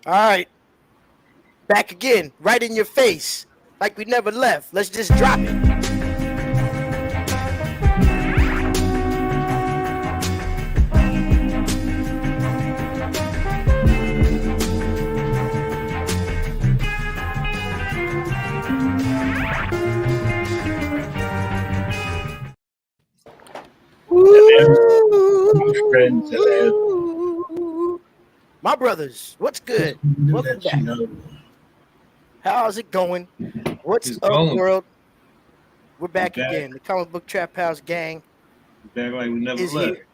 All right, back again, right in your face, like we never left. Let's just drop it. My friends, Ooh. My brothers, what's good? Welcome let you back. know. How's it going? What's It's up, going. world? We're We back back, again. The comic book trap house gang we back like we never is left. here.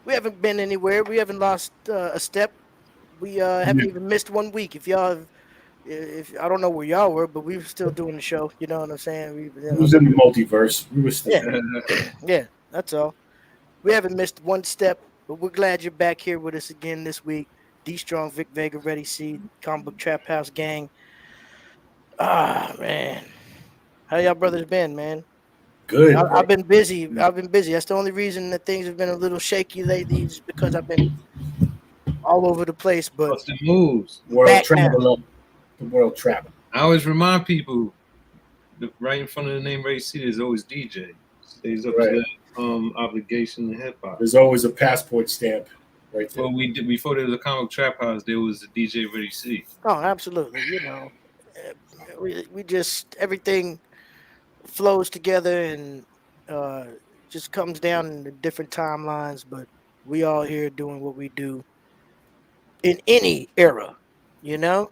We haven't been anywhere. We haven't lost a step. We haven't Yeah. even missed 1 week. If y'all, if I don't know where y'all were, but we were still doing the show. You know what I'm saying? We was in the multiverse. We were still Yeah, there. yeah. That's all. We haven't missed one step, but we're glad you're back here with us again this week. D Strong, Vic Vega, Ready C, Comic Book Trap House gang. Ah man, how y'all brothers been, man? Good, I've bro. been busy. I've been busy. That's the only reason that things have been a little shaky lately, is because I've been all over the place. But Busting moves. I'm World back now. traveler. The world traveler. I always remind people that right in front of the name Ray C there's always DJ. Stays up to Right. that obligation to hip hop. There's always a passport stamp right there. Well, we did before there was a comic trap house. There was a DJ Ready C. Oh, absolutely. You know, uh, we just everything flows together and uh, just comes down in the different timelines. But we all here doing what we do in any era. You know,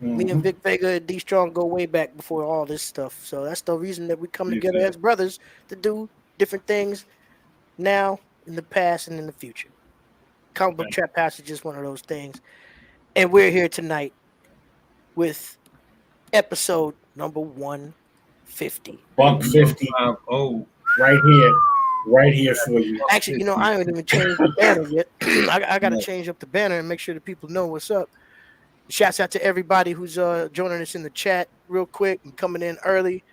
me and Hmm. Vic Vega and D Strong go way back before all this stuff. So that's the reason that we come Big together fact. as brothers to do different things now, in the past, and in the future. Comic Book Fact. Trap House is just one of those things. And we're here tonight with episode number 150. Buck 50 150. right here for you. Actually, I haven't even changed the banner yet. I got to No. change up the banner and make sure that people know what's up. Shouts out to everybody who's joining us in the chat real quick and coming in early.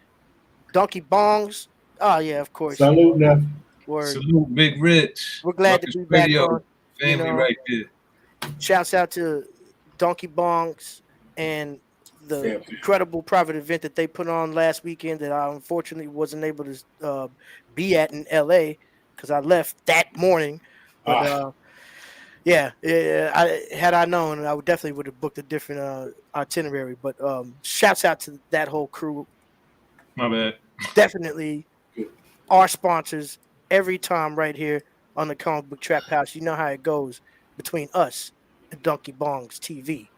Donkey Bongs. Oh, yeah, of course. Salute now. Word. Salute Big Rich. We're glad to Ruckus be back Radio. on. You Family know, right there. shouts out to Donkey Bongs and the Family. incredible private event that they put on last weekend that I unfortunately wasn't able to be at in LA because I left that morning. But Ah, yeah, had I known, I would definitely would have booked a different itinerary. But shouts out to that whole crew. My bad. Definitely good. our sponsors every time right here on the Comic Book Trap House. You know how it goes between us and Donkey Bongs TV.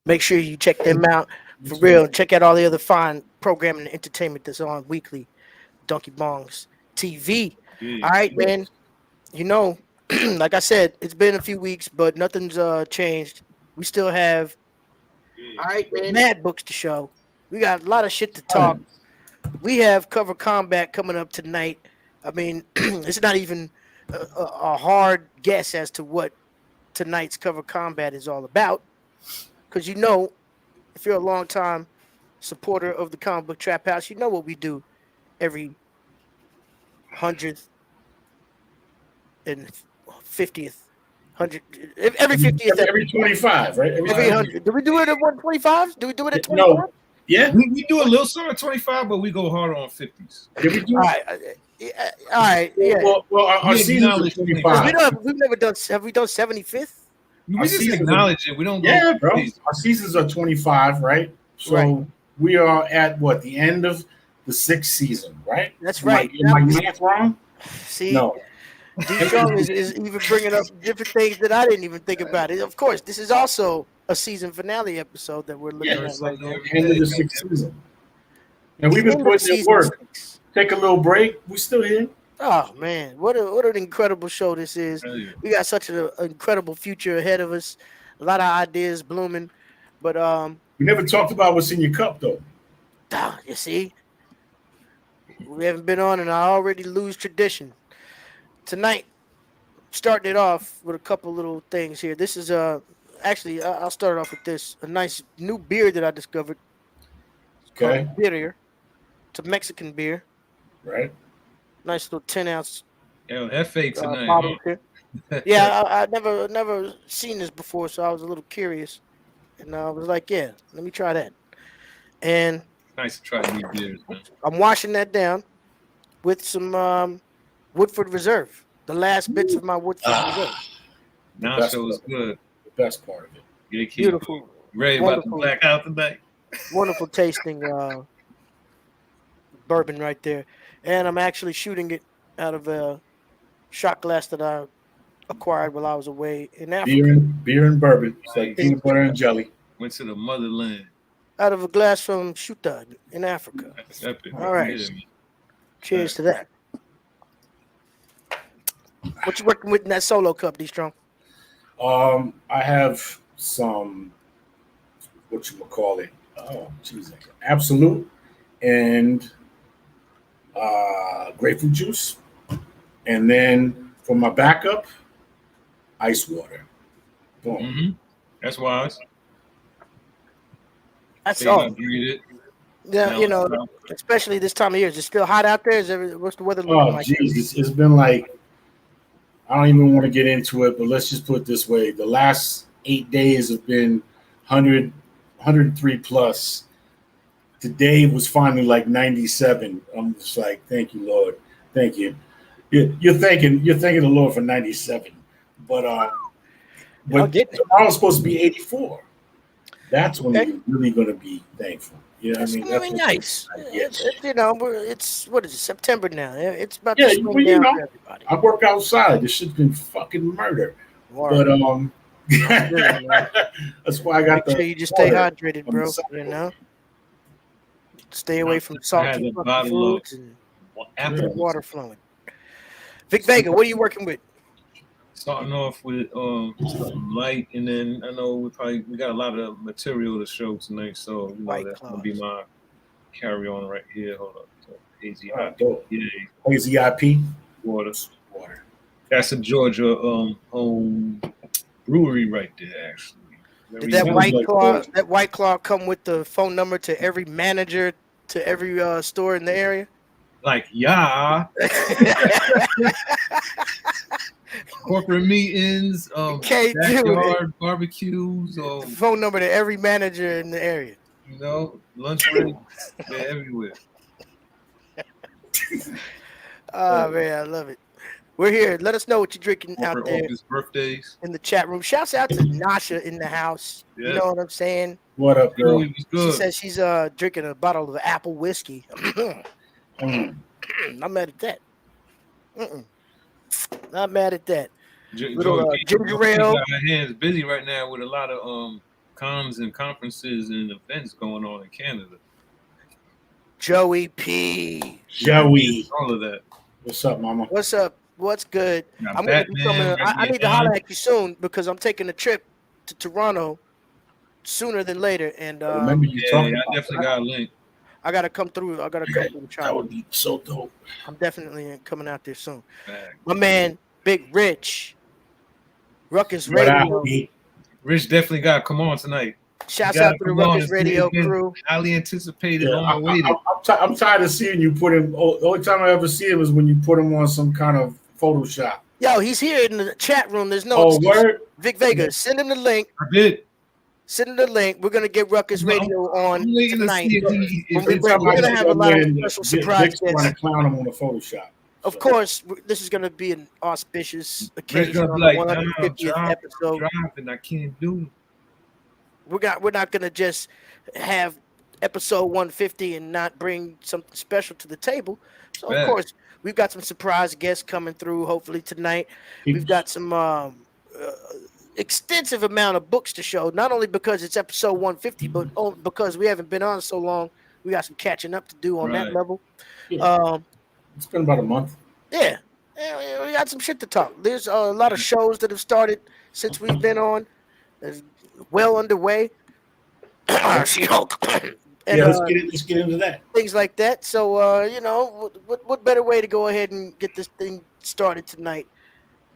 Make sure you check them out for real. Check out all the other fine programming and entertainment that's on weekly. Donkey Bongs TV. Yeah. All right, man. You know, like I said, it's been a few weeks, but nothing's changed. We still have Yeah. mad books to show. We got a lot of shit to talk. We have Cover Combat coming up tonight. I mean, it's not even a hard guess as to what tonight's Cover Combat is all about. Because if you're a long time supporter of the Comic Book Trap House, you know what we do every 100th and 50th, 100, every 50th Every episode. 25, right? Every Every 25. 100. Do we do it at 125? Do we do it at 25? No. Yeah. We do a little something at 25, but we go hard on 50s. Did we do All right. All right. Yeah. Well, our We seasons are acknowledge 25. We've never done, have we done 75th? We Our just seasons acknowledge it. We don't go Yeah, bro. crazy. Our seasons are 25, right? So Right. we are at what? The end of the sixth season, right? That's Am I- right. Am I math wrong? See, No. D Strong is even bringing up different things that I didn't even think about. Of course, this is also a season finale episode that we're looking Yeah. at right now. End of the sixth season. And we've The been end of putting in season work. 6. Take a little break. We're still here. Oh man, what an incredible show this is. Hell yeah. We got such an incredible future ahead of us. A lot of ideas blooming, but We never talked about what's in your cup, though. you see, we haven't been on, and I already lose tradition. Tonight, starting it off with a couple little things here. This is Actually, I'll start off with this. A nice new beer that I discovered. It's called Okay, Bitter. It's a Mexican beer. right. Nice little 10-ounce Yo, that fake tonight, bottle here. huh? Yeah, I never seen this before, so I was a little curious, and I was like, yeah, let me try that. And Nice to try new beers, man. I'm washing that down with some Woodford Reserve. The last bits of my Woodford Reserve. Ah, the best Nacho is part. good. The best part of it. Yeah, keep Beautiful, ready about to wonderful, black out tonight. wonderful tasting bourbon right there. And I'm actually shooting it out of a shot glass that I acquired while I was away in Africa. Beer and bourbon. It's like Nice. peanut butter and jelly. Went to the motherland. Out of a glass from Shuta in Africa. That's epic. All right. Yeah, man. Cheers to that. What you working with in that solo cup, D Strong? I have some what you call it. Oh, jeez, Absolute and grapefruit juice, and then for my backup, ice water. Boom. Mm-hmm. That's wise. That's Stay all. hydrated. Yeah, Now you it's know, about- especially this time of year. Is it still hot out there? What's the weather looking Oh, like? jeez, it's been like I don't even want to get into it, but let's just put it this way: the last 8 days have been 100, 103 plus. Today was finally like 97. I'm just like, thank you, Lord, thank you. You're thanking the Lord for 97, but Y'all but getting it. tomorrow's supposed to be 84. That's when Okay. you're really going to be thankful. You know what I That's mean? gonna be what nice. like, It's, yes. you know, it's what is it? September now. It's about Yeah, to swing well, down for everybody. I work outside. This shit's been fucking murder. Word. But I feel you, man. that's why I got Make sure the you just stay water hydrated, on the bro. side. You know, stay away from I had salty, a funky bottle of foods and apple. keep water flowing. Vic Vega, what are you working with? Starting off with something light, and then I know we got a lot of material to show tonight, so White that's gonna Claws. be my carry on right here. Hold up, so hazy Oh, hot, dope. yeah, Hazy IP water. water. That's a Georgia home brewery right there, actually. Did Very that Sounds nice. like White Claw come with the phone number to every manager to every store in the area? Like yeah, corporate meetings, Can't do it. backyard barbecues, Phone number to every manager in the area. lunch breaks. They're everywhere. Oh man, I love it. We're here. Let us know what you're drinking out Corporate there office birthdays. in the chat room. Shouts out to Nasha in the house. You Yeah, know what I'm saying? What up, girl? it was She good. says she's drinking a bottle of apple whiskey. Mm. Not mad at that. Mm-mm. Not mad at that. Little George, ginger we ale. got our hands busy right now with a lot of cons and conferences and events going on in Canada. Joey P. Joey, All of that. what's up, mama? What's up? What's good? Got I'm gonna be coming. Batman, I need to Batman. holler at you soon because I'm taking a trip to Toronto sooner than later, and I remember you Yeah, talking I about definitely got a link. I gotta come through. I gotta come through the that. That channel. would be so dope. I'm definitely coming out there soon. Back. My man, Big Rich, Ruckus What Radio. up, B? Rich definitely got to come on tonight. Shouts You gotta out to the come on. Ruckus It's Radio been crew. highly anticipated, Yeah, long awaited. I'm tired of seeing you put him. The only time I ever see him is when you put him on some kind of Photoshop. Yo, he's here in the chat room. There's no Oh, excuse. word? Vic Vega, send him the link. I did. Send him the link. We're gonna get Ruckus Radio on I'm waiting tonight. to see if he. When If we it's bring- we're I gonna see have a him lot of in, special Vic's surprise trying to guests. clown him on the Photoshop. Of course, this is gonna be an auspicious Rich occasion gonna on be the like, 150th "Nah, episode. driving, I can't do it." We're not gonna just have episode 150 and not bring something special to the table. So of Right. course we've got some surprise guests coming through. Hopefully tonight we've got some extensive amount of books to show. Not only because it's episode 150, but because we haven't been on so long. We got some catching up to do on that Right. level. Yeah. It's been about a month. Yeah, we got some shit to talk. There's a lot of shows that have started since we've been on. It's well underway. She-Hulk. And, Yeah, let's get into that. things like that. So, what better way to go ahead and get this thing started tonight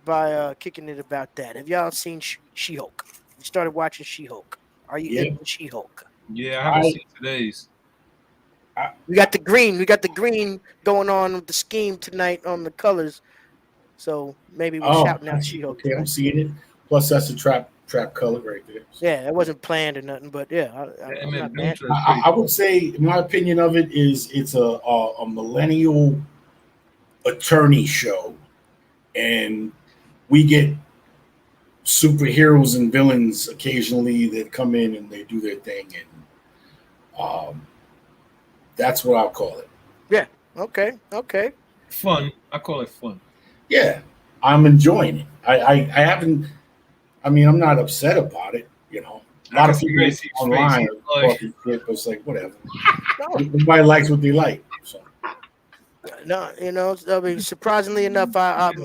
by kicking it about that? Have y'all seen She-Hulk? You started watching She-Hulk. Are you Yeah. into She-Hulk? Yeah, I haven't I, seen today's. We got the green. We got the green going on with the scheme tonight on the colors. So maybe we're oh, shouting out She-Hulk okay, I'm tonight. seeing it. Plus, that's a trap color right there. So, Yeah, it wasn't planned or nothing, but yeah, I'm Man, not mad. Doomsday is pretty I cool. would say, in my opinion of it, is it's a millennial attorney show, and we get superheroes and villains occasionally that come in and they do their thing, and that's what I'll call it. Yeah. Okay. Okay. Fun. I call it fun. Yeah, I'm enjoying it. I haven't. I mean, I'm not upset about it. You know, a I lot can of see people Gracie's face. online He's are like, talking shit, but it's like whatever. No, Everybody likes what they like. So no. I mean, surprisingly enough, I'm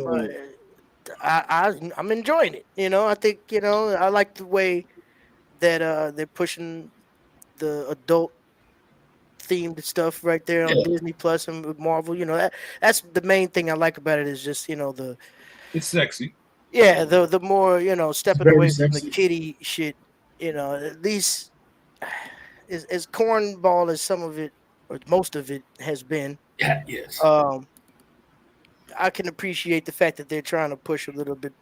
enjoying it. I think I like the way that they're pushing the adult themed stuff right there on yeah, Disney Plus and with Marvel. That's the main thing I like about it is just the it's sexy. the more it's stepping very away from the sexy. kiddie shit. At least as cornball as some of it or most of it has been. Yeah, yes, Um, I can appreciate the fact that they're trying to push a little bit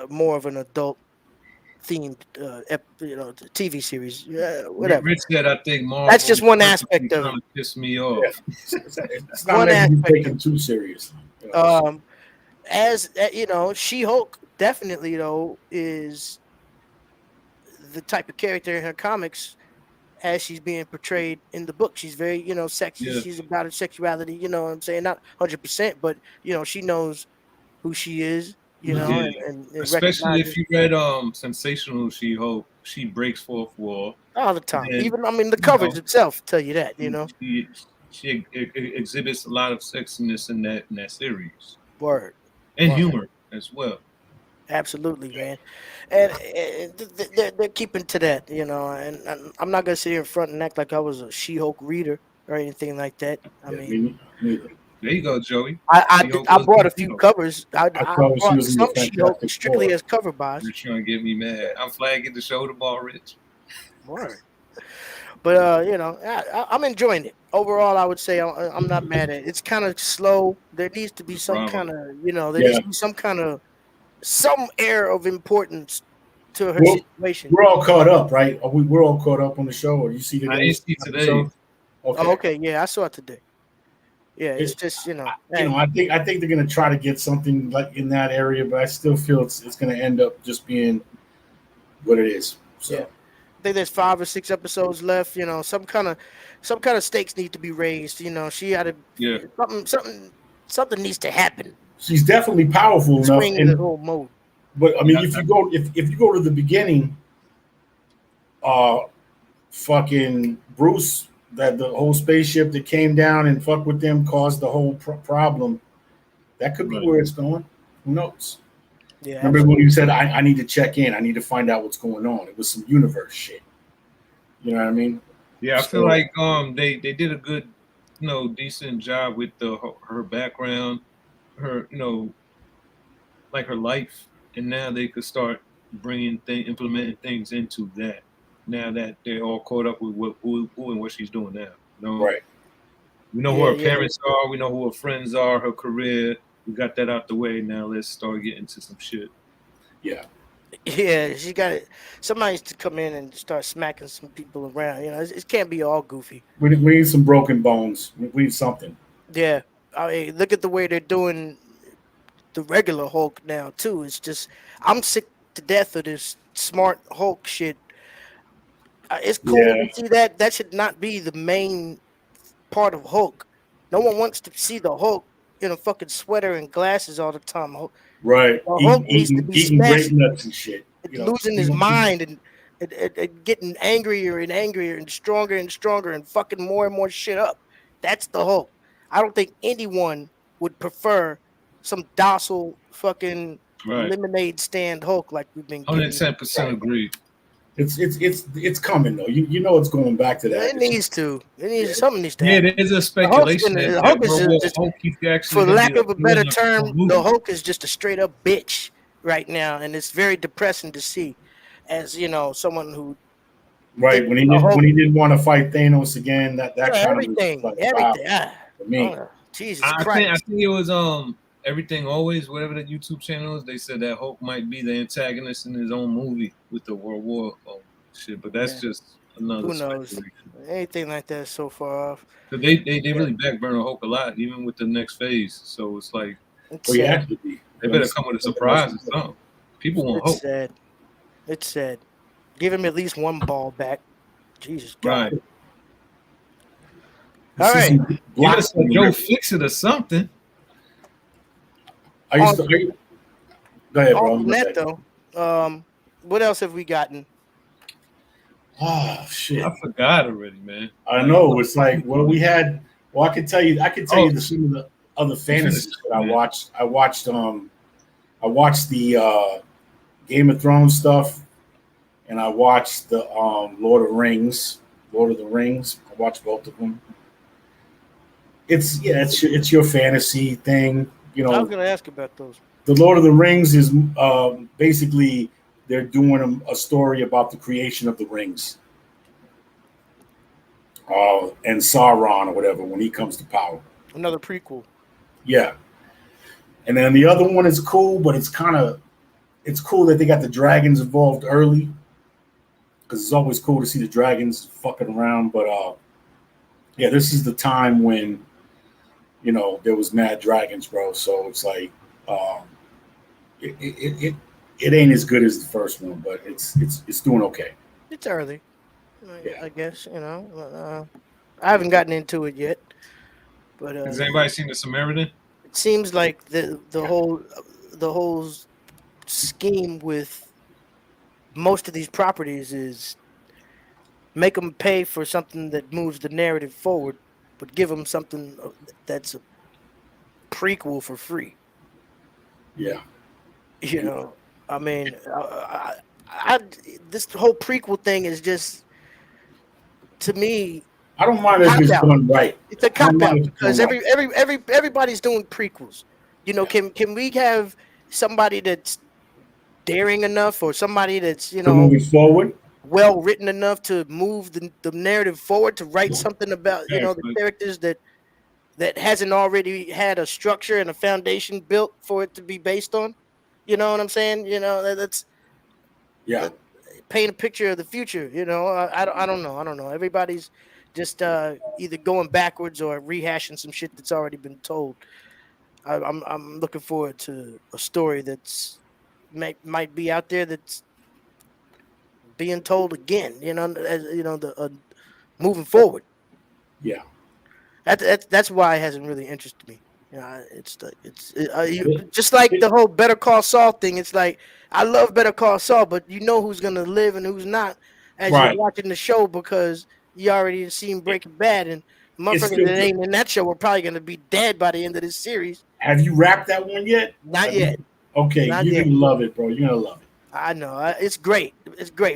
more of an adult themed TV series. Whatever. Rich said, I think That's Marvel just one purposely aspect of trying it. to piss me yeah. off. It's not One meant to be aspect of taken too seriously. You it. know, so, As She Hulk definitely though is the type of character in her comics as she's being portrayed in the book. She's very sexy. Yeah. She's about her sexuality. You know what I'm saying? Not 100%, but she knows who she is. Yeah. And Especially recognizes if you read Sensational She-Hulk, she breaks fourth wall. all the time. And Even I mean the you covers know, itself tell you that. she exhibits a lot of sexiness in that series. Word. And Word. humor as well. Absolutely, man, and they're keeping to that, and I'm not gonna sit here in front and act like I was a She-Hulk reader or anything like that. I yeah, mean, me neither. There you go, Joey. I She-Hulk was bought the a few She-Hulk. covers. I I thought she bought was in the some She-Hulk Fantastic strictly Four. as cover buys. You're trying to get me mad. I'm flagging the show tomorrow, Rich. Word. But I'm enjoying it overall. I would say I'm not mad at it. It's kind of slow. There needs to be some Bravo. kind of there needs Yeah, to be some air of importance to her we're, situation. we're all caught up, right? We're all caught up on the show. Or you see I didn't today's see today. episode? Oh, Okay. okay, yeah, I saw it today. Yeah, it's It, just I think they're gonna try to get something like in that area, but I still feel it's gonna end up just being what it is. So yeah. I think there's 5 or 6 episodes left. Some kind of stakes need to be raised. She had to Yeah. something needs to happen. she's definitely powerful enough. Swing the And whole mode. but I Yeah. mean, if you go to the beginning, uh, fucking Bruce, that the whole spaceship that came down and fucked with them caused the whole problem. That could be Right. where it's going. Who knows? Yeah, Remember when you said I need to check in? I need to find out what's going on. It was some universe shit. You know what I mean? Yeah, I feel So, like they did a good, decent job with her background, her like her life, and now they could start implementing things into that. Now that they're all caught up with who and what she's doing now. right. We know who yeah, her yeah, parents are. We know who her friends are. Her career. We got that out the way. Now let's start getting into some shit. Yeah. yeah. She got it. Somebody needs to come in and start smacking some people around. It can't be all goofy. We need some broken bones. We need something. Yeah, I mean, look at the way they're doing the regular Hulk now too. It's just I'm sick to death of this smart Hulk shit. It's cool Yeah. to see that. That should not be the main part of Hulk. No one wants to see the Hulk in a fucking sweater and glasses all the time. Right. The Hulk needs to be Eating grape smashing, nuts and shit. You know. losing his mind, and getting angrier and angrier and stronger and fucking more and more shit up. That's the Hulk. I don't think anyone would prefer some docile fucking Right. lemonade stand Hulk like we've been getting. 110% agree. It's coming though. You know it's going back to that. It needs to. Something needs to Yeah, happen. there's a The speculation the that Hulk is Werewolf just, Hulk he's for actually going to lack be of a better appearing in term, a movie. the Hulk is just a straight up bitch. right now, and it's very depressing to see. As you know, someone who did Right when he a didn't whole want to fight Thanos again, that kind of was everything, like wow everything. Ah, for me. oh, Jesus I Christ! think it was Everything Always, whatever that YouTube channel is. They said that Hulk might be the antagonist in his own movie with the World War shit, but that's Yeah, just another who knows? speculation. Anything like that is so far off. Because they Yeah, really backburner Hulk a lot, even with the next phase. So it's like it's Well, you sad. have to be. they Let me better see come with a something else. surprise or something. People want It's hope, sad. It's sad. Give him at least one ball back. Jesus God. right? You All see right. some Give black. us a Joe Fix It or something. I used On to. Go ahead, bro. on I'm from that listening. though, what else have we gotten? Oh I shit! forgot already, man. I Like know it's like well, we had. Well, I can tell you. I can tell oh, you some of the other you finished fantasies it, that I man. watched. I watched the Game of Thrones stuff, and I watched the Lord of the Rings. I watched both of them. It's your fantasy thing. You I was know, gonna ask about those. the Lord of the Rings is basically they're doing a story about the creation of the rings, and Sauron or whatever when he comes to power. Another prequel. Yeah, and then the other one is cool, but it's cool that they got the dragons involved early because it's always cool to see the dragons fucking around. But yeah, this is the time when there was mad dragons, bro. So it's like um, it it ain't as good as the first one, but it's doing okay. It's early, Yeah, I guess. I haven't gotten into it yet, but Has anybody seen the Samaritan? it seems like the yeah, whole scheme with most of these properties is make them pay for something that moves the narrative forward, but give them something that's a prequel for free. yeah. You And know, I mean, I this whole prequel thing is just to me I don't a mind if cop it's out. done right. It's a I don't cop mind out if it's done because right. everybody's doing prequels. Yeah, Can we have somebody that's daring enough or somebody that's to move it forward. well written enough to move the narrative forward to write something about the Exactly. characters that hasn't already had a structure and a foundation built for it to be based on. You know what I'm saying? That's Yeah, that paint a picture of the future. I don't know. Everybody's just either going backwards or rehashing some shit that's already been told. I'm looking forward to a story that's might be out there that's being told again. As the moving forward. yeah. That's why it hasn't really interested me. It's the It, just like it, the whole Better Call Saul thing. It's like I love Better Call Saul, but you know who's gonna live and who's not as you're right. watching the show because you already seen It, Breaking Bad, and it's motherfuckers still that good. ain't in that show are probably gonna be dead by the end of this series. Have you wrapped that one yet? Not Have you? yet, Okay, not you're yet. gonna love it, bro. You're gonna love it. I know it's great,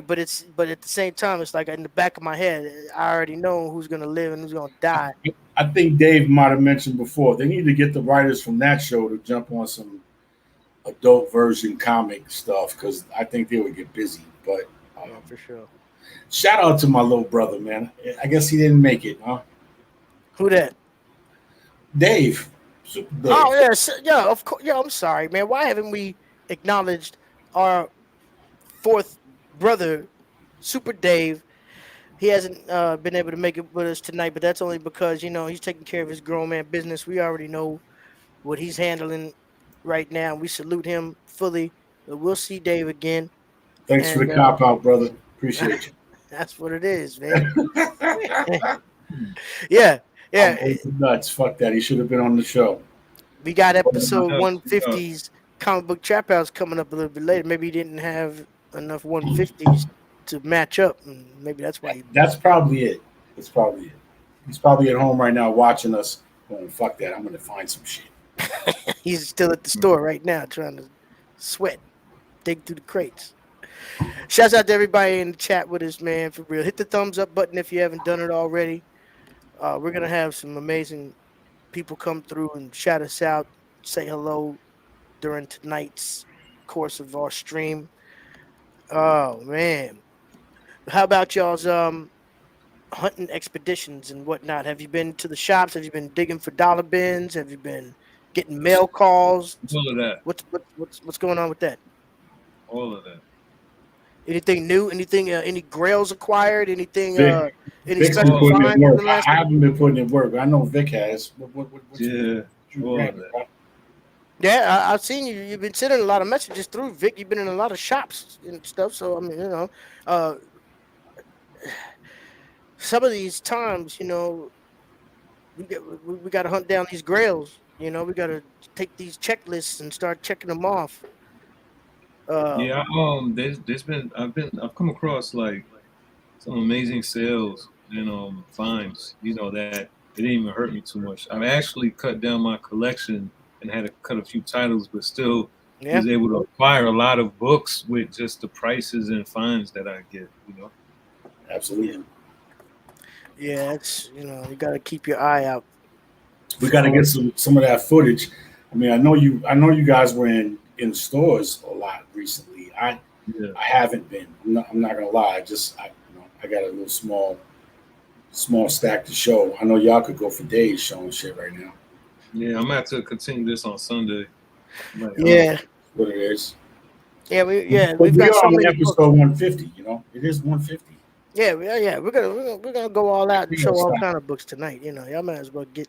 but at the same time, it's like in the back of my head, I already know who's gonna live and who's gonna die. I think Dave might have mentioned before they need to get the writers from that show to jump on some adult version comic stuff because I think they would get busy. But Yeah, for sure. shout out to my little brother, man. I guess he didn't make it, huh? Who that? Dave, Super Oh Dave. yes, yeah, of course. Yeah, I'm sorry, man. Why haven't we acknowledged our fourth brother, Super Dave? He hasn't been able to make it with us tonight, but that's only because he's taking care of his grown man business. We already know what he's handling right now. We salute him fully. But we'll see Dave again, Thanks for and the cop out, brother. Appreciate you. that's what it is, man. Yeah, I'm yeah. over nuts. Fuck that. He should have been on the show. We got No episode doubt, no doubt. 150's comic book trap house coming up a little bit later. Maybe he didn't have enough 150's to match up, and maybe that's why That's probably it. That's probably it. He's probably at home right now watching us. Going, fuck that. I'm gonna find some shit. he's still at the store right now trying to sweat, dig through the crates. Shouts out to everybody in the chat with us, man. For real, hit the thumbs up button if you haven't done it already. We're gonna have some amazing people come through and shout us out, say hello during tonight's course of our stream. Oh man, how about y'all's hunting expeditions and whatnot? Have you been to the shops? Have you been digging for dollar bins? Have you been getting mail calls? All of that. What's going on with that? All of that. Anything new? Anything? Any grails acquired? Anything? Vic, Any Vic's been special Oh, putting in finds in work. the I last couple? haven't been putting in work. I know Vic has. yeah. You All of grabbing, that. bro? Yeah, I've seen you. You've been sending a lot of messages through Vic. You've been in a lot of shops and stuff. So I mean, uh, some of these times, we got to hunt down these grails. We got to take these checklists and start checking them off. Yeah. Um, I've come across like some amazing sales and finds. That it didn't even hurt me too much. I've actually cut down my collection and had to cut a few titles, but still yeah, was able to acquire a lot of books with just the prices and finds that I get. yeah, Absolutely. yeah. It's you got to keep your eye out We for got to all. get some of that footage. I mean, I know you guys were in stores a lot recently. Yeah. I haven't been. I'm not gonna lie. I got a little small stack to show. I know y'all could go for days showing shit right now. Yeah, I'm gonna have to continue this on Sunday. Like, Yeah, What it is. yeah. But We've we got are so on many books. episode 150. It is 150. Yeah. We're gonna go all out and We gonna show all stop. kind of books tonight. Y'all might as well get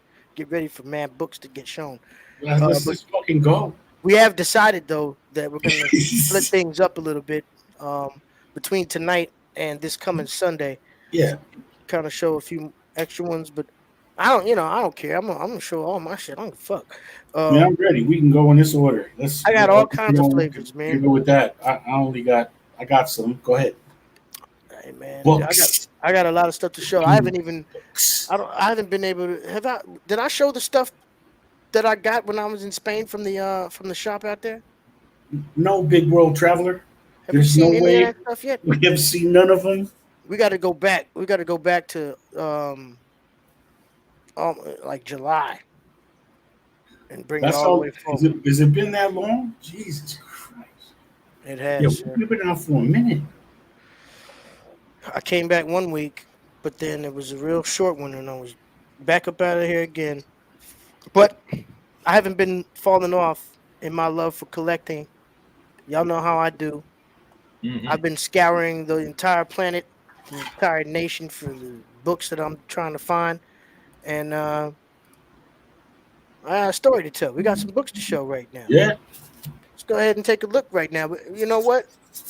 ready for mad books to get shown. Let's But just fucking go. we have decided though that we're gonna split things up a little bit between tonight and this coming Sunday. Yeah. Kind of show a few extra ones, but I don't care. I'm gonna show all my shit. I don't give a fuck. Yeah, I'm Um, ready. We can go in this order. I got all kinds of flavors, We can man. go with that. I got some. Go ahead. Hey, man, Books. I got a lot of stuff to show. Fucking books. I haven't been able to. Did I show the stuff that I got when I was in Spain from the shop out there? No, big world traveler. Have we There's no seen any of way that stuff yet? we have seen none of them. We got to go back. We got to go back to like July and bring it That's all the all. way Is forward. it? Has it been that long? Jesus Christ. It Yeah, has. we've been out for a minute. I came back one week, but then it was a real short one, and I was back up out of here again. But I haven't been falling off in my love for collecting. Y'all know how I do. I've hmm been scouring the entire planet, the entire nation for the books that I'm trying to find, and I got a story to tell. We got some books to show right now. Yeah. Let's go ahead and take a look right now. But you know what?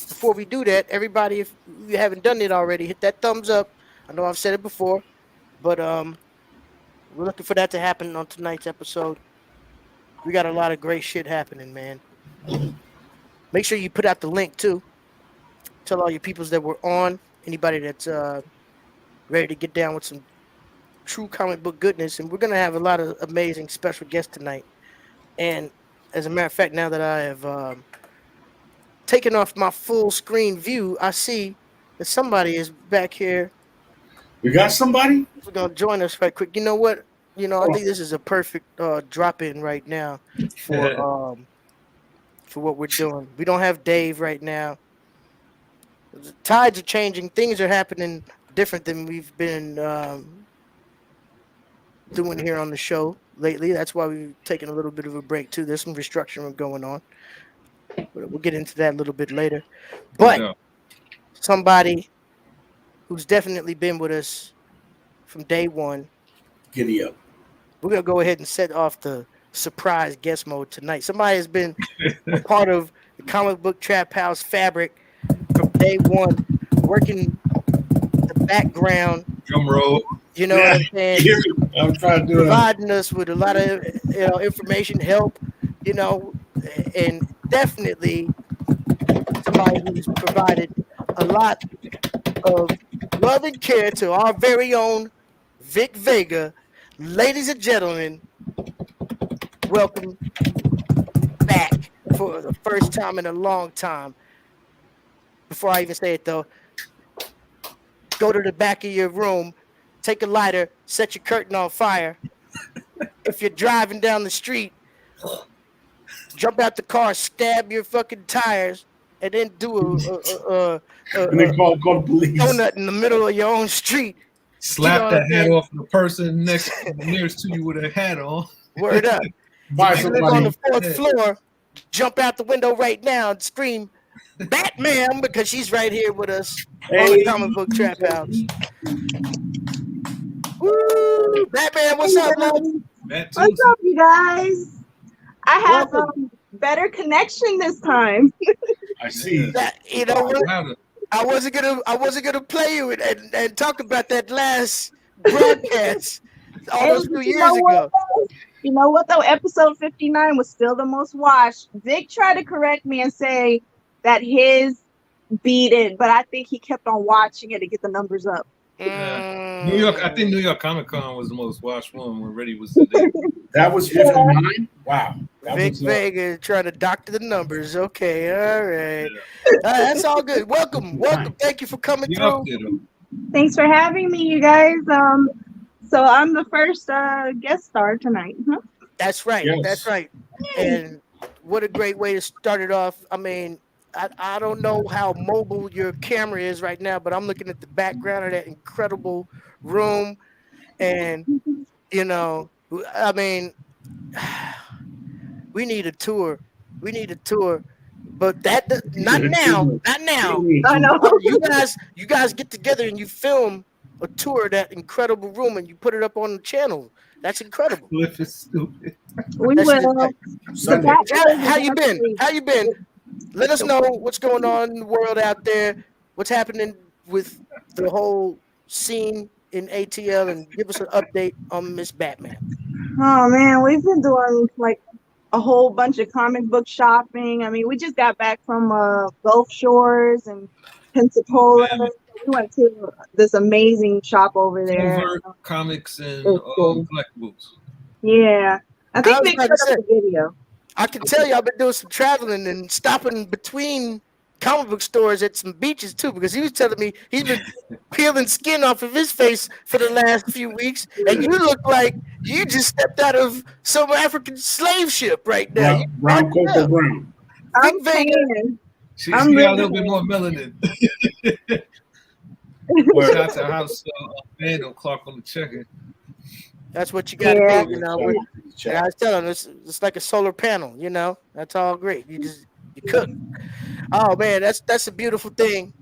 Before we do that, everybody, if you haven't done it already, hit that thumbs up. I know I've said it before, but we're looking for that to happen on tonight's episode. We got a lot of great shit happening, man. Make sure you put out the link too. Tell all your peoples that we're on. Anybody that's ready to get down with some true comic book goodness, and we're gonna have a lot of amazing special guests tonight. And as a matter of fact, now that I have taken off my full screen view, I see that somebody is back here. We got somebody? We're gonna join us right quick. You know what? I Hold on. think this is a perfect drop in right now for um for what we're doing. We don't have Dave right now. The tides are changing. Things are happening different than we've been doing here on the show lately. That's why we've taken a little bit of a break too. There's some restructuring going on. But we'll get into that a little bit later. no But doubt. somebody who's definitely been with us from day one. Giddy up. We're gonna go ahead and set off the surprise guest mode tonight. Somebody has been a part of the comic book trap house fabric from day one, working the background. Drum roll. You know what Yeah. I'm saying? I'm trying to do that. Providing us with a lot of information, help, you know, and definitely somebody who's provided a lot of love and care to our very own Vic Vega. Ladies and gentlemen, welcome back for the first time in a long time. Before I even say it though, go to the back of your room, take a lighter, set your curtain on fire. If you're driving down the street, jump out the car, stab your fucking tires, and then do And then call the police. donut in the middle of your own street. You know Slap what I'm that hat saying? off the person nearest to you with a hat on. Word up. Buy If you live on the somebody. fourth Yeah. floor, jump out the window right now and scream Batman because she's right here with us on the Hey, comic book trap house. Woo! Batman, what's Hey up, love? guys. That too. What's up, you guys? I have Welcome. better connection this time. I see. That, you know what? Louder. I wasn't gonna play you and talk about that last broadcast all Hey, those few but you years know what? ago. Though? You know what though? Episode 59 was still the most watched. Vic tried to correct me and say that his beat it, but I think he kept on watching it to get the numbers up. Yeah. New York. I think New York Comic Con was the most watched one when Reddy was there. That was 59. Wow. That Vic was Vega trying to doctor the numbers. Okay, all right. That's all good. Welcome. Thank you for coming You through. up there though? Thanks for having me, you guys. So I'm the first guest star tonight. Huh? That's right. Yes. That's right. And what a great way to start it off. I mean, I don't know how mobile your camera is right now, but I'm looking at the background of that incredible room. And, you know, I mean, we need a tour. We need a tour. But not now. Not now. I know. You guys get together and you film a tour of that incredible room and you put it up on the channel. That's incredible. Cliff is stupid. We That shit is will. great. Sunday. How you been? How you been? Let us know what's going on in the world out there. What's happening with the whole scene in ATL, and give us an update on Miss Batman. Oh man, we've been doing like a whole bunch of comic book shopping. I mean, we just got back from Gulf Shores and Pensacola. Man. We went to this amazing shop over there. Covert comics and It's cool. collectibles. Yeah, I I think was we about put to say- up the video. I can tell you, I've been doing some traveling and stopping between comic book stores at some beaches too, because he was telling me he's been peeling skin off of his face for the last few weeks, and you look like you just stepped out of some African slave ship right now. You Brown cracked Coco up. Brown. Vic I'm Vega. tan. She I'm got a really little bit more melanin. Word. Shout out to House Vandal Clark on the check-in. That's what you got to Yeah. do, you know. Shout out to the And chat. I was telling him, it's like a solar panel, you know. That's all great. You cook. Oh man, that's a beautiful thing.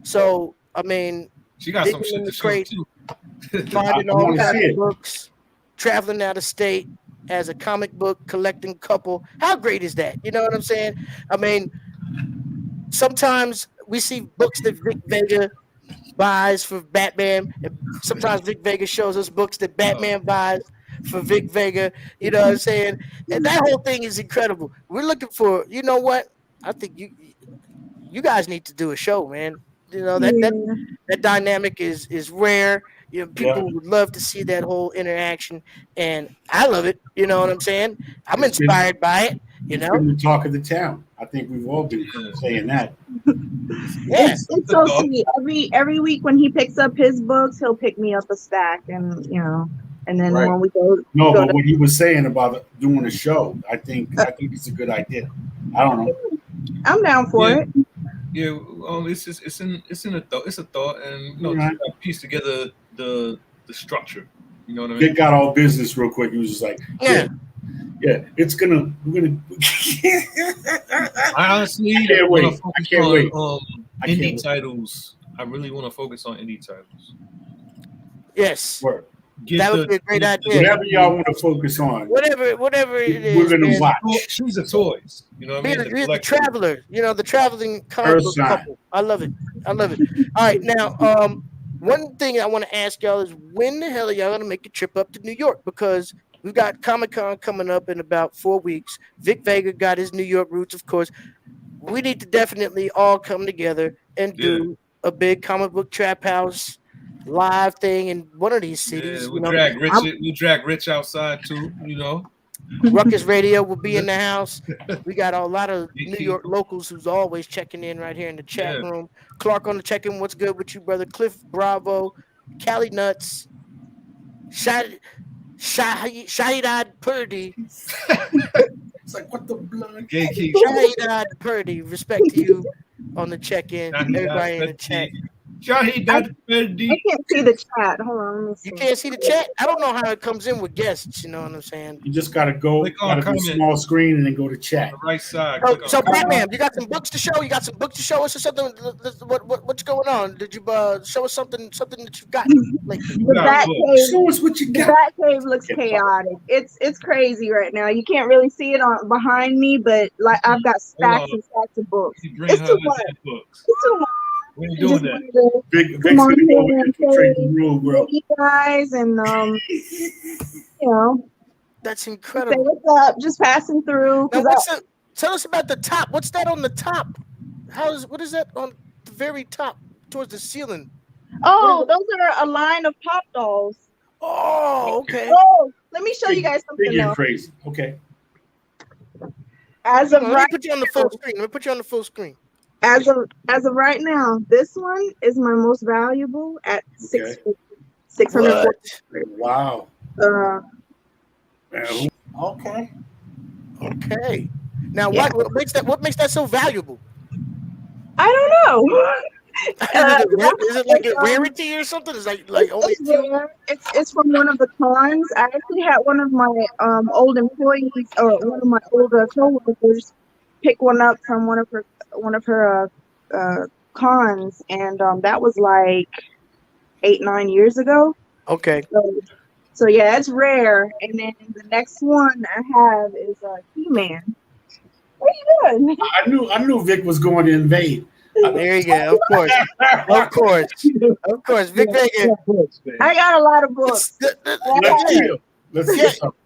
So I mean, She got some digging in shit the to show crate, too. finding I all wanna kinds see of it. books, traveling out of state as a comic book collecting couple. How great is that? You know what I'm saying? I mean, sometimes we see books that Vic Vega buys for Batman, and sometimes Vic Vega shows us books that Batman buys for Vic Vega. You know what I'm saying? And that whole thing is incredible. We're looking for, you know what? I think you guys need to do a show, man. You know that dynamic is rare. You know, people Yeah. would love to see that whole interaction, and I love it. You know what I'm saying? I'm It's been- inspired by it. You It's know, been the talk of the town. I think we've all been saying that. yeah. It's so sweet. Every week when he picks up his books, he'll pick me up a stack, and and then Right. when we go, No, go but to, what he was saying about doing a show, I think it's a good idea. I don't know. I'm down for Yeah. it. Yeah, it's in a thought. It's a thought, and Right. just piece together the structure. You know what I mean? Dick got all business real quick. He was just like, Yeah. yeah, we're gonna. I honestly I can't want wait. to focus I can't wait. on I can't indie wait. titles. I really want to focus on indie titles. Yes. Word. That would be a great idea. Whatever y'all want to focus on, Whatever it is. we're gonna man. watch. Choose the toys. You know what I mean? Be the collectibles. traveler, you know, the traveling comic book First time. couple. I love it. All right, now, one thing I want to ask y'all is when the hell are y'all gonna make a trip up to New York? Because we've got Comic-Con coming up in about 4 weeks. Vic Vega got his New York roots, of course. We need to definitely all come together and do a big comic book trap house live thing in one of these cities. Yeah, you we know, drag Rich. We drag Rich outside too. You know. Ruckus Radio will be in the house. We got a lot of Big New people. York locals who's always checking in right here in the chat Yeah. room. Clark on the check-in. What's good with you, brother? Cliff Bravo, Cali Nuts, Shahidad Purdy, It's like, what the blood? Gatekeep. Shahid Purdy, respect to you on the check-in. Everybody in the chat. Shahid I Purdy. can't see the chat. Hold on, let me see. You can't see the chat? I don't know how it comes in with guests, you know what I'm saying? You just gotta go, Click on gotta do comment. small screen and then go to chat. On the right side. So, Click on so comment. Batman, you got some books to show? You got some books to show us or something? What's going on? Did you show us something that you've got lately? The got Bat book. Cave. Show us what you The got. Bat Cave looks chaotic. It's crazy right now. You can't really see it on behind me, but like I've got stacks and stacks of books. You bring It's her too the much. damn books. It's too much. When you I doing just that? wanted to Vic's come on gonna go here and infiltrate the say room, bro. hey, you guys, and you know, That's say incredible. what's up. Just passing through. Now, Cause tell us about the top. What's that on the top? What is that on the very top towards the ceiling? those are a line of pop dolls. Oh, okay. Oh, let me show you guys They something get though. crazy. Okay. As of Let me right put you on the full screen. Let me put you on the full screen. as of right now, this one is my most valuable at Okay. 640. Wow. Uh, Okay. Okay. Now, Yeah. what makes that so valuable? I don't know. Is it like a rarity or something? It's like only It's a few. rare. It's from one of the cons. I actually had one of my old employees or one of my older coworkers pick one up from one of her cons, and that was like 8-9 years ago. Okay. So yeah, it's rare. And then the next one I have is He-Man. What are you doing? I knew Vic was going to invade. There you go. Of course. Of course. Vic Vega. I got a lot of books. Let's see him. Let's see something.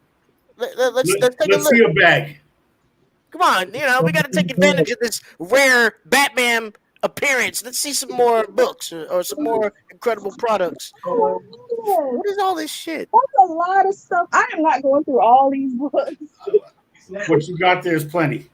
Let's take a Let's look. see a bag. Come on, we got to take advantage of this rare Batman appearance. Let's see some more books or some more incredible products. What is all this shit? That's a lot of stuff. I am not going through all these books. What you got there is plenty.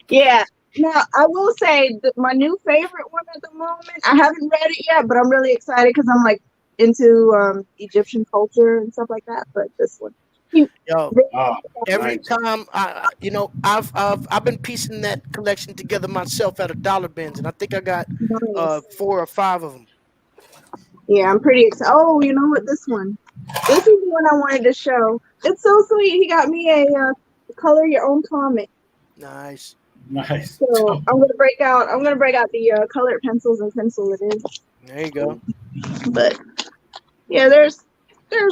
Yeah. Now, I will say that my new favorite one at the moment, I haven't read it yet, but I'm really excited because I'm like into Egyptian culture and stuff like that. But this one. Yo, Oh, every nice. time I've been piecing that collection together myself at a dollar bins, and I think I got Nice. 4 or 5 of them. Yeah, I'm pretty excited. Oh, you know what? This one. This is the one I wanted to show. It's so sweet. He got me a color your own comic. Nice. Nice. So I'm gonna break out the colored pencils and pencil it in. There you go. But yeah, there's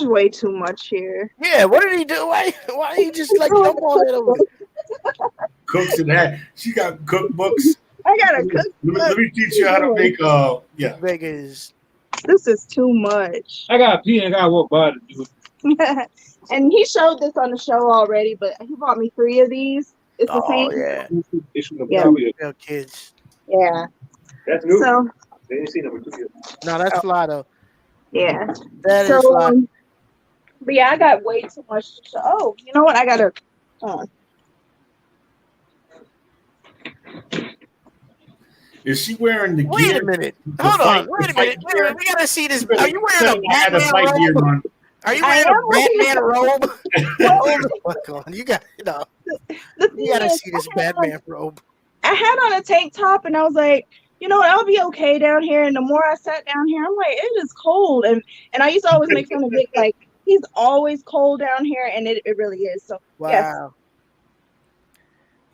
way too much here. Yeah, what did he do? Why did he just like dump all that over there? Cooks and that. She got cookbooks. I gotta cook. Let me teach you how to make yeah. Vegas. This is too much. I got a pen. I got what body to do. And he showed this on the show already, but he bought me 3 of these. It's the same. Yeah. Yeah, kids. Yeah. That's new. So They ain't seen number 2 yet. No, that's fly though. yeah. That is So fly. but yeah, I got way too much to show. Oh, you know what? I gotta. Is she wearing the Wait gear? a minute. The Hold fight- on. Wait the a minute. fight gear? We gotta see this. Better Are you wearing a had Batman fight gear robe? on. Are you I wearing a am wearing Batman robe? Hold the fuck on. You got The you thing gotta is, see this Batman robe. I had on a tank top, and I was like, you know what? I'll be okay down here. And the more I sat down here, I'm like, it is cold. And I used to always make fun of Vic, like he's always cold down here, and it really is. So yes. Wow.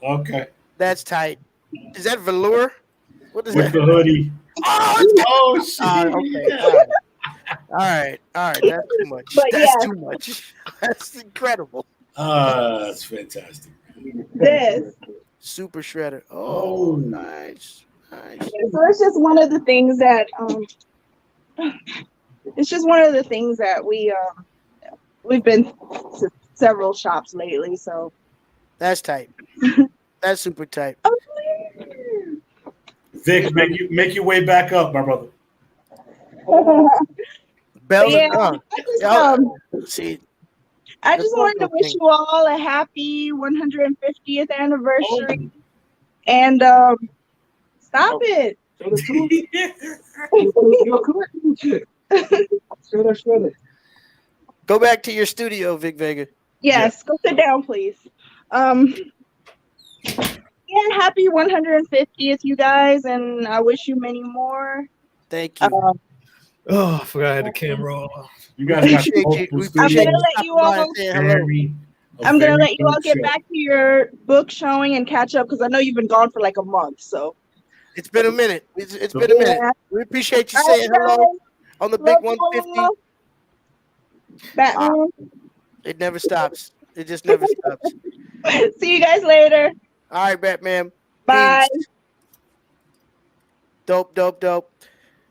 Okay. That's tight. Is that velour? What is With that? the hoodie. Oh, it's got Oh shit. okay. All right. That's too much. But That's yeah. too much. That's incredible. That's fantastic. This. Super shredder. Oh. Nice. So it's just one of the things that we've been to several shops lately. So That's tight. That's super tight. Vic, make your way back up, my brother. Bell yeah, see. I The just wanted to Funko wish thing. you all a happy 150th anniversary. And stop it. Go back to your studio, Vic Vega. Yes, go sit down, please. And happy 150th, you guys, and I wish you many more. Thank you. Oh, I forgot I had the camera off. You guys got Appreciate you. multiple We I'm appreciate gonna studios. you let you stopping by and all. saying hello. I'm gonna Very let you all good get show. back to your book showing and catch up because I know you've been gone for like a month. So It's been a minute. It's So- been a minute. yeah. We appreciate you All saying right, hello guys. on the Love big you 150. all. Batman. It never stops. It just never stops. See you guys later. All right, Batman. Bye. Peace. Dope, dope, dope.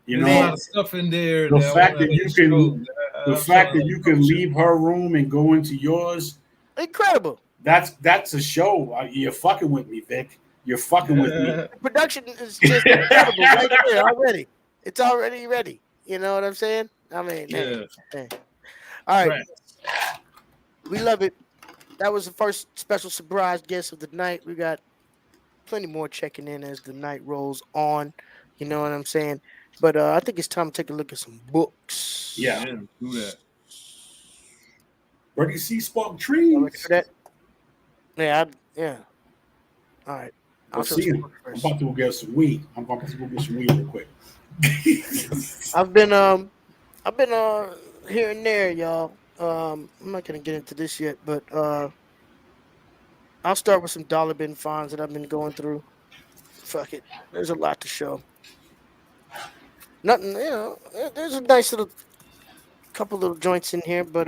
You There's a know, lot of stuff in there the that I fact want that you to show. can, the I'm fact trying that to you can leave her room and go into yours, Incredible. that's a show. You're fucking with me, Vic. You're fucking with me. The production is just incredible right there already. It's already ready. You know what I'm saying? I mean, Yeah. hey. All right. Right. We love it. That was the first special surprise guest of the night. We got plenty more checking in as the night rolls on. You know what I'm saying? But I think it's time to take a look at some books. Yeah. Yeah, do that. Where do you see spark Y'all ready trees? for that? Yeah. All right. I'll Let's show see. some I'm books first. about to go get some weed. I'm about to go get some weed real quick. I've been here and there, y'all. I'm not gonna get into this yet, but I'll start with some dollar bin finds that I've been going through. Fuck it. There's a lot to show. Nothing, there's a nice little couple little joints in here, but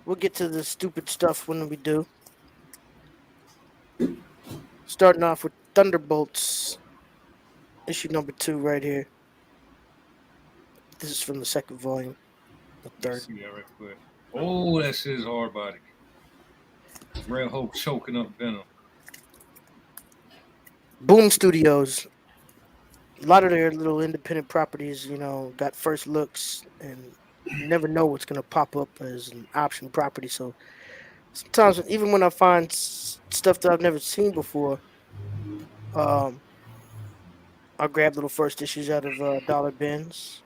we'll get to the stupid stuff when we do. Starting off with Thunderbolts, issue number 2 right here. This is from the second volume, the Let's third. see that right quick. Oh, that shit is hard body. Red Hulk choking up Venom. Boom Studios. A lot of their little independent properties, got first looks, and you never know what's gonna pop up as an option property. So sometimes, even when I find stuff that I've never seen before, um, I'll grab little first issues out of dollar bins.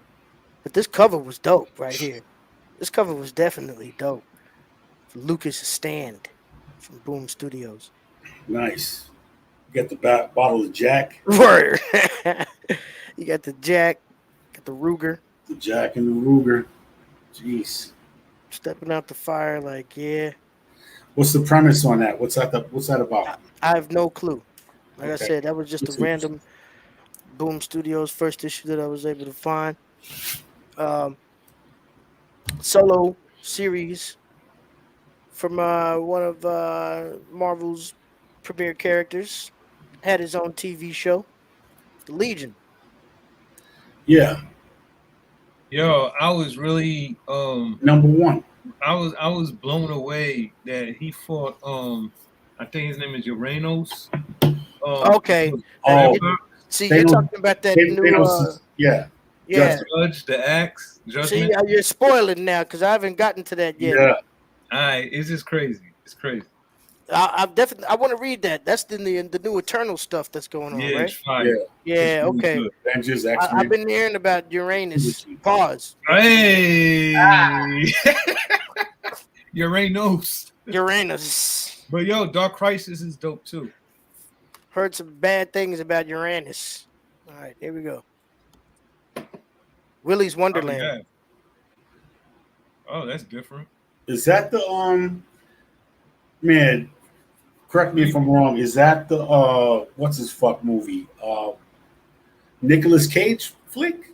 But this cover was dope right here. This cover was definitely dope. For Lucas Stand from Boom Studios. Nice. Get the bottle of Jack. Word. You got the Jack, got the Ruger. The Jack and the Ruger. Jeez. Stepping out the fire, like, yeah. What's the premise on that? What's that about? I have no clue. Like I Okay. said, that was just a random Boom Studios first issue that I was able to find. Solo series from one of Marvel's premier characters. Had his own TV show, The Legion. Yeah. Yo, I was really Number one. I was blown away that he fought I think his name is Uranos. Okay. Oh, See, they you're don't- talking about that They new. don't- yeah. Yeah. Judge, the axe, See, judgment. you're spoiling now because I haven't gotten to that yet. Yeah. It's just crazy. It's crazy. I've definitely. I want to read that. That's the new Eternal stuff that's going on, Yeah, right? it's fire. Yeah. It's really Okay. good. Avengers, I've X-Men. been hearing about Uranus. Pause. Hey, Uranos. Uranus. But yo, Dark Crisis is dope too. Heard some bad things about Uranus. All right, here we go. Willy's Wonderland. Oh, that's different. Is that the man? Correct me if I'm wrong. Is that the what's his fuck movie? Nicolas Cage flick?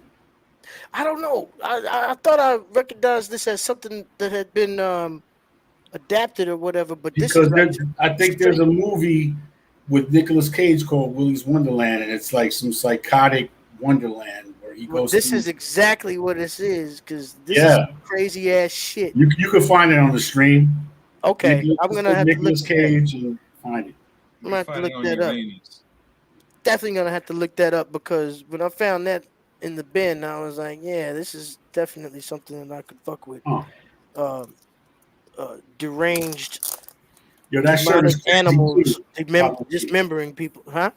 I don't know. I thought I recognized this as something that had been adapted or whatever, but this Because is like I think there's a movie with Nicolas Cage called Willy's Wonderland, and it's like some psychotic Wonderland where he goes. This is exactly what this is because this Yeah. is crazy ass shit. You can find it on the stream. Okay, I'm gonna have to look Nicolas at that. Cage and find it. I'm gonna have to Fighting look on that up. Uranus. Definitely gonna have to look that up because when I found that in the bin, I was like, yeah, this is definitely something that I could fuck with. Huh. Deranged Yo, that shirt demonic is crazy animals too. dismembering people, huh?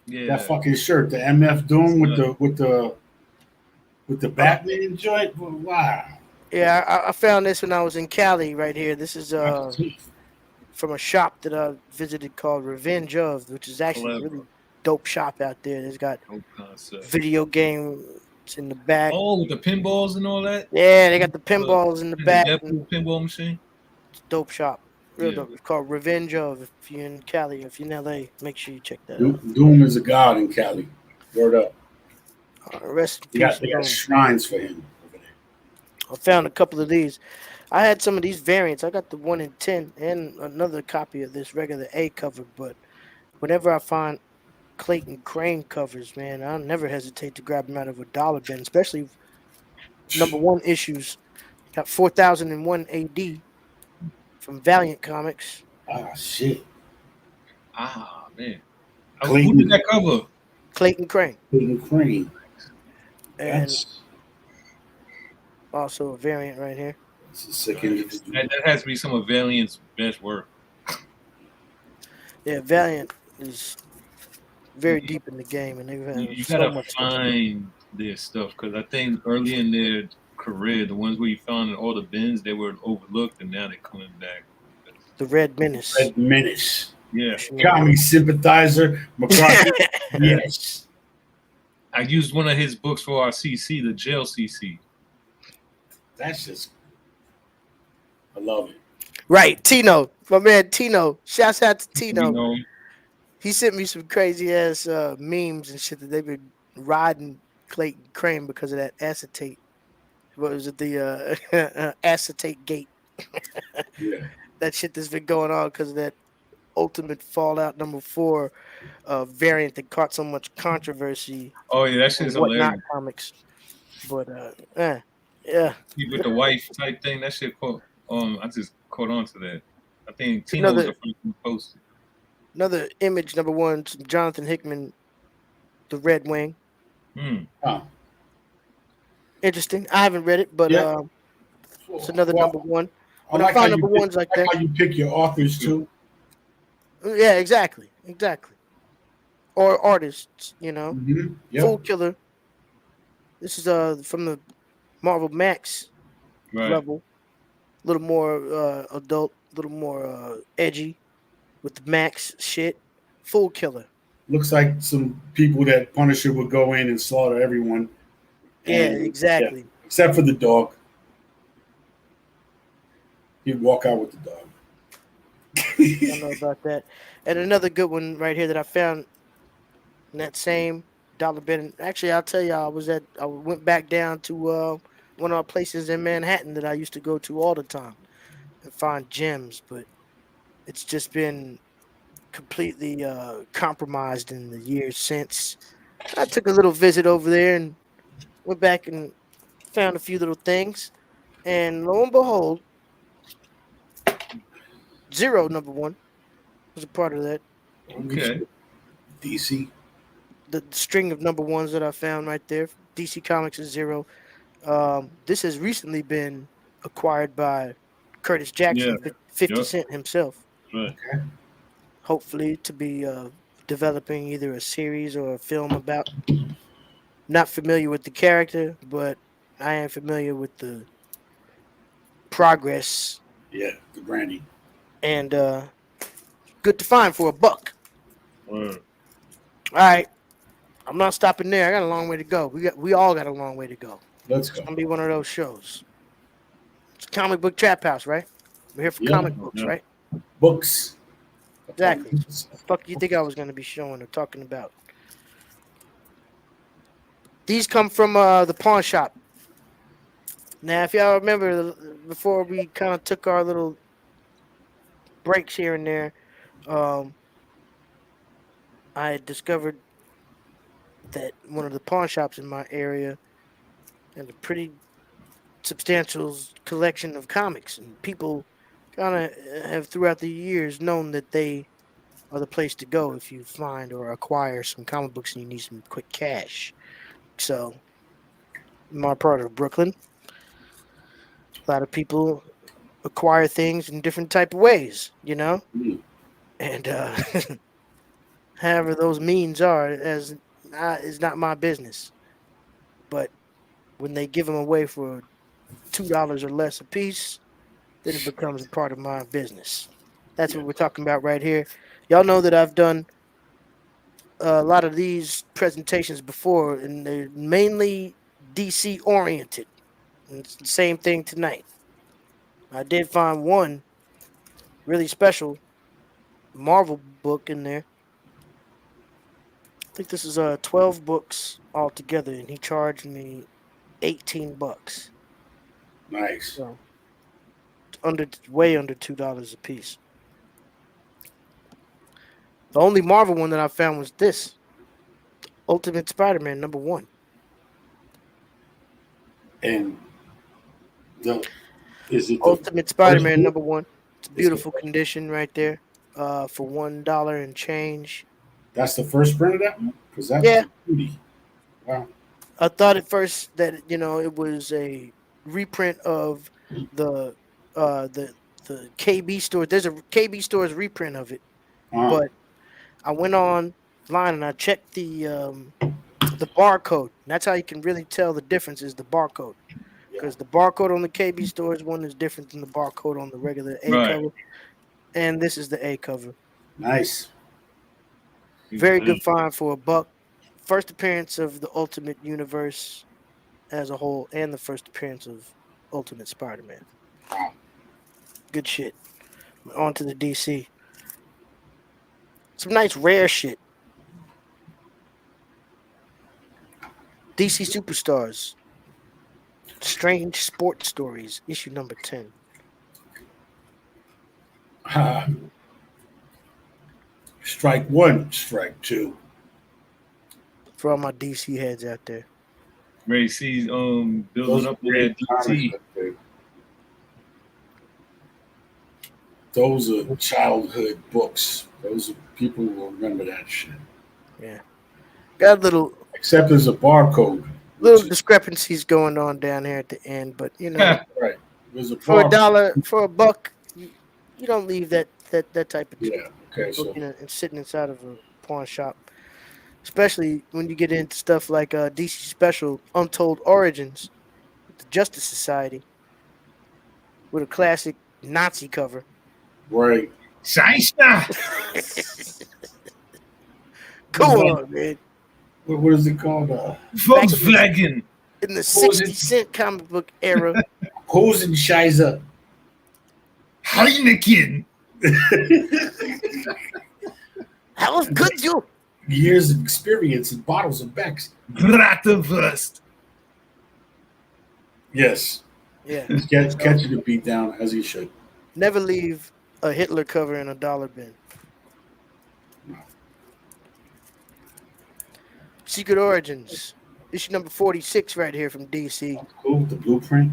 Yeah. That fucking shirt, the MF Doom with the Batman joint. Wow. Yeah, I found this when I was in Cali right here. This is That's tough. from a shop that I visited called Revenge of, which is actually a Clever. really dope shop out there. It's got Dope concept. video games in the back. Oh, with the pinballs and all that. Yeah, they got the Uh, pinballs in the the back. And Deadpool pinball machine. it's a dope shop. Real Yeah. dope. It's called Revenge of. If you're in Cali, if you're in LA, make sure you check that out. Doom is a god in Cali. Word up. Rest in They got peace, they got Doom. shrines for him over there. I found a couple of these. I had some of these variants. I got the 1 in 10 and another copy of this regular A cover. But whenever I find Clayton Crane covers, man, I'll never hesitate to grab them out of a dollar bin, especially number one issues. Got 4001 AD from Valiant Comics. Ah shit. Ah man. Who did Clayton that cover? Clayton Crane. Clayton Crane. And That's also a variant right here. that's a sick Nice. individual. That has to be some of Valiant's best work. Yeah, Valiant is very You, deep in the game, and they've had you so gotta much stuff. find their stuff because I think early in their career, the ones where you found in all the bins, they were overlooked, and now they're coming back. The Red Menace. Red Menace. Yeah, Comic sympathizer. McCarthy. Yes. I used one of his books for our CC, the jail CC. That's just I love it. Right, Tino, my man Tino. Shouts out to You Tino. know, He sent me some crazy ass memes and shit that they've been riding Clayton Crane because of that acetate. What was it? The acetate gate. Yeah. That shit that's been going on because of that Ultimate Fallout #4 variant that caught so much controversy oh yeah, that and shit's whatnot hilarious. comics. But yeah, With the wife type thing, that shit caught. I just caught on to that. I think Tino was another the first one to post it. another image #1, some Jonathan Hickman, the Red Wing. Hmm. Oh. Interesting. I haven't read it, but Yeah. it's another Well, #1. I When I like how find you #1s pick, like I that, like how you pick your authors too. yeah, exactly. Or artists, Mm-hmm. Fool Yep. Killer. This is from the Marvel Max Right. level, a little more adult, a little more edgy with the Max shit. Fool Killer. Looks like some people that Punisher would go in and slaughter everyone, Yeah, and yeah, exactly. except for the dog. He'd walk out with the dog. I don't know about that. And another good one right here that I found in that same dollar bin. Actually, I'll tell you, I went back down to one of our places in Manhattan that I used to go to all the time and find gems, but it's just been completely compromised in the years since. I took a little visit over there and went back and found a few little things, and lo and behold, Zero #1 was a part of that. Okay. DC. The string of #1s that I found right there. DC Comics is Zero. This has recently been acquired by Curtis Yeah. Jackson, 50 Yep. Cent himself. Right. Okay. Hopefully, to be developing either a series or a film about. Not familiar with the character, but I am familiar with the progress Yeah, the Brandy. and good to find for $1. Word. All right, I'm not stopping there. I got a long way to go. We all got a long way to go. Let's It's go. gonna be one of those shows. It's Comic Book Trap House, right? We're here for Yeah. comic books, Yeah. right? Books. Exactly. The fuck you think I was gonna be showing or talking about? These come from the pawn shop. Now, if y'all remember, before we kind of took our little breaks here and there, um, I had discovered that one of the pawn shops in my area had a pretty substantial collection of comics, and people kind of have throughout the years known that they are the place to go if you find or acquire some comic books and you need some quick cash. So, in my part of Brooklyn, a lot of people acquire things in different type of ways, Mm. and however those means are, as is not my business. But when they give them away for $2 or less a piece, then it becomes a part of my business. That's Yeah. what we're talking about right here. Y'all know that I've done a lot of these presentations before, and they're mainly DC oriented. And it's the same thing tonight. I did find one really special Marvel book in there. I think this is 12 books altogether, and he charged me $18. Nice. So under way under $2 a piece. The only Marvel one that I found was this Ultimate Spider-Man #1. And the is it the Ultimate first Spider-Man book? #1. It's It's the beautiful first. condition right there. For $1 and change. That's the first print of that one because that's Yeah, a beauty. Wow. I thought at first that it was a reprint of the uh the the KB store. There's a KB store's reprint of it, Uh, but I went online and I checked the barcode. And that's how you can really tell the difference is the barcode. yeah. Because the barcode on the KB stores one is different than the barcode on the regular A Right. cover. And this is the A cover. Nice. Very Mhm. good find for $1. First appearance of the Ultimate Universe as a whole, and the first appearance of Ultimate Spider-Man. Wow. Good shit. On to the DC. Some nice rare shit. DC Superstars. Strange Sports Stories, issue #10. Ah, strike one, strike two. For all my DC heads out there. Ray C's building Those are up to great that comics. DC. Those are childhood books. Those are people who will remember that shit. Yeah. Got a little Except there's a barcode, which little is discrepancies going on down here at the end, but right. There's a for a bar. dollar, for $1, you don't leave that type of Yeah. Okay. book So and sitting inside of a pawn shop. Especially when you get into stuff like DC Special Untold Origins with the Justice Society with a classic Nazi cover. right. Scheiße! Go What's that? on, man. What is it called? Back in the Volkswagen! in the Hosen, 60-cent comic book era. Hosenscheiße. Heineken! How could you? Years of experience in bottles of Beck's. Bratwurst! Yes. Yeah. He's catching the beat down as he should. Never leave a Hitler cover in a dollar bin. Secret Origins. Issue #46 right here from DC. Cool. The blueprint.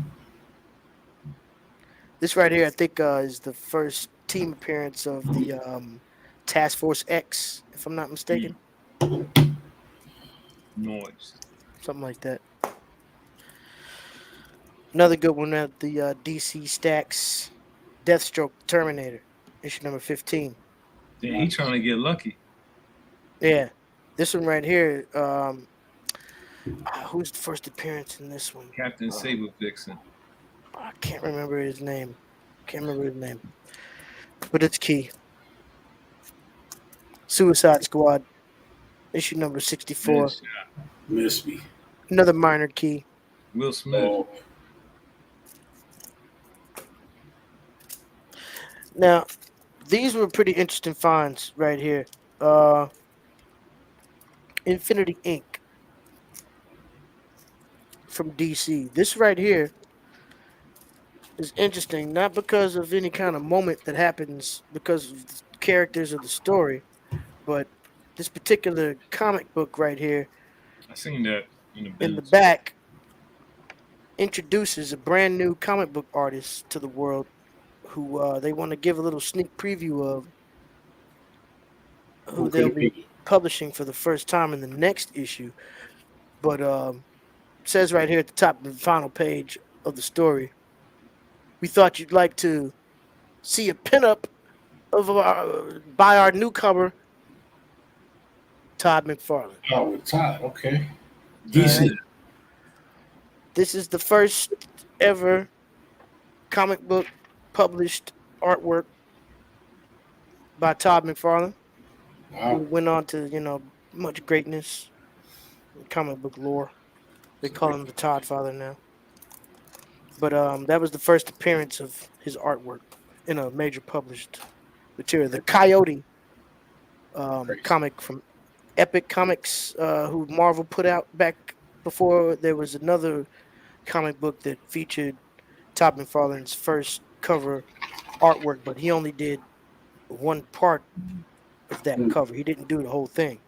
This right here, I think, is the first team appearance of the Task Force X, if I'm not mistaken. Noise. Something like that. Another good one at the DC Stacks. Deathstroke Terminator. Issue #15. Damn, he trying to get lucky. Yeah. This one right here. Who's the first appearance in this one? Captain Saber Vixen. I can't remember his name. But it's key. Suicide Squad. Issue #64. Yes. Miss me. Another minor key. Will Smith. Oh, Now, these were pretty interesting finds right here. Infinity Inc. from DC. This right here is interesting, not because of any kind of moment that happens because of the characters of the story, but this particular comic book right here I seen that in the in the bins. back introduces a brand new comic book artist to the world who they want to give a little sneak preview of who who they'll could it be be? publishing for the first time in the next issue. But it says right here at the top of the final page of the story, we thought you'd like to see a pinup of by our newcomer, Todd McFarlane. Oh, with Todd. Okay. All Decent. right. This is the first ever comic book published artwork by Todd McFarlane, who Wow. went on to much greatness in comic book lore. They call him the Todd Father now. But that was the first appearance of his artwork in a major published material. The Coyote Crazy. comic from Epic Comics, who Marvel put out back before there was another comic book that featured Todd McFarlane's first cover artwork, but he only did one part of that Mm. cover. He didn't do the whole thing.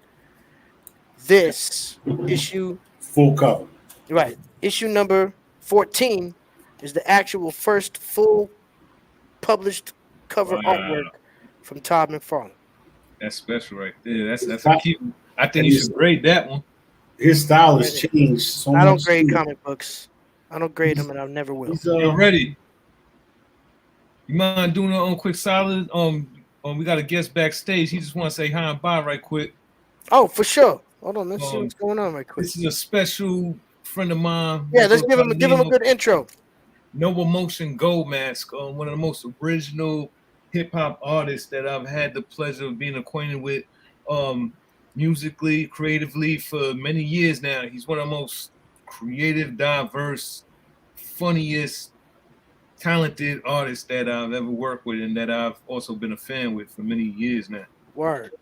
This issue, Full cover. right, issue number 14 is the actual first full published cover Wow, artwork from Todd McFarlane. that's special right there. His That's a style, key. I think and you should grade that one. his style has Right. changed so I don't much grade too. comic books. I don't grade them, He's, and I never will. he's You're ready. You mind doing our own quick solid? We got a guest backstage. He just want to say hi and bye right quick. Oh, for sure. Hold on, let's see Um, what's going on right quick. this is a special friend of mine. Yeah, He let's goes give by him the give him name a of good intro. Noble Motion Gold Mask, one of the most original hip hop artists that I've had the pleasure of being acquainted with, musically, creatively for many years now. He's one of the most creative, diverse, funniest, talented artists that I've ever worked with, and that I've also been a fan with for many years now. Word.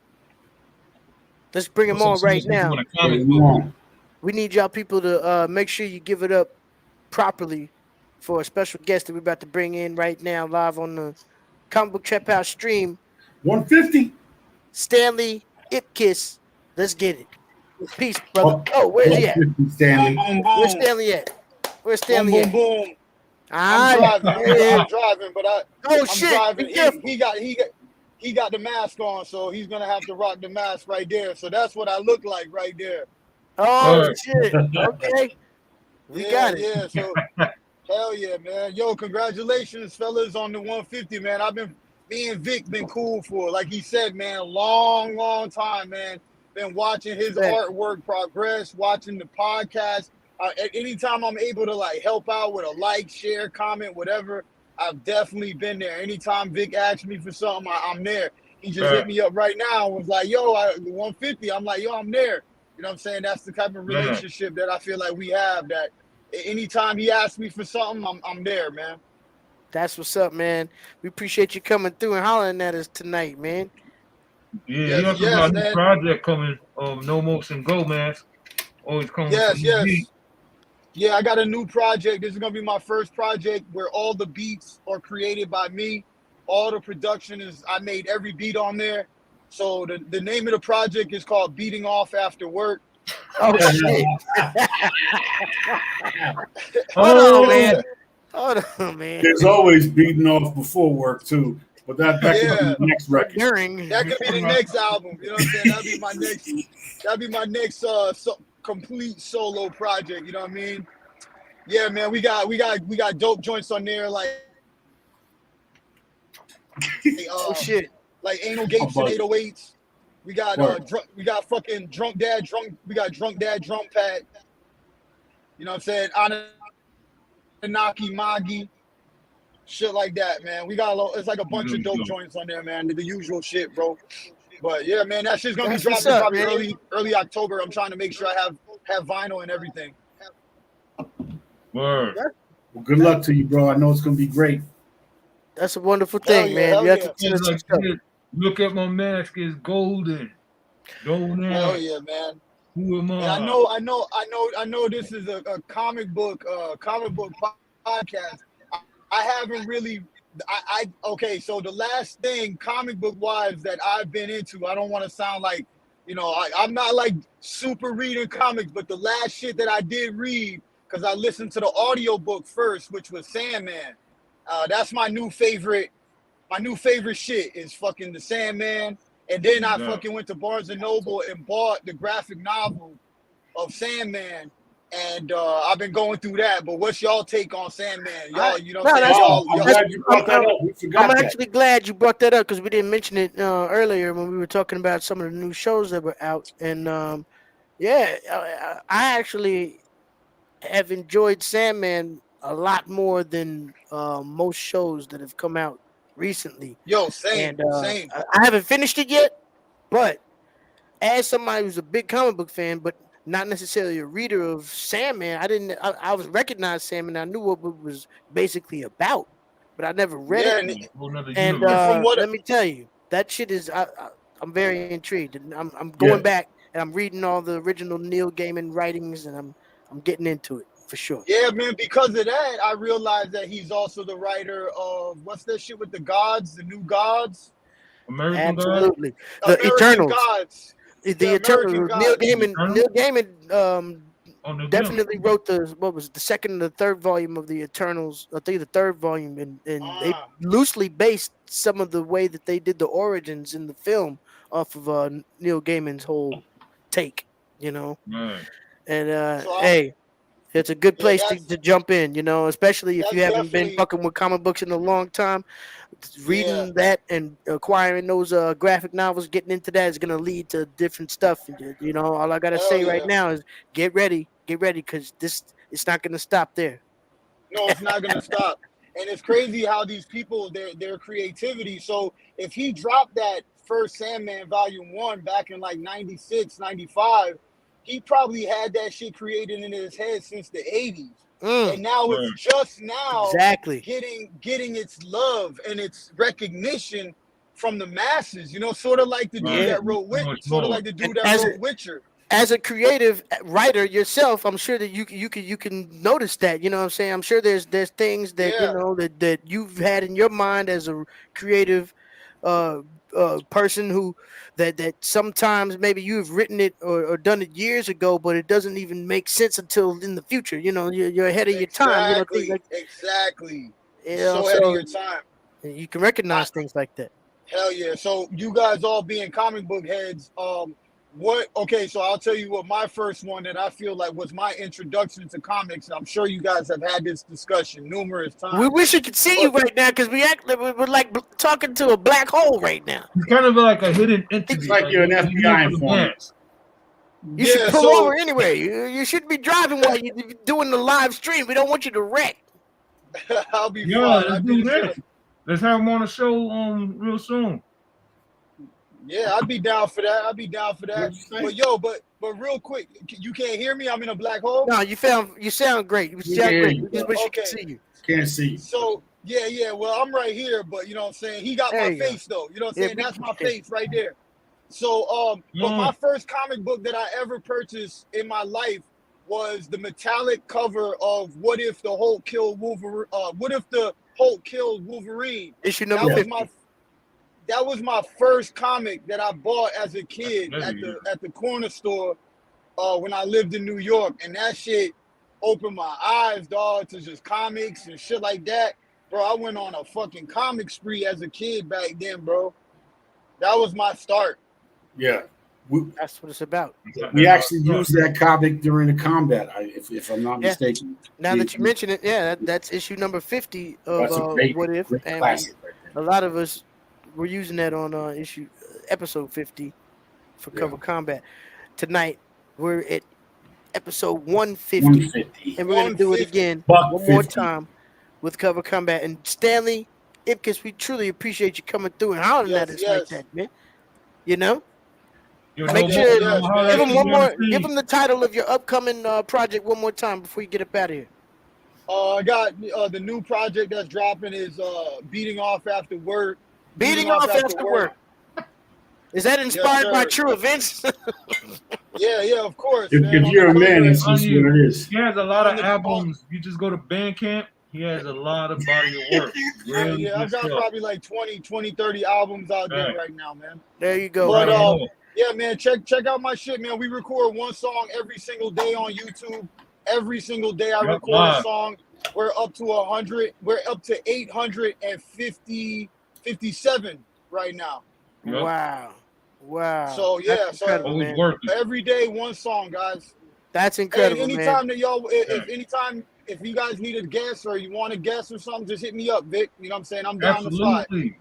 Let's bring him Also, on right someone who's now. doing a very comic book. long. We need y'all people to make sure you give it up properly for a special guest that we're about to bring in right now live on the Comic Book Trap House stream. 150. Stanley Ipkiss. Let's get it. Peace, brother. Oh, Oh, where's he at? 150, Boom, Stanley. boom, Where's boom. Stanley at? Where's Boom, Stanley boom, at? boom. I'm Ah, driving. there he is. I'm driving, but Oh I'm shit! Be driving. careful. He got the mask on, so he's gonna have to rock the mask right there. So that's what I look like right there. Oh Word. shit! Okay, we Yeah, got it. yeah. So hell yeah, man. Yo, congratulations, fellas, on the 150, man. Me and Vic been cool for, like he said, man, long, long time, man. Been watching his Bet. artwork progress, watching the podcast. Anytime I'm able to like help out with a like, share, comment, whatever, I've definitely been there. Anytime Vic asks me for something, I'm there. He just hit me up right now and was like, yo, 150. I'm like, yo, I'm there. You know what I'm saying? That's the type of relationship that I feel like we have, that anytime he asks me for something, I'm there, man. That's what's up, man. We appreciate you coming through and hollering at us tonight, man. Yeah, he Yes, also got yes, a new man. project coming. No Motion Gold Mask. Always coming with some Yes, new heat. yes. Yeah, I got a new project. This is gonna be my first project where all the beats are created by me. All the production is, I made every beat on there. So the name of the project is called Beating Off After Work. Oh shit! Hold Oh, on, man. Hold on, man. There's always beating off before work too, but that could Yeah. be the next Or record. during. That could be the next album. You know what I'm saying? That'd be my next complete solo project. You know what I mean? Yeah, man. We got dope joints on there Oh shit! like Anal Gapes and 808s. We got Word. we got fucking we got Drunk Dad Drum Pad. You know what I'm saying? Anunnaki Magi. Shit like that, man. We got it's like a bunch of dope joints on there, man. The usual shit, bro. But yeah, man, that shit's gonna That's be what's dropping up, probably man. early October. I'm trying to make sure I have vinyl and everything. word. Well, good luck to you, bro. I know it's gonna be great. That's a wonderful Hell thing, yeah, man. hell You have yeah. to send It's us some like, stuff. yeah, look at my mask, it's golden. Golden. Hell yeah, man. Who am And I know this is a comic book podcast. I haven't really okay, so the last thing comic book wise that I've been into, I don't want to sound like, I'm not like super reading comics, but the last shit that I did read, because I listened to the audio book first, which was Sandman. That's my new favorite. My new favorite shit is fucking the Sandman. And then I fucking went to Barnes and Noble and bought the graphic novel of Sandman. And I've been going through that. But what's y'all take on Sandman? Y'all, you know what I'm saying? Oh, I'm Y'all, glad you brought that up. We I'm forgot that. actually glad you brought that up because we didn't mention it earlier when we were talking about some of the new shows that were out. And yeah, I actually have enjoyed Sandman a lot more than most shows that have come out recently. Yo, same, And same. I haven't finished it yet, but as somebody who's a big comic book fan, but not necessarily a reader of Sandman, I was recognized Sandman. I knew what it was basically about, but I never read it. Yeah, Whole nother And universe. from what let me tell you, that shit is. I'm very intrigued, and I'm Yeah. going back and I'm reading all the original Neil Gaiman writings, and I'm getting into it for sure. Yeah, man, because of that, I realized that he's also the writer of what's that shit with the gods, the new gods, American God. Absolutely, the American Eternals, gods, the American Eternals. Neil gods. Gaiman. Eternals? Neil Gaiman. Oh, no, Definitely wrote the second and the third volume of the Eternals. I think the third volume, and they Ah, loosely based some of the way that they did the origins in the film off of Neil Gaiman's whole take. You know, Right. and so hey, it's a good yeah, place to jump in. You know, especially if that's you haven't been definitely fucking with comic books in a long time. yeah. Reading that and acquiring those graphic novels, getting into that is gonna lead to different stuff. And you know, all I gotta Hell say right yeah. now is get ready, because this it's not gonna stop there. No, it's not gonna stop. And it's crazy how these people their creativity. So if he dropped that first Sandman volume 1 back in like 96, 95, he probably had that shit created in his head since the 80s. Mm, And now it's Right. just now exactly. getting its love and its recognition from the masses. You know, sort of like the dude Right. Yeah, that wrote So much sort of more. like the and dude that wrote Witcher. as a creative writer yourself, I'm sure that you can notice that. You know what I'm saying? I'm sure there's things that you Yeah, know that you've had in your mind as a creative uh person who that sometimes maybe you've written it or done it years ago, but it doesn't even make sense until in the future. You know, you're ahead of your time. You know, things exactly, like, exactly. you You're know, so ahead of so your time. you can recognize things like that. Hell yeah. So you guys all being comic book heads, what okay, so I'll tell you what my first one that I feel like was my introduction to comics. I'm sure you guys have had this discussion numerous We times. wish you could see you But right now because we're like talking to a black hole right now. He's kind of like a hidden entity. It's like you're an he's here FBI for the informant. mask. You should yeah, pull so over anyway. You shouldn't be driving while you're doing the live stream. We don't want you to wreck. I'll be Yeah, fine. let's I do do this. that. Let's have him on the show real soon. Yeah, I'd be down for that. I'd be down for that. What'd you say? But yo, but real quick, you can't hear me. I'm in a black hole. No, you sound great. You We sound can great. hear We you, just bro. wish you Okay. could see you. Can't see you. So yeah. Well, I'm right here, but you know what I'm saying. He got There my you go. face though. You know what I'm Yeah, saying. we That's my can. face right there. So but my Mm. first comic book that I ever purchased in my life was the metallic cover of What If the Hulk Killed Wolverine. What if the Hulk killed Wolverine? Issue That number was 50. my first comic that I bought as a kid That's at the corner store when I lived in New York, and that shit opened my eyes, dog, to just comics and shit like that. Bro, I went on a fucking comic spree as a kid back then, bro. That was my start. Yeah. We, That's what it's about. we actually used that comic during the combat, if I'm not Yeah. mistaken. Now that you mention it, yeah, that's issue number 50 of That's a great, What If, great and classic right there. a lot of us were using that on episode 50 for Yeah. Cover Combat. Tonight we're at episode 150, 150. and we're gonna do it 150. again Buck one more 50. time with Cover Combat. And Stanley Ipkiss, we truly appreciate you coming through and hollering at us like that, man. You know, Yo, make no sure more, yes, holler man. at give him you one on more. the Give scene. him the title of your upcoming project one more time before you get up out of here. I got the new project that's dropping is Beating Off After Work. Beating off after work. Is that inspired by sir. true events? Yeah, of course, If, man. if On you're a the man, cover- it's just what it is. He has a lot On of the- albums. You just go to Bandcamp. He has a lot of body of work. Really yeah, I've good got stuff. probably like 20, 30 albums out there Right. right now, man. There you go. But man. yeah, man, check out my shit, man. We record one song every single day on YouTube. Every single day I Yep, record live. a song. We're up to 100. We're up to 857 right now. Yep. Wow. So, yeah, That's incredible, Always man. working. Every day one song, guys. That's And incredible, anytime man. that y'all, if you guys need a guest or you want a guest or something, just hit me up, Vic. You know what I'm saying? I'm down to slide. Absolutely.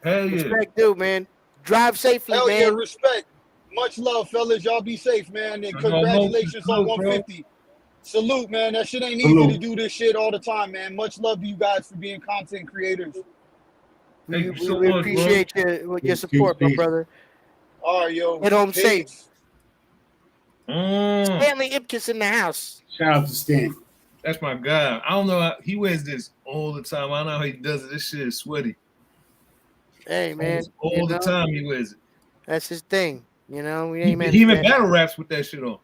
Hell yeah. Respect, dude, man. Drive safely, Hell yeah, man. respect. Much love, fellas. Y'all be safe, man. And There's no congratulations motion, on bro. 150. Salute, man. That shit ain't easy Salute. to do this shit all the time, man. Much love to you guys for being content creators. Thank We, you we, so we much, bro. appreciate your Peace, support, my peace. brother. All right, yo. Get home safe. Peace. Stanley Ipkiss in the house. Shout out to Stan. That's my guy. I don't know. He wears this all the time. I don't know how he does it. This shit is sweaty. Hey man, All the time he wears it. that's his thing. You know, we He ain't man. even battle raps with that shit on.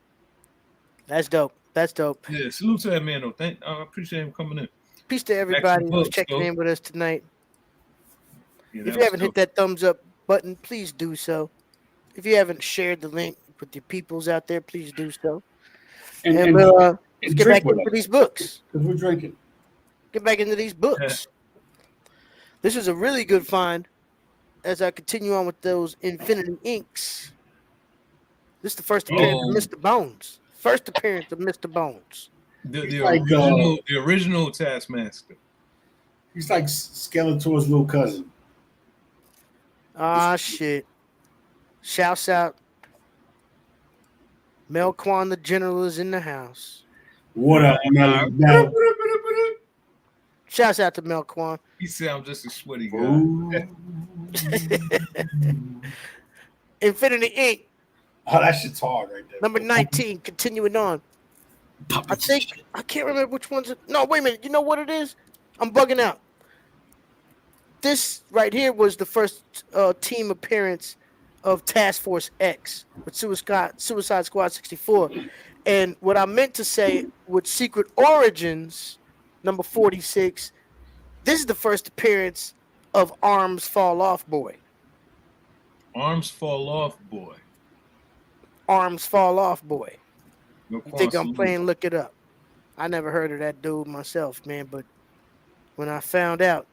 That's dope. That's dope. Yeah, salute to that man though. I appreciate him coming in. Peace to everybody who's books, checking though. in with us tonight. Yeah, If that you was haven't hit dope. that thumbs up button, please do so. If you haven't shared the link with your peoples out there, please do so. And, And and, let's and get drink back with into us these books. because we're drinking. Get back into these books. This is a really good find as I continue on with those Infinity Inks. This is the first appearance of Mr. Bones. First appearance of Mr. Bones. The like, original Taskmaster. He's like Skeletor's little cousin. Ah, shit. Shouts out. Melquan the General is in the house. What up, Melly? Mel? Shouts out to Melquan. He said I'm just a sweaty guy. Infinity Ink. Oh, that shit's hard right there. Number 19, continuing on. I can't remember which one's it. No, wait a minute. You know what it is? I'm bugging out. This right here was the first team appearance of Task Force X with Suicide Squad 64. And what I meant to say with Secret Origins, number 46, this is the first appearance of Arms Fall Off Boy. Arms Fall Off Boy. Arms Fall Off Boy. No You think I'm playing? Look it up. I never heard of that dude myself, man. But when I found out,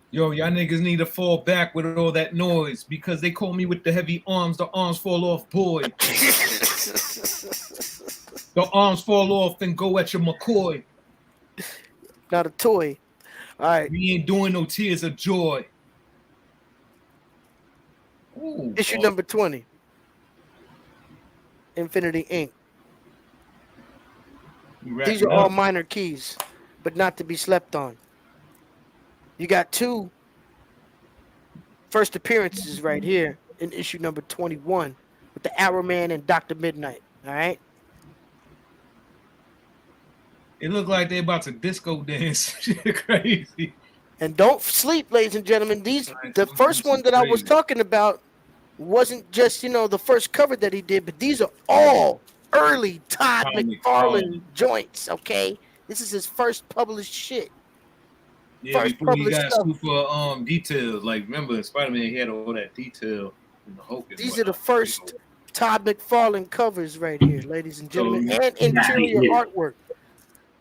yo, y'all niggas need to fall back with all that noise because they call me with the heavy arms. The arms fall off, boy. The arms fall off and go at your McCoy. Not a toy. All right. We ain't doing no tears of joy. Ooh, Issue number 20. Infinity Inc. These are all minor keys, but not to be slept on. You got two first appearances right here in issue number 21 with the Arrowman and Dr. Midnight. All right. It looked like they about to disco dance. Shit crazy. And don't sleep, ladies and gentlemen. The first one that I was talking about wasn't just, the first cover that he did, but these are all early Todd McFarlane joints, okay? This is his first published shit. Yeah, before he got super details. Like, remember, Spider-Man, he had all that detail in the Hulk. These are the first Todd McFarlane covers right here, ladies and gentlemen, and interior artwork.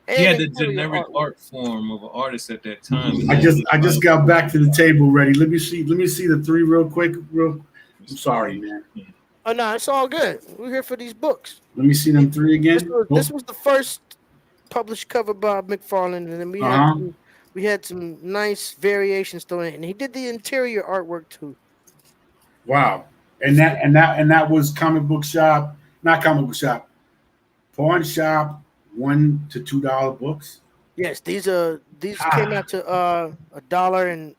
He had the generic art form of an artist at that time. I just got back to the table ready. Let me see the three real quick. I'm sorry, man. Oh no, it's all good. We're here for these books. Let me see them three again. This was the first published cover by McFarlane, and then we had some nice variations thrown in, and he did the interior artwork too. Wow, and that was comic book shop, not comic book shop, pawn shop, $1 to $2 books. Yes, these came out to $1 and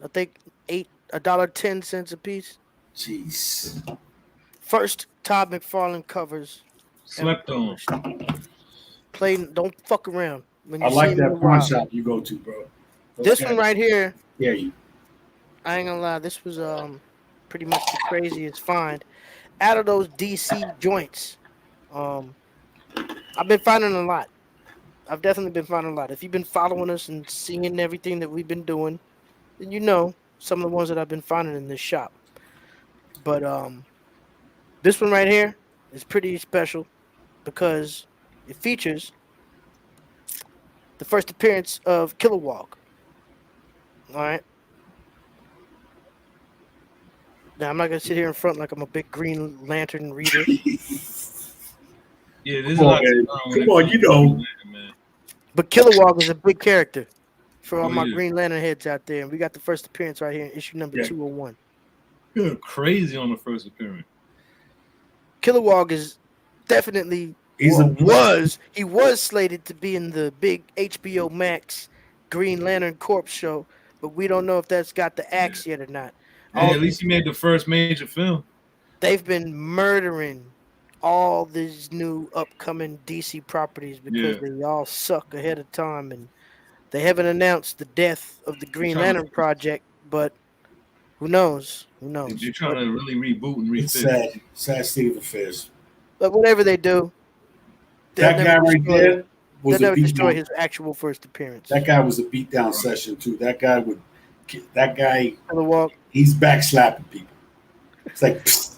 I think $1.10 a piece. Jeez. First Todd McFarlane covers. Slept on. Don't fuck around. When you I like that pawn shop you go to, bro. This one right here. Yeah, you. I ain't gonna lie. This was pretty much the craziest find out of those DC joints. I've been finding a lot. I've definitely been finding a lot. If you've been following us and seeing everything that we've been doing, then you know some of the ones that I've been finding in this shop. But this one right here is pretty special because it features the first appearance of Kilowog. All right. Now I'm not gonna sit here in front like I'm a big Green Lantern reader. Yeah, there's a lot. Come on, you know. But Kilowog is a big character for all my Green Lantern heads out there, and we got the first appearance right here in issue number 201. You're crazy on the first appearance. Kilowog is definitely he was slated to be in the big HBO Max Green Lantern Corps show, but we don't know if that's got the axe yet or not. Hey, All at least he made the first major film. they've been murdering all these new upcoming DC properties because Yeah. they all suck ahead of time, and they haven't announced the death of the They're Green trying to, Lantern project, but who knows? Who they're knows? trying to really reboot and It's refit. sad state of affairs. But whatever they do, they'll That never guy right destroy. there They'll was a never beat destroy down. his actual first appearance. That guy was a beat down session too. That guy, On the walk. he's backslapping people. It's like, psst.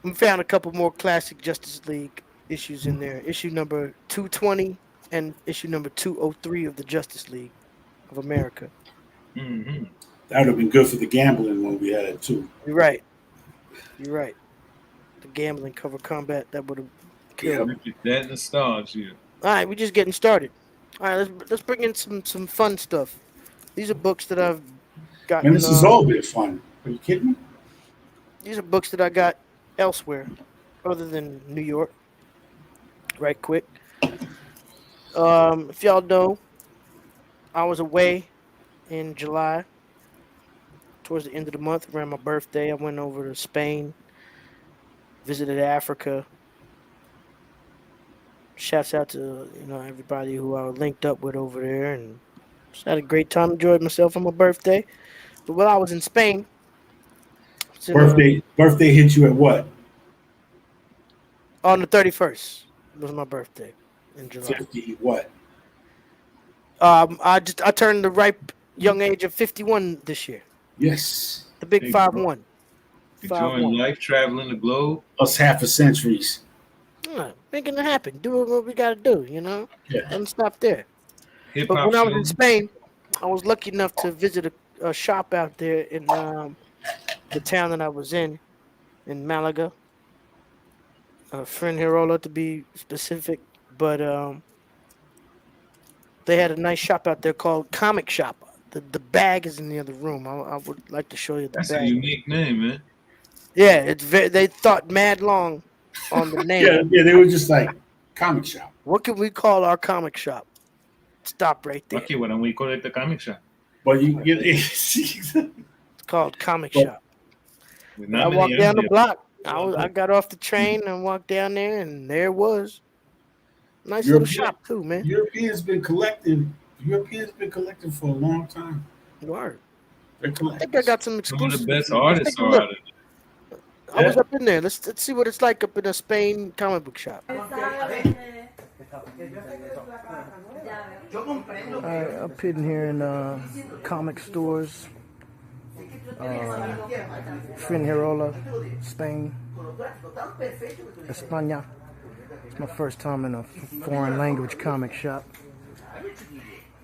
We found a couple more classic Justice League issues in there. Issue number 220 and issue number 203 of the Justice League of America. Mm-hmm. That would have been good for the gambling one we had too. You're right. You're right. The gambling cover combat that would have killed. That nostalgia. All right, we're just getting started. All right, let's bring in some fun stuff. These are books that I've gotten. Man, this is all bit fun. Are you kidding me? These are books that I got elsewhere, other than New York. Right, quick. If y'all know, I was away in July, towards the end of the month, around my birthday. I went over to Spain, visited Africa. Shouts out to everybody who I linked up with over there, and just had a great time. Enjoyed myself on my birthday. But while I was in Spain, it's in, Birthday hit you at what? on the 31st was my birthday in July. 50 what? I turned the ripe young age of 51 this year. Yes. The big Big 5-1. Enjoying life, traveling the globe. Us half a centuries. Making it happen. Do what we gotta do, Yeah. Don't stop there. Hip But hop. when I was in Spain, I was lucky enough to visit a shop out there in the town that I was in Malaga. Fuengirola to be specific, but they had a nice shop out there called Comic Shop. The bag is in the other room. I would like to show you the That's bag. a unique name, man. Yeah, it's they thought mad long on the name. Yeah, they were just like comic shop. What can we call our comic shop? Stop right there. Okay, what we call it the comic shop. But you get It's called Comic Well, Shop. With I not walked many down the ideas. block. I got off the train and walked down there, and there it was. Nice little shop too, man. Europeans been collecting for a long time. Word. They're I think I collectors. got some Some of exclusives. the best Let's artists take a are look. out of it. I was up in there. Let's see what it's like up in a Spain comic book shop. Up in here in comic stores. Fuengirola, Spain, España. It's my first time in a foreign language comic shop.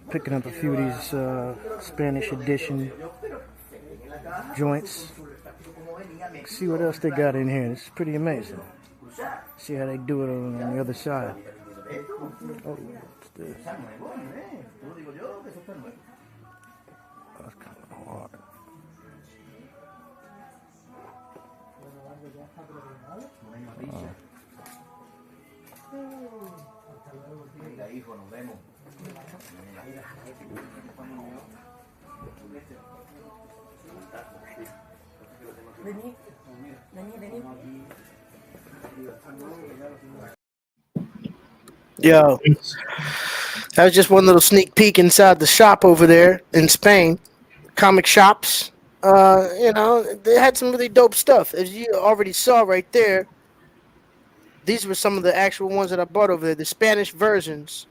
Picking up a few of these Spanish edition joints. See what else they got in here. This is pretty amazing. See how they do it on the other side. Oh, what's this? That's kind of hard. Yo, that was just one little sneak peek inside the shop over there in Spain. Comic shops. They had some really dope stuff. As you already saw right there, these were some of the actual ones that I bought over there. The Spanish versions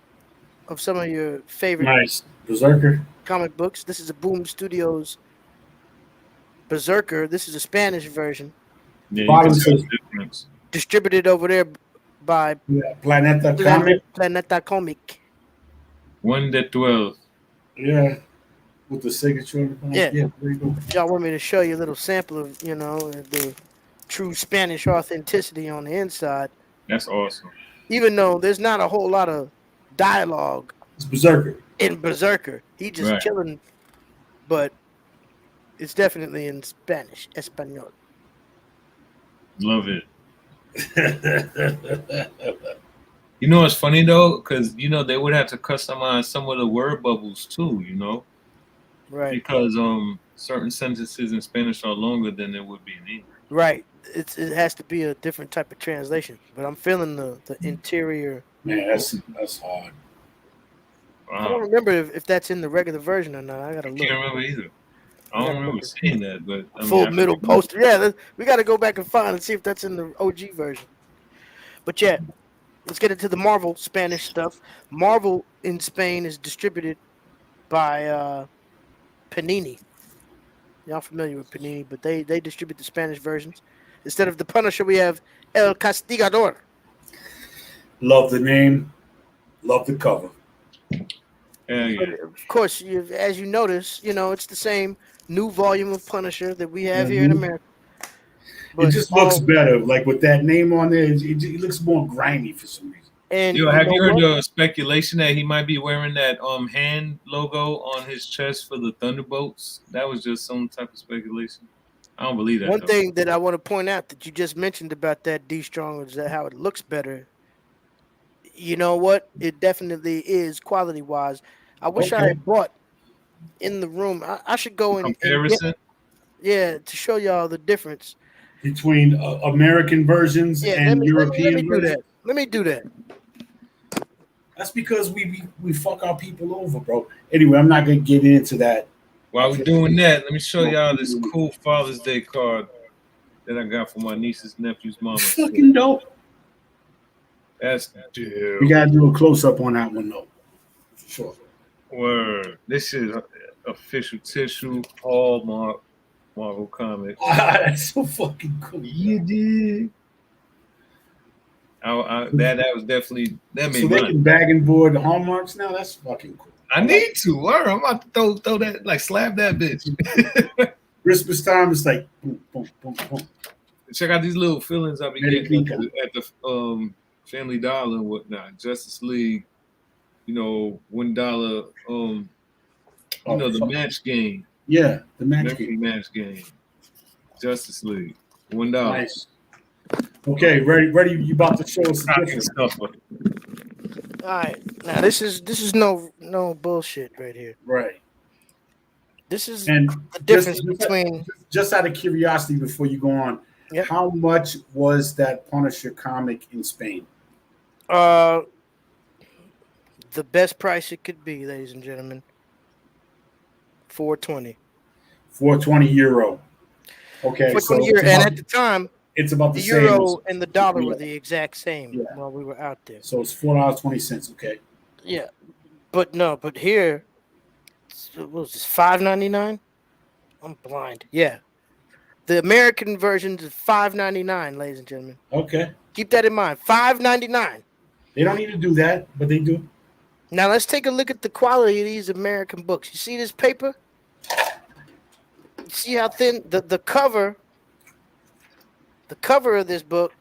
of some of your favorite Nice. Berserker. comic books. This is a Boom Studios Berserker. This is a Spanish version. Yeah, you Bottom can see says- the difference. Distributed over there by Yeah. Planeta Comic. Planeta Comic. 1 to 12. Yeah. With the signature. on the back. Yeah. There you go. Y'all want me to show you a little sample of, the true Spanish authenticity on the inside. That's awesome. Even though there's not a whole lot of dialogue It's Berserker. in Berserker. He just Right. chilling, but it's definitely in Spanish, Espanol. Love it. You know what's funny though? Because they would have to customize some of the word bubbles too, Right. because certain sentences in Spanish are longer than it would be in English. Right. It has to be a different type of translation. But I'm feeling the interior. Man, that's hard. I don't Wow, remember if that's in the regular version or not. I gotta I look. can't remember either. I I don't gotta look remember at seeing that, but a I mean, full I could. middle poster. Yeah, we gotta go back and find and see if that's in the OG version. But yeah, let's get into the Marvel Spanish stuff. Marvel in Spain is distributed by Panini. Y'all familiar with Panini, but they distribute the Spanish versions. Instead of the Punisher, we have El Castigador. Love the name. Love the cover. Hell But yeah. of course, as you notice, it's the same new volume of Punisher that we have here in Mhm. America. It But just looks all better. Like with that name on there, it looks more grimy for some reason. and Yo, you have know you heard what? the speculation that he might be wearing that hand logo on his chest for the Thunderbolts? That was just some type of speculation. I don't believe that One though. thing that I want to point out that you just mentioned about that D Strong is that how it looks better. You know what? It definitely is quality wise. I wish I Okay. had bought in the room. I should go and get, Comparison. yeah, to show y'all the difference. Between American versions Yeah, let and me let me let me European do versions. that. Let me do that. That's because we fuck our people over, bro. Anyway, I'm not gonna get into that. While we're doing that, let me show y'all this cool Father's Day card that I got for my niece's nephew's mama. Fucking dope. That's We dope. gotta do a close up on that one though. For sure. Word. This is official tissue Hallmark Marvel Comics. That's so fucking cool. You did. That was definitely that So made they mine. can bag and board the hallmarks now. That's fucking cool. I need to. Word. I'm about to throw that like slap that bitch. Christmas time is like boom, boom, boom, boom. Check out these little feelings I be Very getting clean. at the Family Dollar and whatnot. Justice League, $1. Oh, The fuck. match game, Yeah, the match Mercury game. match game, Justice League, $1. Nice. Okay, ready. You about to show us the Stocking difference? stuffer. All right, now this is no bullshit right here. Right. This is And the just difference between just out of curiosity, before you go on, Yep. how much was that Punisher comic in Spain? uh the best price it could be, ladies and gentlemen. 420. 420 euro. Okay, 420 so euro, and at the time, it's about the the same. euro and the dollar Yeah. were the exact same Yeah. while we were out there. So it's $4.20. Okay. Yeah, but here, what was this? 5.99. I'm blind. Yeah, the American version is 5.99, ladies and gentlemen. Okay. Keep that in mind. 5.99. They don't need to do that, but they do. Now let's take a look at the quality of these American books. You see this paper? You see how thin the cover? The cover of this book,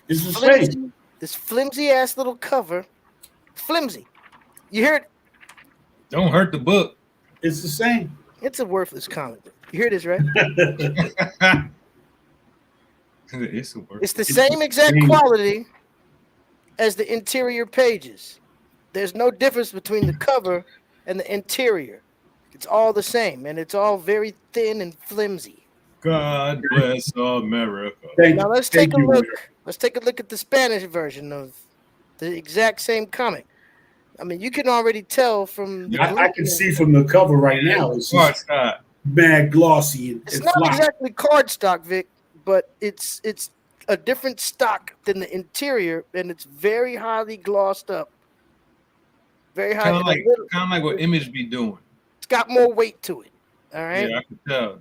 It's the flimsy, same. this flimsy ass little cover, flimsy. You hear it? Don't hurt the book. It's the same. It's a worthless comic book. You hear this, right? It's a word. It's the same exact same. quality as the interior pages. There's no difference between the cover and the interior. It's all the same, and it's all very thin and flimsy. God bless America. Now let's take a you, look. Eric. Let's take a look at the Spanish version of the exact same comic. I mean, you can already tell from the I can see from the cover right now. It's Smart just Scott. mad glossy and, it's and not flat. exactly cardstock, Vic, but it's a different stock than the interior, and it's very highly glossed up. Very high. Kind of like what Image be doing. It's got more weight to it. All right. Yeah, I can tell.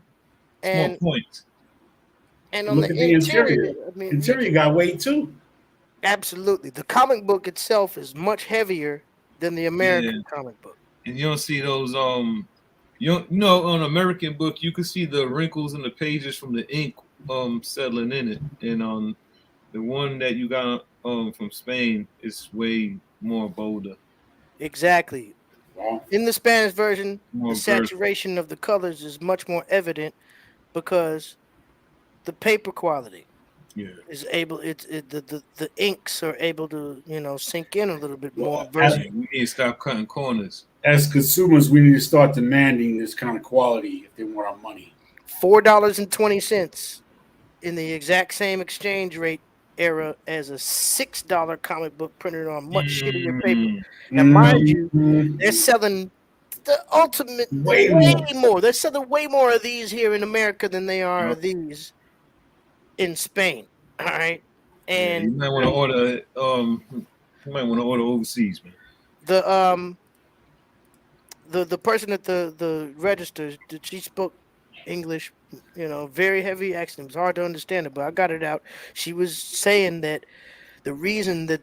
It's And more points. and on Look the at the interior. I mean, Interior got weight too. absolutely. The comic book itself is much heavier than the American comic book. And you don't see those on American book you can see the wrinkles in the pages from the ink settling in it. And on the one that you got from Spain is way more bolder. Exactly. Wow. In the Spanish version, More the saturation of the colors is much more evident because the paper quality is able. The inks are able to sink in a little bit more. Versus We need to stop cutting corners. as consumers, we need to start demanding this kind of quality if they want our money. $4.20 in the exact same exchange rate era as a $6 comic book printed on much shittier paper. Now, mind you, they're selling the ultimate Way way more. more. They're selling way more of these here in America than they are Yep. of these in Spain. All right, Yeah, and you might want to order. You might want to order overseas, man. the the person at the register, she spoke English, very heavy accent. It was hard to understand it, but I got it out. She was saying that the reason that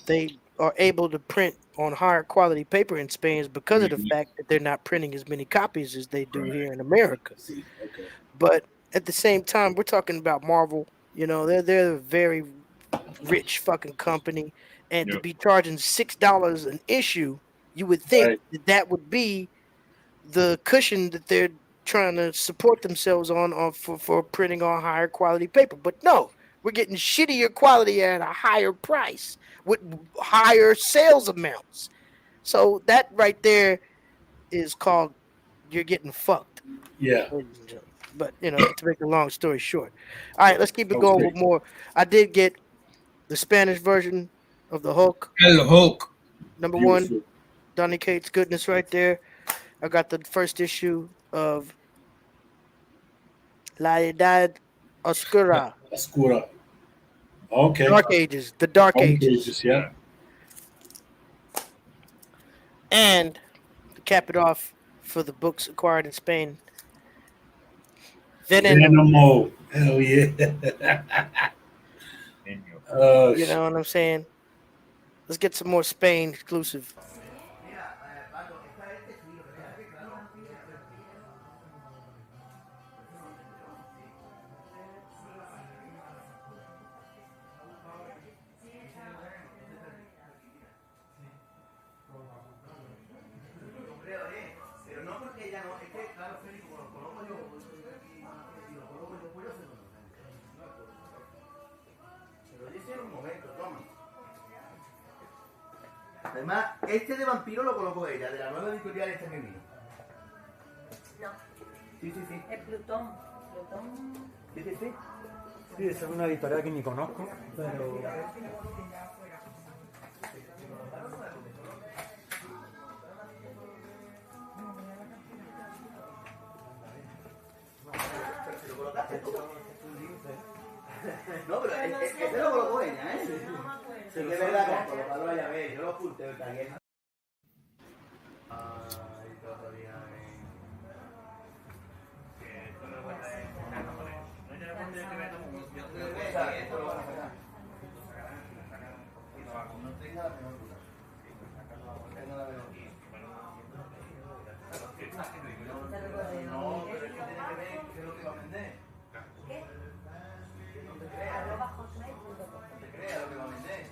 they are able to print on higher quality paper in Spain is because of the fact that they're not printing as many copies as they do here in America. See, okay. But at the same time, we're talking about Marvel. They're a very rich fucking company, and to Yep. be charging $6 an issue, you would think Right. that would be the cushion that they're trying to support themselves on for printing on higher quality paper. But no, we're getting shittier quality at a higher price with higher sales amounts. So that right there is called you're getting fucked, Yeah. ladies and gentlemen. But to make a long story short. All right, let's keep it going Okay. with more. I did get the Spanish version of the Hulk, El Hulk. number Beautiful. 1, Donny Cates goodness right there. I got the first issue of La Edad Oscura, Oscura. Okay. Dark Ages, the Dark Home Ages. pages, yeah. And to cap it off for the books acquired in Spain, Veneno. Venemo. Hell yeah. You know what I'm saying? Let's get some more Spain exclusive. Además, este de vampiro lo colocó ella, de la nueva editorial esta que vino. No, Sí, sí, sí. es Plutón. Plutón. Sí, sí, sí. Sí, esa es una editorial que ni conozco, pero No, pero ese lo colocó ella, ¿eh? Sí, que es verdad que colocarlo allá, ve, yo lo oculté, el taller. Ay, todavía, esto lo van a sacar. No tenga la menor duda. Tenga la menor duda. No, pero es que tiene que ver qué es lo que va a vender. No te creas lo que va a vender.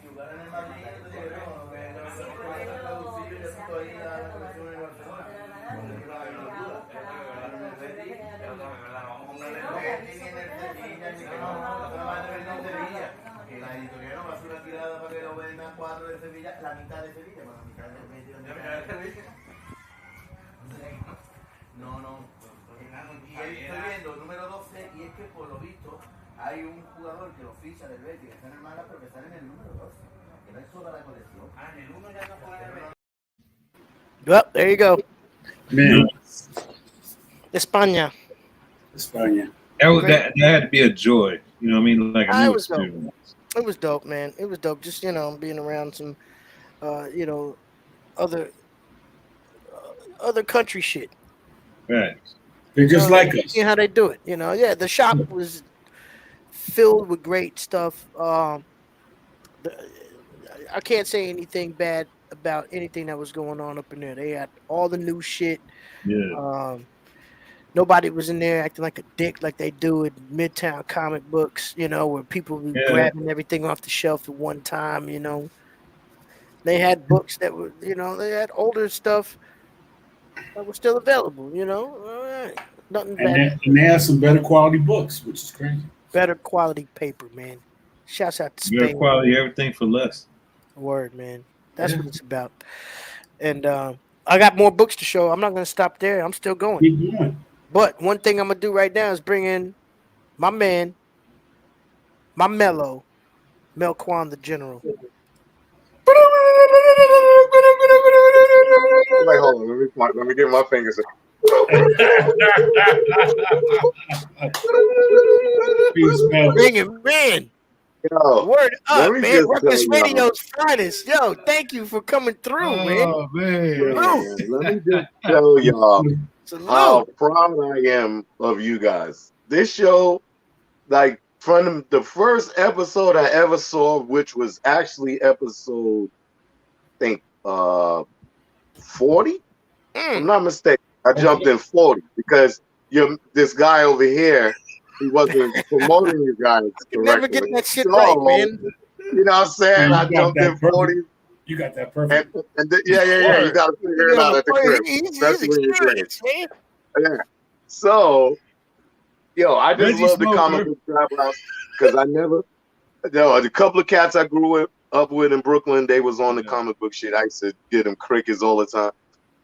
Si jugar en el Madrid, yo te digo, no, que no se puede traducir y le puto ahí a la colección en Barcelona. No tengo la menor duda. Pero en el Betis, vamos a comprar el Betis ni en el Sevilla, ni que no, no va a tener en Sevilla. Que la editorial no va a hacer una tirada para que lo vendan 4 de Sevilla, la mitad de Sevilla, bueno, la mitad del Betis, la mitad de Sevilla. No. Y estoy viendo el número 12 y es que por lo visto hay un jugador que lo ficha del Betis, que está en el Málaga, pero que está en el número 12. Que no es toda la colección. Ah, en el 1 ya no juega el Betis. Well, there you go. Man, España. España. That had to be a joy. You know what I mean? Like a It new was dope. experience. It was dope, man. It was dope. Just being around some, other country shit. Right. They're just like us. See how they do it. The shop was filled with great stuff. I can't say anything bad about anything that was going on up in there. They had all the new shit. Yeah. Nobody was in there acting like a dick like they do at Midtown Comic Books, where people were grabbing everything off the shelf at one time, They had books that were, they had older stuff that was still available, All right. Nothing bad. And they have some better quality books, which is crazy. Better quality paper, man. Shouts out to Good Spain. quality, everything for less. Word, man. That's what it's about. And I got more books to show. I'm not gonna stop there. I'm still going. Keep going. But one thing I'm gonna do right now is bring in my man, my mellow, Melquan the General. Wait, hold on. Let me get my fingers. Peace, man. Bring him in. Yo, Word let up, me man. just tell Ruckus y'all. Radio's finest. Yo, thank you for coming through, man. Oh man. Man, let me just tell y'all Salute. how proud I am of you guys. This show, like from the first episode I ever saw, which was actually episode, I think, 40. If I'm Mm. not mistaken. I jumped in 40 because this guy over here, he wasn't promoting you guys You never get correctly. that shit So, right, man. you know what I'm saying? You I got jumped that in 40. perfect. You got that And, perfect. yeah. You Word. got to figure Nigga it on out the at the plane, crib, he's especially when you're drinking. experienced, man. Yeah. So, yo, I just Reggie love the comic Smoker. book trap house because a couple of cats I grew up with in Brooklyn, they was on the Yeah. comic book shit. I used to get them crickets all the time.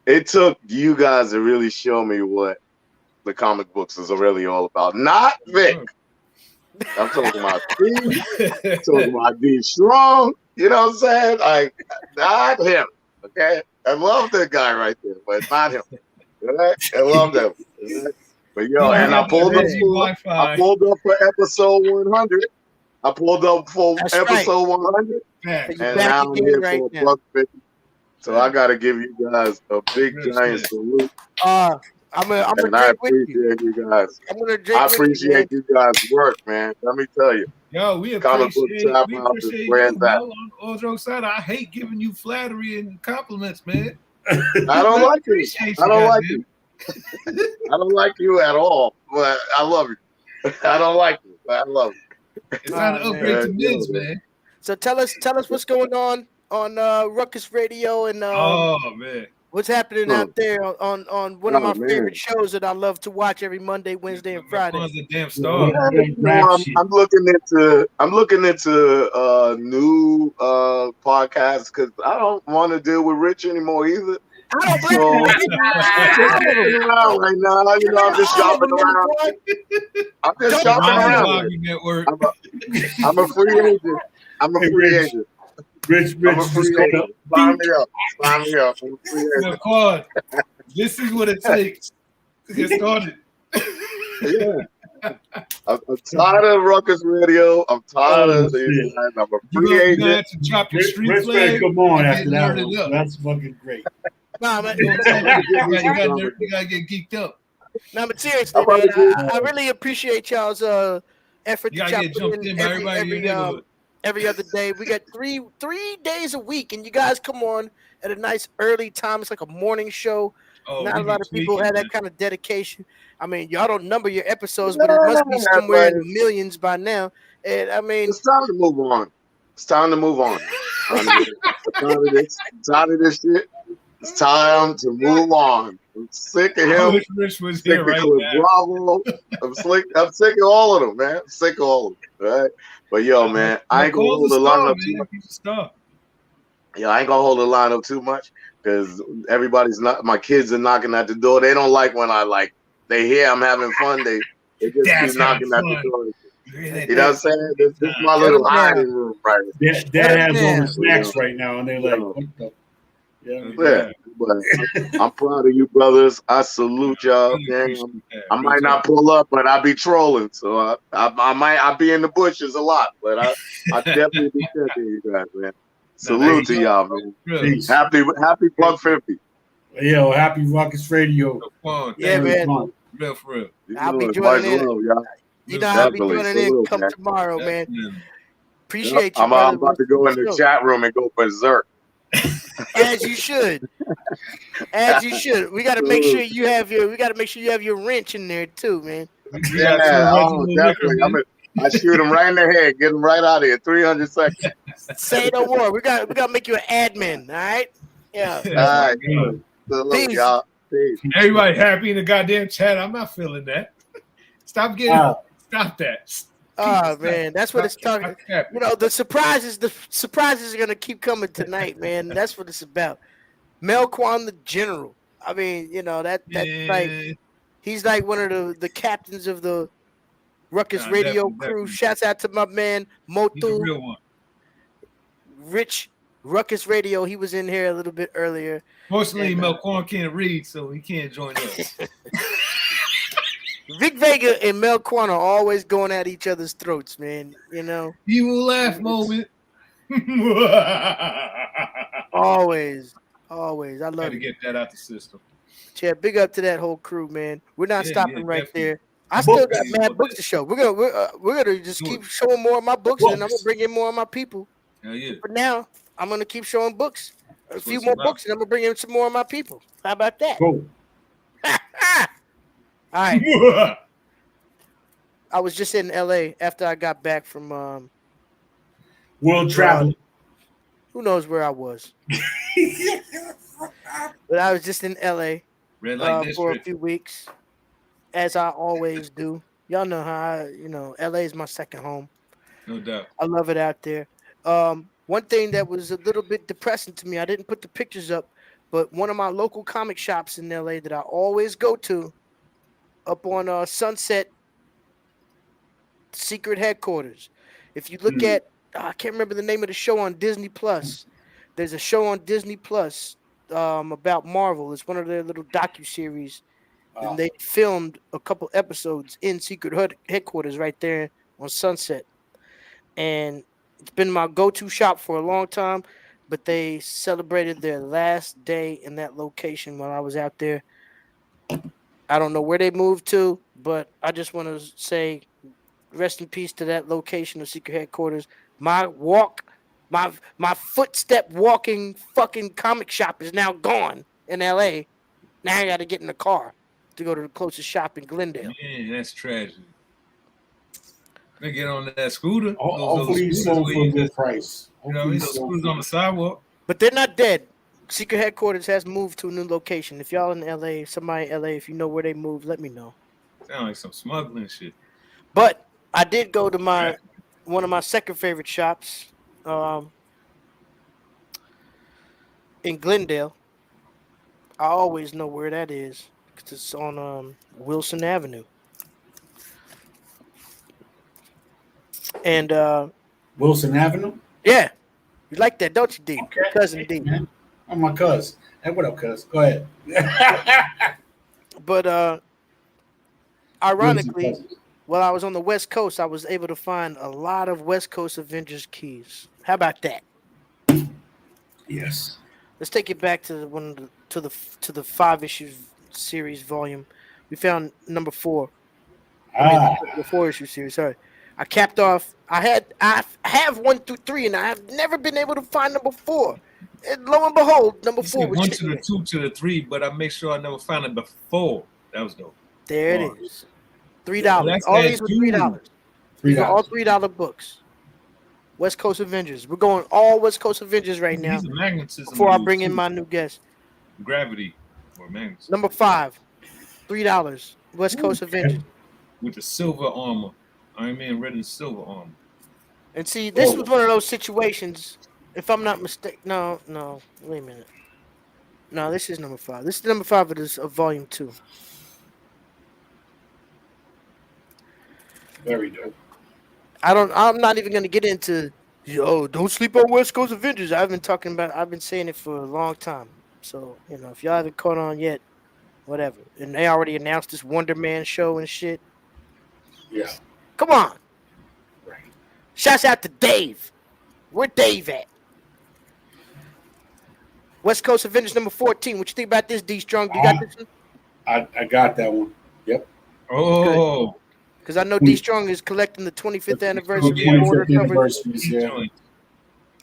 It took you guys to really show me what the comic books is really all about. Not Vic. I'm talking about Steve. Talking about D Strong. You know what I'm saying? Like, not him. Okay? I love that guy right there, but not him. Right? I love that. Right? But yo, Oh, and yeah, I pulled up Reggie for episode 100. I pulled up for That's right. episode 100, Facts. You and back now I'm again here right for now. buck 50. So I gotta give you guys a big Real giant shit. salute, I'm gonna and I drink with you. appreciate you guys. I'm gonna I drink with you, man. appreciate you guys' work, man. Let me tell you, Yo, we comic book appreciate trap house is where you, it's at. Mel. On all jokes aside, I hate giving you flattery and compliments, man. I don't I like you. appreciate I you, don't like goddamn. you. I don't like you at all, but I love you. I don't like you, but I love you. It's time to Oh, man. upgrade to Yo, mids, man. So tell us what's going on Ruckus Radio and Oh man. what's happening Hmm. out there on one of Oh, my man. favorite shows that I love to watch every Monday, Wednesday, and Friday. Melquan's a damn Yeah, star. Yeah, that you know, rap shit. I'm looking into new podcasts because I don't want to deal with Rich anymore either. I don't blame So you. I'm just looking around right now. You know, I'm just shopping around. I'm just Don't shopping blame around. Bobby Network. I'm a free agent. I'm a Hey, free Rich. agent. Rich I'm a just free called agent. up. Sign me up. Sign me up. I'm a free agent. Melquan, this is what it takes to get started. Yeah. I'm tired of Ruckus Radio. I'm tired Oh, of these shit. guys. I'm a You free gonna agent. have to drop your Rich street better flag. come on and after get that nerded one. up. That's fucking great. Nah, man, You know what I'm saying? Give me some You gotta get geeked up. nah, but seriously, I'm about man, to I really appreciate y'all's effort You to gotta chop get jumped in in by everybody in your neighborhood. every other day. We got three days a week, and you guys come on at a nice early time. It's like a morning show. Oh, Not we a be lot of people tweaking, have that man. kind of dedication. I mean, y'all don't number your episodes, but it must be somewhere in the millions by now. And I mean, It's time to move on. It's time to move on. I'm tired of this. I'm tired of this shit. It's time to move on. I'm sick of I him. wish Rich was Sick here of right Cliff now. Bravo. I'm sick of all of them, man. I'm sick of all of them. All right. But yo, man, I ain't gonna Melquan's hold a the line star, up too man. much. He's a star. Yeah, I ain't gonna hold the line up too much because everybody's not. My kids are knocking at the door. They don't like when I like. They hear I'm having fun. They just That's keep knocking having at the fun. door. You hear that? You know what I'm saying? This is my Shut little it down. hiding room right Dad has all down. the snacks right now, and they're like, Yo. what the? Yeah. here. Yeah, but I'm proud of you, brothers. I salute y'all. Really Man. appreciate that. I Real might not talk. pull up, but I'll be trolling. So I'll be in the bushes a lot, but I definitely be checking you guys, man. Salute to y'all, man. Real. Peace. Happy Buck 50. Yo, happy Ruckus Radio. Melquan, Yeah, thank you. man. Fun. Real for real. You I'll know, be it's joining much in. love, y'all. You know, I'll be Definitely. joining in Salute, come man. tomorrow, man. Definitely. Appreciate you, I'm brother. about to go in the chat room and go berserk. As you should. As you should. We gotta make sure you have your wrench in there too, man. We got Yeah, some oh, original liquor, definitely. man. I shoot him right in the head, get him right out of here. 300 seconds. Say no more. We gotta make you an admin, all right? Yeah. All right. Yeah. Salute, Peace. y'all. Peace. Everybody happy in the goddamn chat. I'm not feeling that. Stop that. Oh man, that's what it's talking. cap You know, the surprises are gonna keep coming tonight, man. That's what it's about. Melquan the General. I mean, you know that's like Yeah, he's like one of the captains of the Ruckus nah, Radio definitely, crew. definitely. Shouts out to my man He's a Motu real one. Rich Ruckus Radio. He was in here a little bit earlier. Fortunately, And, Melcorn can't read, so he can't join us. Vic Vega and Melquan are always going at each other's throats, man. You know, He will laugh It's- moment. always, always. I Had love to it. get that out the system. Yeah, big up to that whole crew, man. We're not Yeah, stopping right definitely. there. I still got Books. mad books to show. We're gonna just Do keep it. showing more of my books, and then I'm gonna Books. bring in more of my people. Hell yeah. For now, I'm gonna keep showing books, a That's what few it's more about. books, and I'm gonna bring in some more of my people. How about that? Cool. All right. I was just in LA after I got back from World travel. who knows where I was, but I was just in LA Red light for a district. few weeks, as I always do. Y'all know how LA is my second home. No doubt. I love it out there. One thing that was a little bit depressing to me, I didn't put the pictures up, but one of my local comic shops in LA that I always go to, up on Sunset Secret Headquarters. If you look at, I can't remember the name of the show on Disney Plus. There's a show on Disney Plus about Marvel. It's one of their little docu-series. And they filmed a couple episodes in Secret Headquarters right there on Sunset. And it's been my go-to shop for a long time, but they celebrated their last day in that location while I was out there. I don't know where they moved to, but I just want to say rest in peace to that location of Secret Headquarters. My footstep walking fucking comic shop is now gone in LA. Now I got to get in the car to go to the closest shop in Glendale. Man, that's tragedy. They get on that scooter. Hopefully you scooters sold where for a you good just- price. You know, Hopefully those sold scooters for- on the sidewalk. But they're not dead. Secret Headquarters has moved to a new location. If y'all in LA, somebody in LA, if you know where they moved, let me know. Sound like some smuggling shit. But I did go to one of my second favorite shops in Glendale. I always know where that is because it's on Wilson Avenue. And Wilson Avenue. yeah, you like that, don't you, D? Okay. Cousin D. Man. I'm my cuz. Hey, what up, cuz? Go ahead. But ironically, Cousins. while I was on the West Coast, I was able to find a lot of West Coast Avengers keys. How about that? Yes. Let's take it back to the 5-issue series volume. We found number 4. The 4-issue series. Sorry, I capped off. I have 1 through 3, and I have never been able to find number 4. And lo and behold, number You 4 said was 1 sitting to the there. 2 to the 3, but I make sure I never found it before. That was dope. There Oh. it is. $3. That's All that these were dude. $3. These are all $3. $3 books. West Coast Avengers. We're going all West Coast Avengers right now. He's a magnetism. Before I dude, bring in too. my new guest. Gravity or magnetism. Number 5, $3. West Coast Avengers. With the silver armor. Iron Man red and silver armor. And see, this was one of those situations. If I'm not mistaken, no, wait a minute. No, this is number 5. This is number 5 of volume 2. Very dope. I'm not even gonna get into. Don't sleep on West Coast Avengers. I've been saying it for a long time. So if y'all haven't caught on yet, whatever. And they already announced this Wonder Man show and shit. Yeah. Come on. Right. Shouts out to Dave. Where Dave at? West Coast Avengers number 14. What you think about this, D Strong? You got this one? I got that one. Yep. Oh, Because I know D Strong is collecting the 25th anniversary Yeah, order 25th coverage. anniversaries, yeah.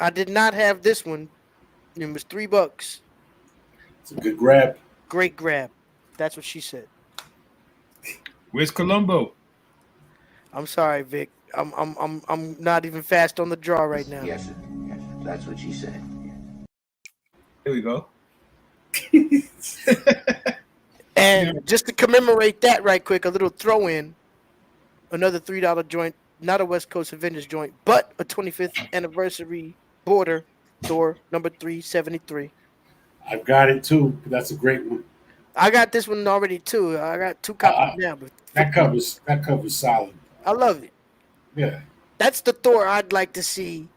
I did not have this one. It was $3. It's a good grab. Great grab. That's what she said. Where's Columbo? I'm sorry, Vic. I'm not even fast on the draw right now. Yes, that's what she said. Here we go. And just to commemorate that right quick, a little throw in, another $3 joint not a West Coast Avengers joint, but a 25th anniversary border Thor number 373. I've got it too. That's a great one. I got this one already too. I got two copies Uh, now, but that covers solid. I love it. Yeah, That's the Thor I'd like to see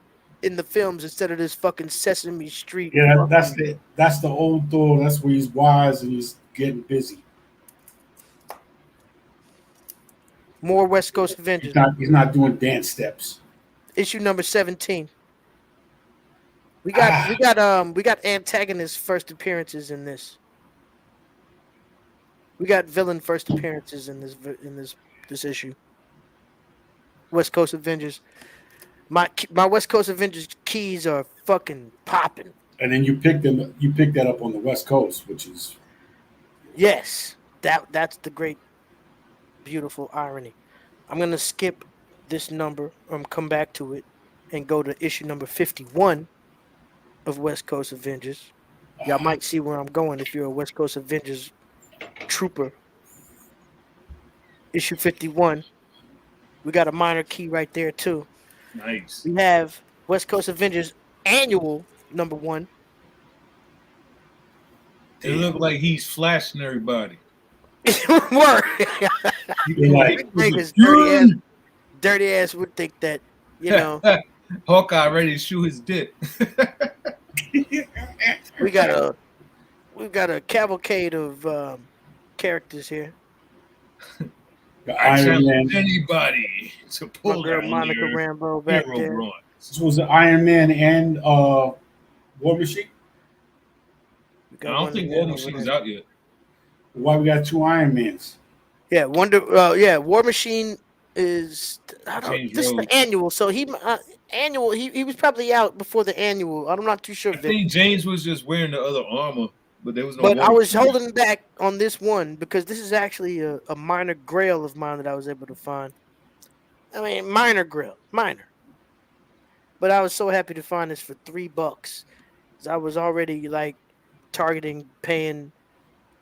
in the films instead of this fucking Sesame Street yeah. fucking That's the old Thor. That's where he's wise and he's getting busy. more West Coast Avengers. He's not doing dance steps. Issue number 17. We got Ah, we got antagonist first appearances in this. We got villain first appearances in this issue. West Coast Avengers. My West Coast Avengers keys are fucking popping. and then you picked them. You picked that up on the West Coast, which is Yes, that's the great, beautiful irony. I'm gonna skip this number, come back to it, and go to issue number 51 of West Coast Avengers. Y'all might see where I'm going if you're a West Coast Avengers trooper. Issue 51. We got a minor key right there too. Nice. We have West Coast Avengers annual number 1. It looked like he's flashing everybody. Word. you're like, Niggas dirty ass would think that, Hawkeye ready to shoot his dick. we got a cavalcade of characters here. the I Iron challenge Man. anybody to My pull girl down Monica their Rambeau back hero there. bronze. This was the Iron Man and War Machine. We I got don't Wonder think Man War over Machine's there. out yet. Why we got two Iron Mans? Yeah, War Machine is James this is Rhodes. the annual, so he was probably out before the annual. I'm not too sure, I Vic. think James was just wearing the other armor, but there was no But War I was Machine. holding back on this one because this is actually a minor grail of mine that I was able to find. I mean, minor grail, minor. But I was so happy to find this for $3. 'Cause I was already like targeting paying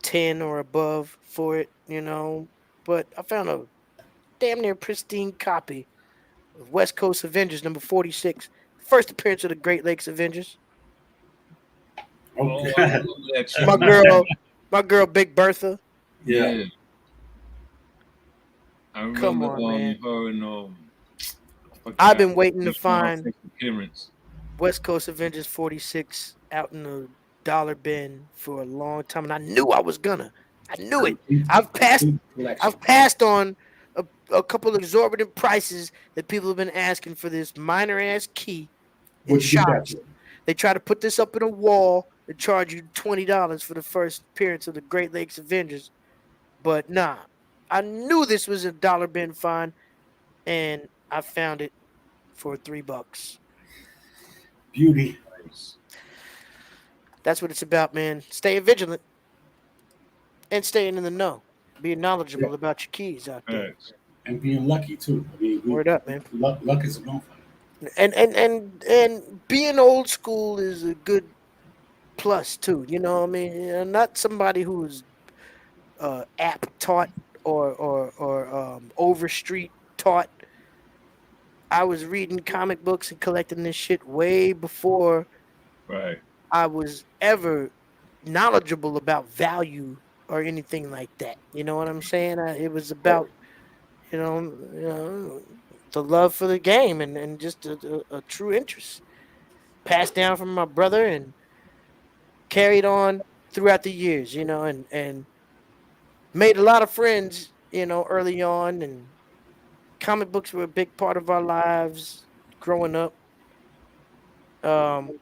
10 or above for it. But I found a damn near pristine copy of West Coast Avengers number 46, first appearance of the Great Lakes Avengers. Oh, I Okay. remember that shit. My girl, my girl Big Bertha. Yeah. I Come remember on, man. her and I I've forgot been waiting to which one find first appearance. West Coast Avengers 46 out in the dollar bin for a long time, and I knew I was gonna. I knew it. I've passed Collection. I've passed on a couple exorbitant prices that people have been asking for this minor ass key in What'd you get that shops. for? They try to put this up in a wall and charge you $20 for the first appearance of the Great Lakes Avengers. But nah, I knew this was a dollar bin find, and I found it for $3. Beauty. That's what it's about, man. Staying vigilant and staying in the know. Being knowledgeable Yeah. about your keys out there. Facts. And being lucky too. I mean, Word up, man. luck is a motherfucker. And being old school is a good plus too. You know what I mean? Not somebody who's app taught or overstreet taught. I was reading comic books and collecting this shit way before Right. I was ever knowledgeable about value or anything like that. You know what I'm saying? It was about the love for the game and just a true interest passed down from my brother and carried on throughout the years. And made a lot of friends. Early on, and comic books were a big part of our lives growing up. Um,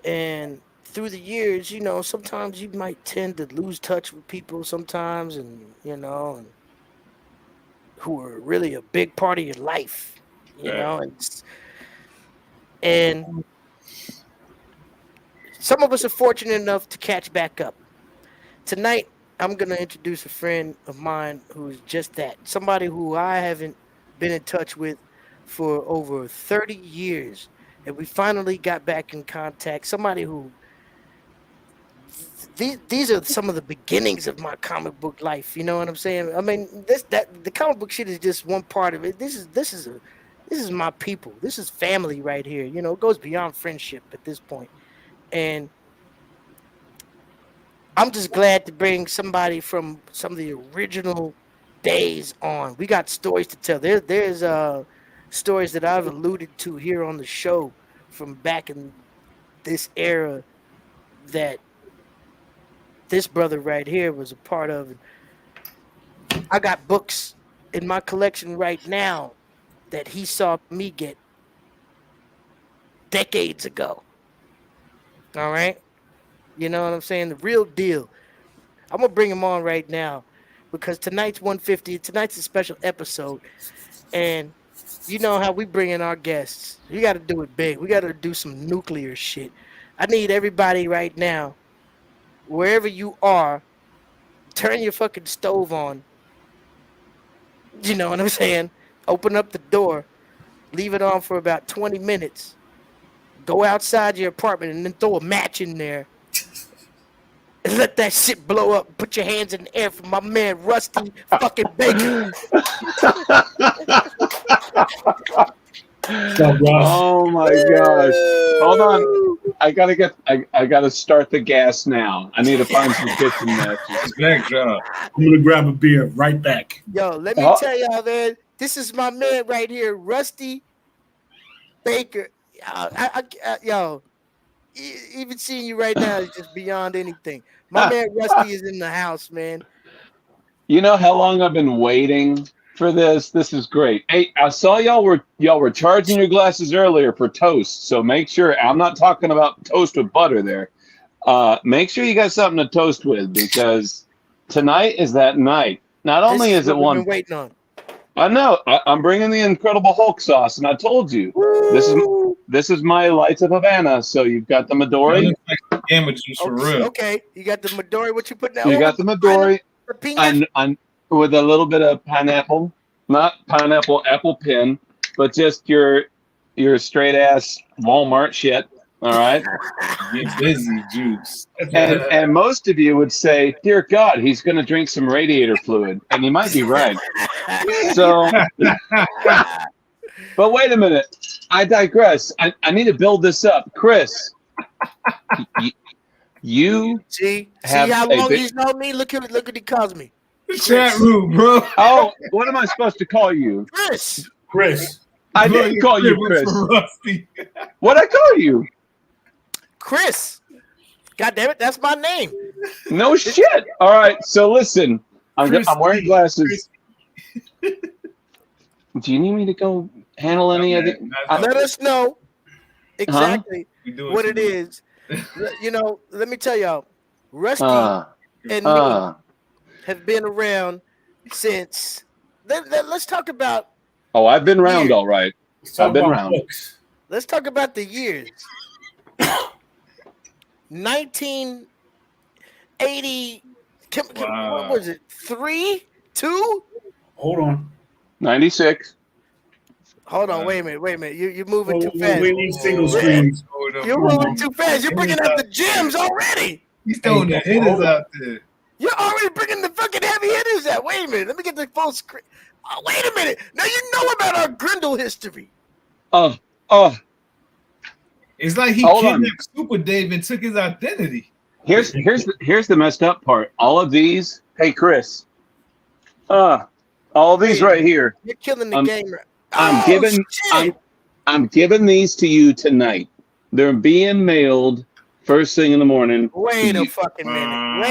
and through the years, sometimes you might tend to lose touch with people sometimes, and who are really a big part of your life, and some of us are fortunate enough to catch back up. Tonight, I'm going to introduce a friend of mine who's just that. Somebody who I haven't been in touch with for over 30 years. And we finally got back in contact. Somebody who these are some of the beginnings of my comic book life. You know what I'm saying? I mean, the comic book shit is just one part of it. This is my people. This is family right here. You know, it goes beyond friendship at this point. And I'm just glad to bring somebody from some of the original days on. We got stories to tell. There's stories that I've alluded to here on the show from back in this era that this brother right here was a part of. I got books in my collection right now that he saw me get decades ago. All right? You know what I'm saying? The real deal. I'm going to bring him on right now because tonight's 150. Tonight's a special episode. And you know how we bring in our guests. You got to do it big. We got to do some nuclear shit. I need everybody right now, wherever you are, turn your fucking stove on. You know what I'm saying? Open up the door, leave it on for about 20 minutes. Go outside your apartment and then throw a match in there. And let that shit blow up. Put your hands in the air for my man Rusty fucking Baker. Oh my gosh. Hold on. I gotta start the gas now. I need to find some kitchen matches. Backdrop. I'm gonna grab a beer right back. Yo, let me tell y'all, man. This is my man right here, Rusty Baker. Yo, even seeing you right now is just beyond anything. My man Rusty is in the house, man. You know how long I've been waiting for this? This is great. Hey, I saw y'all were charging your glasses earlier for toast. So make sure I'm not talking about toast with butter there. Make sure you got something to toast with because tonight is that night. Not only is it what one we've been waiting on. I know. I'm bringing the Incredible Hulk sauce, and I told you this is my Lights of Havana. So you've got the Midori. Like gamma juice for real. Okay, you got the Midori. What you putting out? You got the Midori, and with a little bit of pineapple, not pineapple apple pin, but just your straight ass Walmart shit. All right. Get busy juice. And most of you would say, "Dear God, he's going to drink some radiator fluid," and you might be right. So, but wait a minute. I digress. I need to build this up, Chris. You see how long he's known me. Look what he calls me. Chat room, bro. Oh, what am I supposed to call you? Chris. I didn't call you Chris. What'd I call you? Chris. God damn it, that's my name. No shit. All right, so listen. I'm wearing glasses. Do you need me to go handle any of it? Let us know exactly what it is. You know, let me tell y'all, Rusty and me have been around since. Let's talk about. Oh, I've been around, all right. I've been around. Let's talk about the years. 1980. What was it? 3, 2? Hold on. 96. Hold on. Wait a minute. You're moving too fast. We need single screens. You're moving too fast. You're bringing up the gems already. He's throwing the hitters out there. You're already bringing the fucking heavy hitters out. Wait a minute. Let me get the full screen. Oh, wait a minute. Now you know about our Grindle history. It's like he kidnapped Super Dave and took his identity. Here's the messed up part. All of these. Hey, Chris. All these right here. You're killing the game. I'm giving these to you tonight. They're being mailed first thing in the morning. Wait a fucking minute.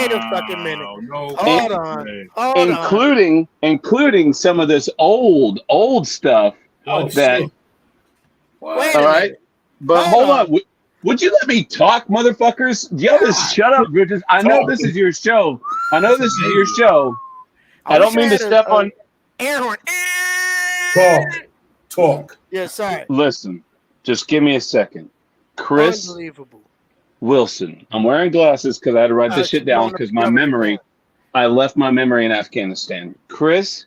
No, Hold on. Including some of this old stuff that. Wait all right. But hold on. Would you let me talk, motherfuckers? Y'all just shut up, bitches. I know this is your show. I don't mean to step on. Air horn. Talk. Yeah, sorry. Listen, just give me a second. Chris Unbelievable. Wilson. I'm wearing glasses because I had to write this shit down because I left my memory in Afghanistan. Chris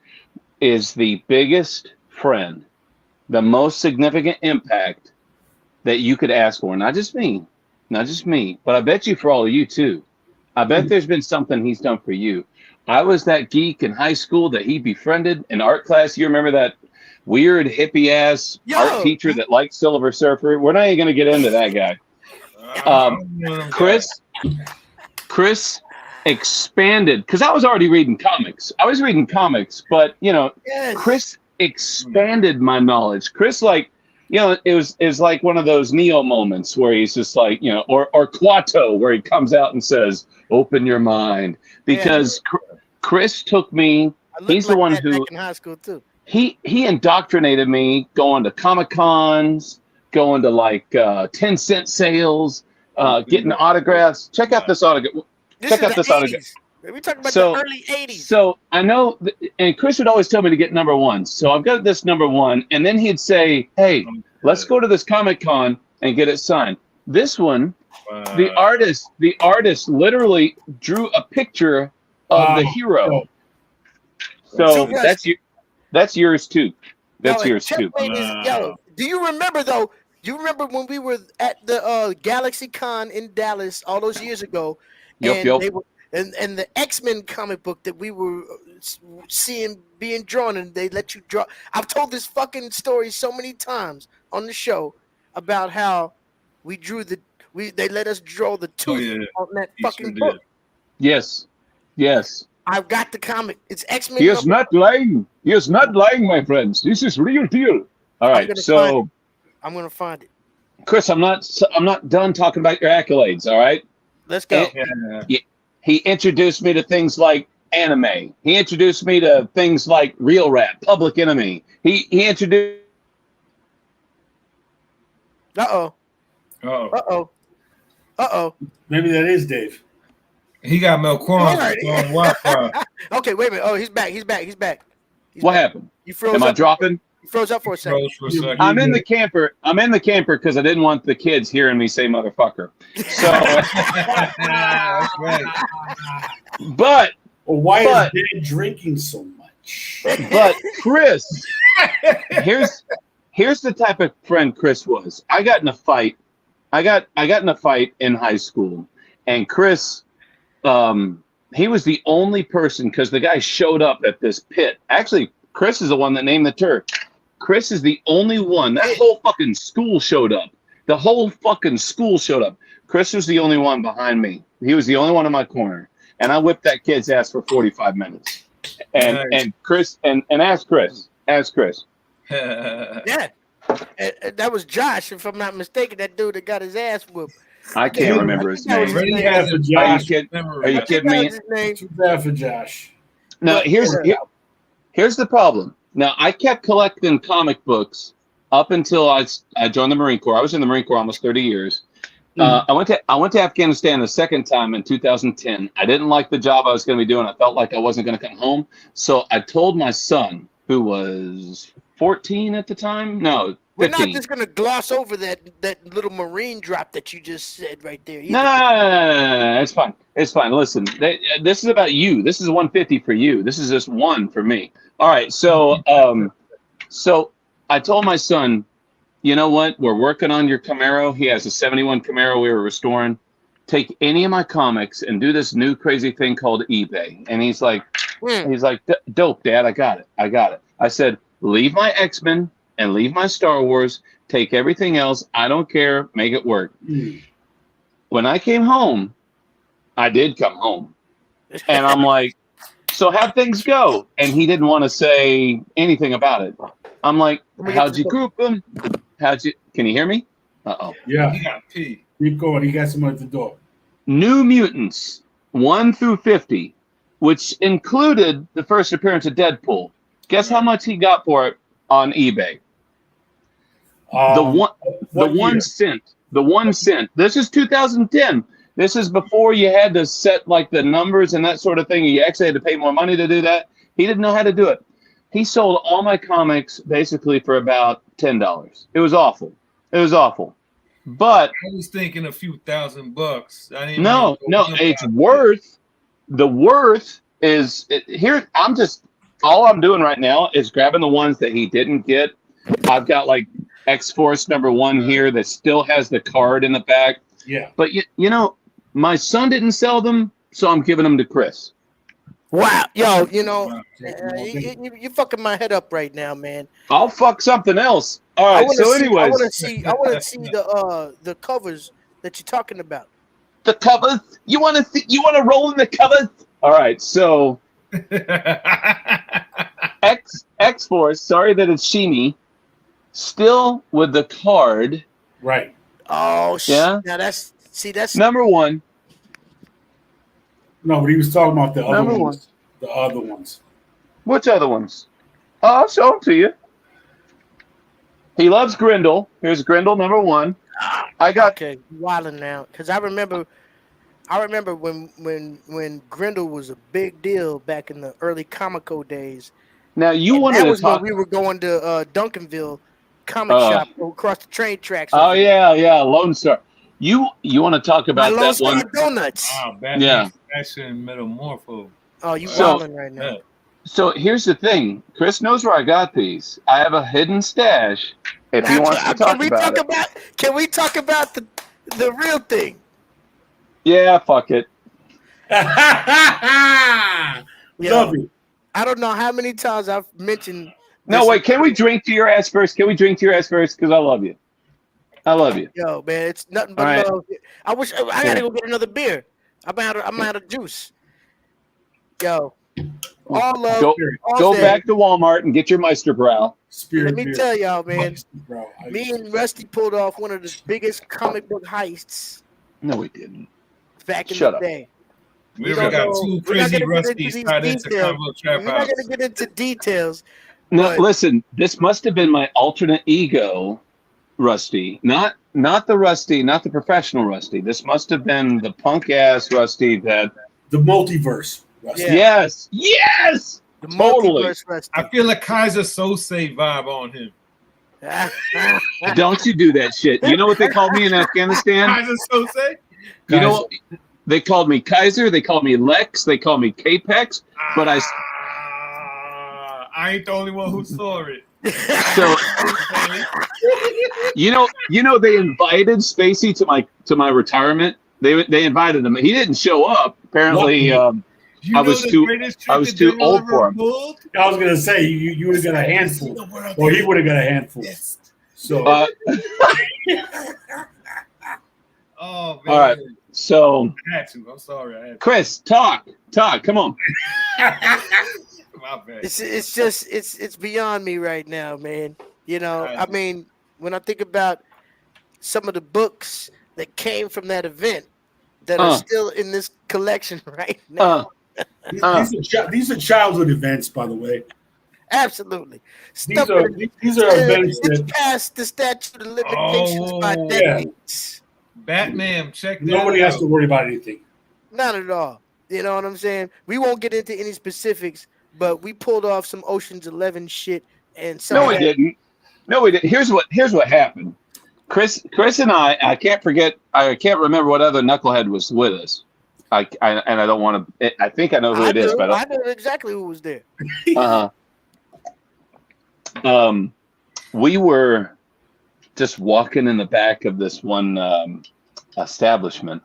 is the biggest friend, the most significant impact that you could ask for. Not just me, but I bet you for all of you too. I bet there's been something he's done for you. I was that geek in high school that he befriended in art class. You remember that weird hippie ass art teacher that liked Silver Surfer? We're not even going to get into that guy. Chris expanded because I was already reading comics. But Chris expanded my knowledge. Chris, like, it was like one of those Neo moments where he's just like, or Quato, where he comes out and says, "Open your mind," because Chris took me. He's the one who back in high school too. He indoctrinated me going to Comic Cons, going to like 10-cent sales, getting autographs. Check out this autograph. Check out this autograph. We're talking about the early 80s. So I know, and Chris would always tell me to get number one. So I've got this number one, and then he'd say, "Hey, let's go to this Comic Con and get it signed." This one, the artist literally drew a picture of the hero. So that's yours too. That's yours too. Do you remember though? Do you remember when we were at the Galaxy Con in Dallas all those years ago? And the X-Men comic book that we were seeing being drawn, and they let you draw. I've told this fucking story so many times on the show about how we drew they let us draw the tooth on that fucking book. Yes. I've got the comic. It's X-Men. He is not lying. He is not lying, my friends. This is real deal. All right, I'm gonna find it. Chris, I'm not done talking about your accolades. All right. Let's go. He introduced me to things like anime. He introduced me to things like Real Rap, Public Enemy. He introduced. Uh-oh. Maybe that is Dave. He got Melquan on Wi-Fi. Okay, wait a minute. Oh, he's back. What happened? You froze. Am I dropping? You froze up for a second. I'm in the camper because I didn't want the kids hearing me say motherfucker. So, but why is Dave drinking so much? But Chris, here's the type of friend Chris was. I got in a fight. I got in a fight in high school, and Chris, he was the only person because the guy showed up at this pit. Actually, Chris is the one that named the turf. Chris is the only one. That whole fucking school showed up. The whole fucking school showed up. Chris was the only one behind me. He was the only one in my corner. And I whipped that kid's ass for 45 minutes. And Chris, and ask Chris. Ask Chris. Yeah. That was Josh, if I'm not mistaken. That dude that got his ass whooped. I can't remember his name. Are you kidding me? Too bad for Josh. No, here's the problem. Now, I kept collecting comic books up until I joined the Marine Corps. I was in the Marine Corps almost 30 years. I went to Afghanistan the second time in 2010. I didn't like the job I was going to be doing. I felt like I wasn't going to come home. So I told my son, who was 14 at the time. No, 15. We're not just going to gloss over that little Marine drop that you just said right there. No. It's fine. It's fine. Listen, this is about you. This is 150 for you. This is just one for me. All right. So I told my son, you know what? We're working on your Camaro. He has a 71 Camaro we were restoring. Take any of my comics and do this new crazy thing called eBay. And he's like, dope, Dad. I got it. I said, leave my X-Men and leave my Star Wars. Take everything else. I don't care. Make it work. When I came home, I did come home. And I'm like, so how'd things go? And he didn't want to say anything about it. I'm like, how'd you group them? Can you hear me? Uh-oh. Yeah. He got pee. Keep going. He got someone at the door. New Mutants 1 through 50, which included the first appearance of Deadpool. Guess how much he got for it on eBay? The 1 cent. The 1 cent. This is 2010. This is before you had to set like the numbers and that sort of thing. You actually had to pay more money to do that. He didn't know how to do it. He sold all my comics basically for about $10. It was awful. But I was thinking a few $1,000. No, it's worth. The worth is here. All I'm doing right now is grabbing the ones that he didn't get. I've got like X-Force #1 here that still has the card in the back. Yeah. But you know, my son didn't sell them so I'm giving them to Chris. Wow, yo, you know, Wow. you fucking my head up right now, man. I'll fuck something else. All I right. want So, to see. I want to anyways, see. I want to see the covers that you're talking about. the covers. You want to see? You want to roll in the covers? All right. So X Force. Sorry that it's Sheeny. Still with the card. Right. Oh, Yeah. Now that's Number one. No, but he was talking about the other Number ones. The other ones. Which other ones? Oh, I'll show them to you. He loves Grindel. Here's Grindel number one. I got okay. Wilding now, because I remember when Grindel was a big deal back in the early Comico days. now. You And wanted that to was talk. when we were going to Duncanville comic shop across the train tracks. Oh over there. yeah, Lone Star. You want to talk My about Lone that Star one? Donuts. Wow, Batman Yeah. Fashion Metamorpho. Oh, you So- wilding right now. Yeah. So here's the thing. Chris knows where I got these. I have a hidden stash. If he wants to talk about it. Can we talk about the real thing? Yeah, fuck it. Love it. I don't know how many times I've mentioned. No, this. wait. Can we drink to your ass first? Can we drink to your ass first? Because I love you. I love you. Yo, man, it's nothing but All right. love. I wish I gotta go get another beer. I'm out of juice. Yo, all love. Go, all go day. back to Walmart and get your Meisterbrow. Spirit Let me beer. tell y'all, man. Bro, Me and Rusty pulled off one of the biggest comic book heists No, we didn't. back in Shut the up. day. We We already don't got know- two we're not crazy gonna get into Rusties these tied into details. Combo Trap We're not House. gonna get into details. No, But- listen. This must have been my alternate ego, Rusty. Not the Rusty, not the professional Rusty. This must have been the punk ass Rusty that. The multiverse. Rusty. Yeah. Yes. The Totally. multiverse Rusty. I feel a Kaiser Sose vibe on him. Don't you do that shit. You know what they called me in Afghanistan? Kaiser Sose? You know what? They called me Kaiser. They called me Lex. They called me Capex. But I ain't the only one who saw it. so you know they invited Spacey to my retirement. They invited him. He didn't show up. Apparently, You I know was the too- greatest trick I was the too devil old ever for him. pulled? I was gonna say you would have got a handful, or he would have got a handful. So Oh man. all right. So I had to. I'm sorry. I had to. Chris, talk. Come on. My bad. It's beyond me right now, man. You know, Right. I mean, when I think about some of the books that came from that event that are still in this collection right now. these are childhood events, by the way. Absolutely. These are events it's that past the statute of limitations by Oh, decades. Batman, check that nobody out. has to worry about anything. Not at all. You know what I'm saying? We won't get into any specifics, but we pulled off some Ocean's 11 shit and some No, of we that- didn't. No, we didn't. Here's what happened. Chris and I can't remember what other knucklehead was with us. I don't want to. I think I know who it is, but I know exactly who was there. We were just walking in the back of this one establishment,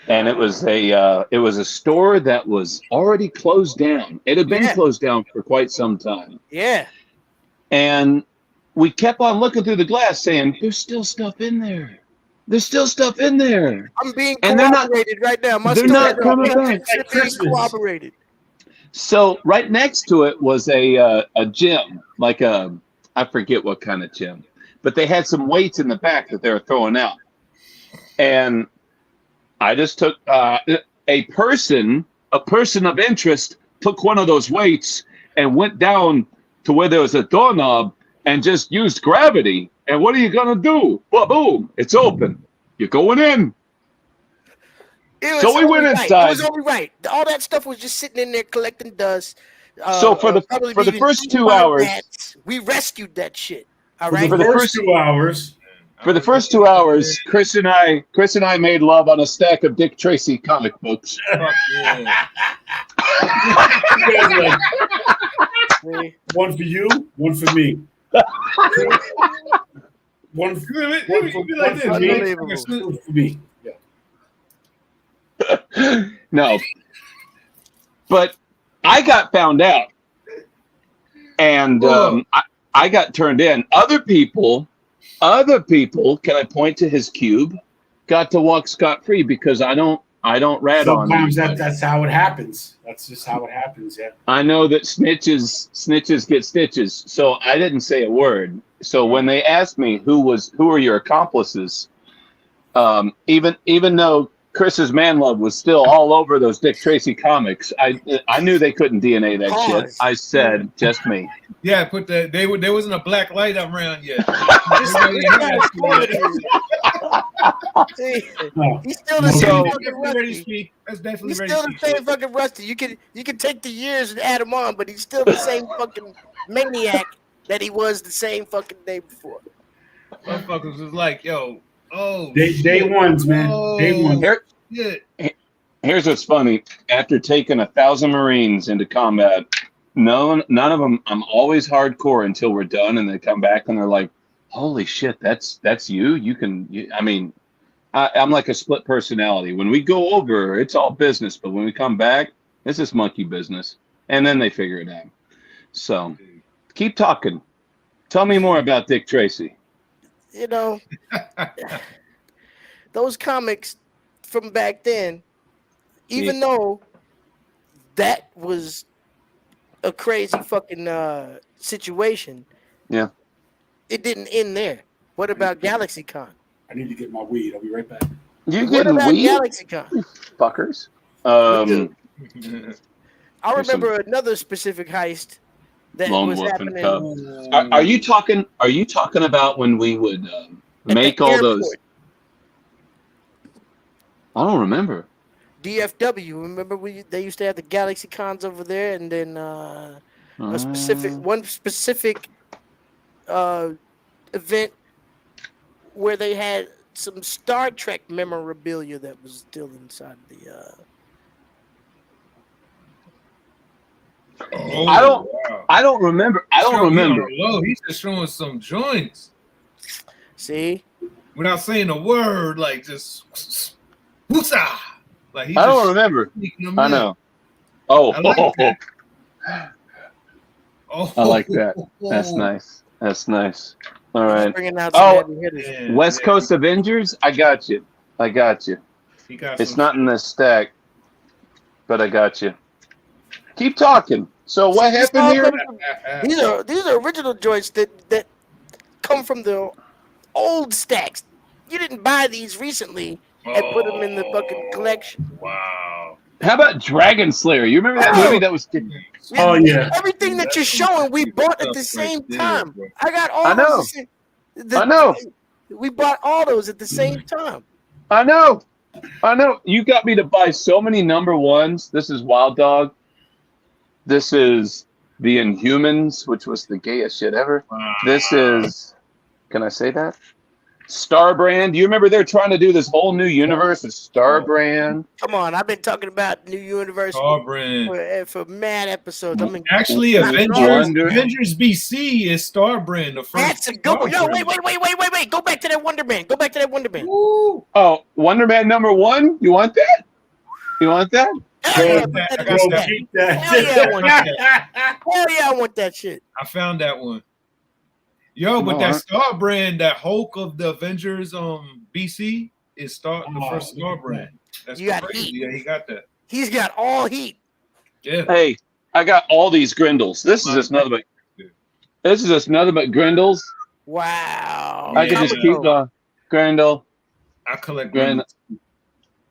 and it was a store that was already closed down. It had been closed down for quite some time. Yeah. And we kept on looking through the glass saying, there's still stuff in there. There's still stuff in there. I'm being And they're not- corroborated right now. My they're story not is coming 100% back. being corroborated. So right next to it was a gym, like I forget what kind of gym, but they had some weights in the back that they were throwing out. And I just took a person of interest, took one of those weights and went down to where there was a doorknob and just used gravity. And what are you going to do? Well, boom, it's open. You're going in. So we went inside. It was only right. All that stuff was just sitting in there collecting dust. So for the probably for the being first eaten 2 by hours, rats. We rescued that shit. All For right. the the first first- 2 hours, for the first 2 hours, Chris and I made love on a stack of Dick Tracy comic books. Fuck yeah. you guys are like, See? one for you, one for me. One for Let me be like this. Unbelievable. one for me. Yeah. No, But I got found out, and I got turned in. Other people, can I point to his cube? Got to walk scot free because I don't rat on. Sometimes that's how it happens. That's just how it happens. Yeah. I know that snitches get stitches, so I didn't say a word. So when they asked me who are your accomplices, even though Chris's man love was still all over those Dick Tracy comics, I knew they couldn't DNA that shit. I said just me. Yeah, put that. There wasn't a black light around yet. See, he's still the same fucking Rusty. That's definitely he's still the same fucking Rusty. You can take the years and add him on, but he's still the same fucking maniac that he was the same fucking day before. Motherfuckers was like, yo, day ones, man. Day ones. Here's what's funny. After taking 1,000 Marines into combat, none of them. I'm always hardcore until we're done, and they come back and they're like, "Holy shit, that's you. I'm like a split personality. When we go over, it's all business, but when we come back, it's just monkey business." And then they figure it out. So, keep talking. Tell me more about Dick Tracy. You know, those comics from back then, even though that was a crazy fucking situation, yeah, it didn't end there. What about GalaxyCon? I need to get my weed. I'll be right back. You what getting about weed? GalaxyCon? Fuckers. I remember another specific heist that Lone was Wolf and happening. Cub. Are you talking about when we would make all those? I don't remember. DFW. Remember they used to have the GalaxyCons over there, and then one specific event where they had some Star Trek memorabilia that was still inside the. I don't remember. I don't remember. He's just showing some joints. See, without saying a word, like just whoosah. Like I don't remember. I know. Oh, I like that. I like that. That's nice. That's nice. All right. West Coast Avengers. I got you. It's not in this stack, but I got you. Keep talking. So what happened here? These are original joints that come from the old stacks. You didn't buy these recently and put them in the fucking collection. Wow. How about Dragon Slayer? You remember that movie that was? Oh yeah. Everything that you're showing, we bought at the same time. I got all. I know. I know. We bought all those at the same time. I know. You got me to buy so many number ones. This is Wild Dog. This is the Inhumans, which was the gayest shit ever. Wow. This is, can I say that? Starbrand. Do you remember they're trying to do this whole new universe of Starbrand? Come on, I've been talking about new universe for mad episodes. Actually, Avengers BC is Starbrand. The first. That's a good one. No, wait. Go back to that Wonder Man. Woo. Oh, Wonder Man number 1? You want that? Hell yeah, I want that shit. I found that one. Yo, but that Starbrand, that Hulk of the Avengers BC is the first Starbrand. That's crazy. Yeah, he got that. He's got all heat. Yeah. Hey, I got all these Grindles. This is just nothing but Grindles. Wow. I can just keep the Grindle. I collect Grindle.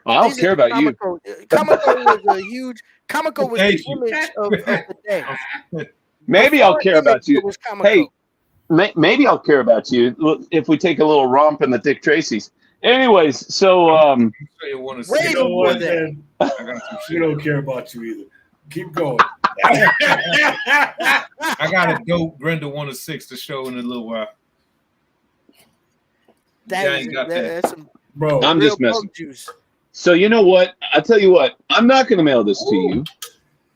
I don't care about you. Comico was a huge. Comico was the image of the day. Maybe I'll care about you. Hey, maybe I'll care about you if we take a little romp in the Dick Tracy's. Anyways, so you don't care about you either. Keep going. I got a dope Grendel 1 of 6 to show in a little while. That's some bro. I'm just messing. Juice. So you know what? I'll tell you what. I'm not going to mail this to you.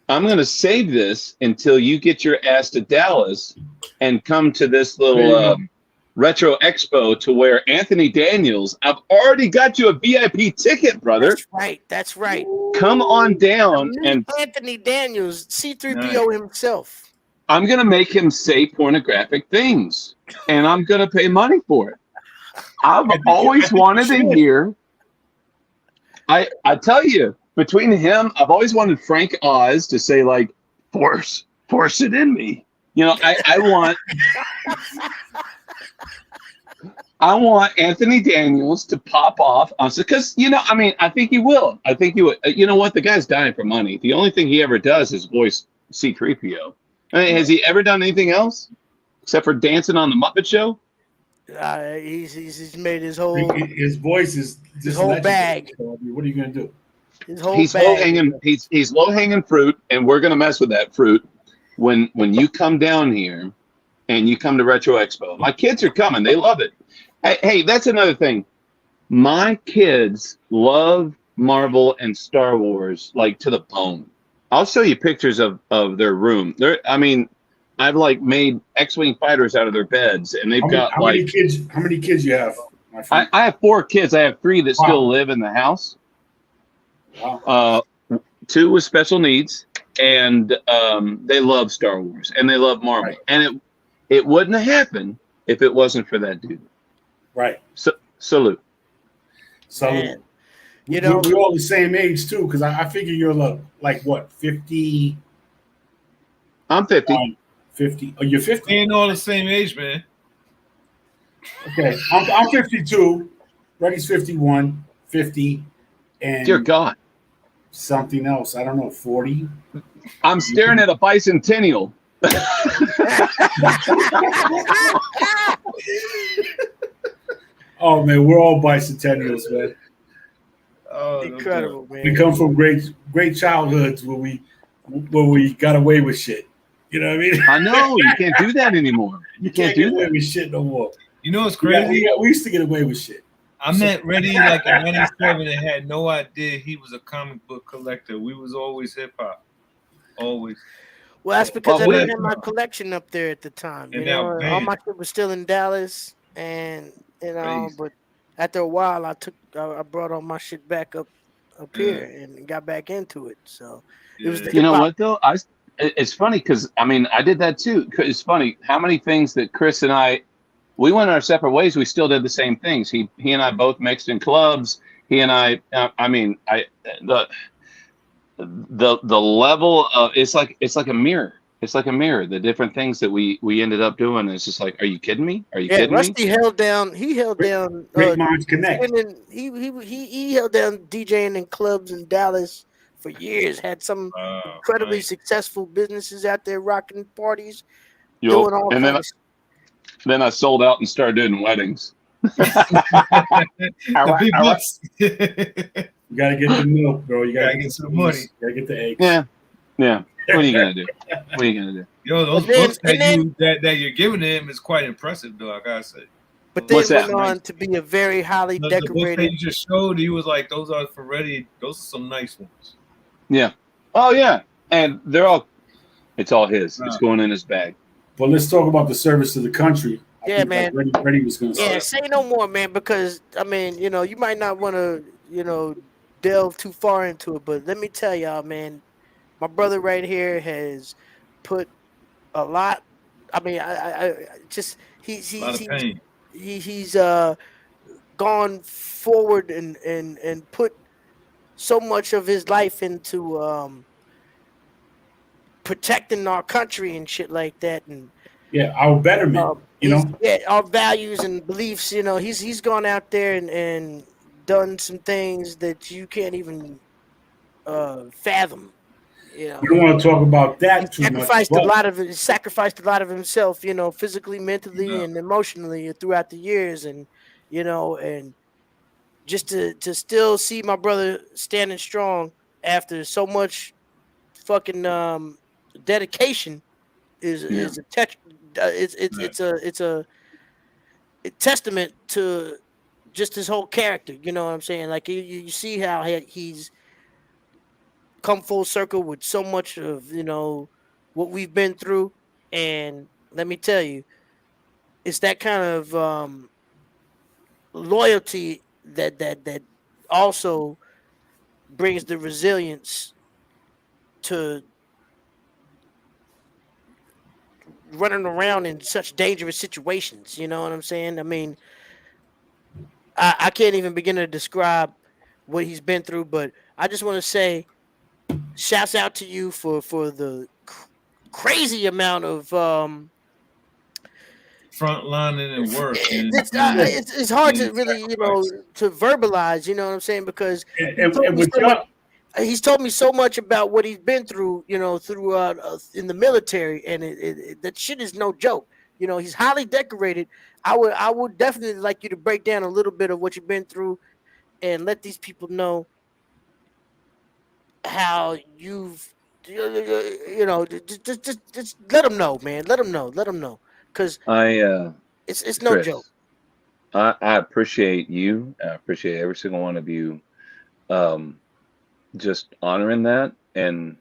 I'm going to save this until you get your ass to Dallas and come to this little Retro Expo to where Anthony Daniels, I've already got you a VIP ticket, brother. That's right. That's right. Come on down and Anthony Daniels, C3PO Nice. himself. I'm going to make him say pornographic things and I'm going to pay money for it. I've always wanted to hear. I tell you, between him, I've always wanted Frank Oz to say like, force it in me. You know, I want Anthony Daniels to pop off on because I mean, I think he will. I think he would. You know what? The guy's dying for money. The only thing he ever does is voice C-3PO. I mean, has he ever done anything else except for dancing on the Muppet Show? He's made his whole voice is just his whole bag. So, I mean, what are you gonna do? His whole He's bag. low hanging. He's low hanging fruit, and we're gonna mess with that fruit when you come down here and you come to Retro Expo. My kids are coming. They love it. Hey, that's another thing. My kids love Marvel and Star Wars like to the bone. I'll show you pictures of their room. I've like made X-wing fighters out of their beds, and they've got how many kids? How many kids you have? I have 4 kids. I have 3 that still live in the house. Wow. 2 with special needs, and they love Star Wars and they love Marvel. Right. And it wouldn't have happened if it wasn't for that dude. Right. Salute. Man, you know, we're all the same age too, because I figure you're like what, 50? I'm 50. 50. Oh, you're 50. We ain't all the same age, man. Okay, I'm 52. Reddy's 51, 50, and Dear God. something else. I don't know, 40. I'm staring at a bicentennial. Oh man, we're all bicentennials, man. Oh, incredible, man. We come from great childhoods where we got away with shit. You know what I mean? I know you can't do that anymore. You can't do get away that with shit no more. You know what's crazy? We used to get away with shit. I met Reddy like in '97 and had no idea he was a comic book collector. We was always hip hop, always. Well, that's because I Well, didn't have my collection up there at the time. And You know, now, all my shit was still in Dallas, and Crazy. but after a while, I brought all my shit back up here and got back into it. So it was the You know hip-hop. what though? It's funny because I did that too. It's funny how many things that Chris and we went our separate ways. We still did the same things. He and I both mixed in clubs. He and the level of it's like a mirror. It's like a mirror. The different things that we ended up doing. It's just like, are you kidding me? Are you kidding me? Rusty held down. He held down. Great minds connect. He held down DJing in clubs in Dallas for years. Had some incredibly successful businesses out there rocking parties, doing all And kinds. then I sold out and started doing weddings. The big bucks. You gotta get the milk, bro. You gotta get some money. You gotta get the eggs. Yeah. What are you gonna do? What are you gonna do? Yo, those books that you're giving him is quite impressive, though. I gotta say. But then went on to be a very highly The books decorated. that you just showed, he was like, "Those are for Reddy. Those are some nice ones." Yeah. Oh yeah. And it's all his. It's going in his bag. But let's talk about the service to the country. I Yeah, think man. Like Reddy was gonna Yeah, say. say no more, man, because you might not want to, delve too far into it, but let me tell y'all, man, my brother right here has put a lot. I mean, I just he's gone forward and put so much of his life into protecting our country and shit like that, and our betterment. our values and beliefs. He's gone out there and done some things that you can't even fathom. We don't want to talk about that too much. Sacrificed a lot of himself, physically, mentally, and emotionally throughout the years, and and just to still see my brother standing strong after so much fucking dedication is a testament to just his whole character. You know what I'm saying? Like you see how he's come full circle with so much of what we've been through, and let me tell you, it's that kind of loyalty that also brings the resilience to running around in such dangerous situations. You know what I'm saying? I mean, I can't even begin to describe what he's been through, but I just want to say, shouts out to you for the crazy amount of Frontlining and work and it's hard to really sacrifice. to verbalize. You know what I'm saying? Because he told And me with so much. y'all, He's told me so much about what he's been through, throughout in the military, and that shit is no joke. He's highly decorated. I would definitely like you to break down a little bit of what you've been through and let these people know how you've, just let them know, man. Let them know, because I it's no joke. Chris, I appreciate you. I appreciate every single one of you, um, just honoring that, and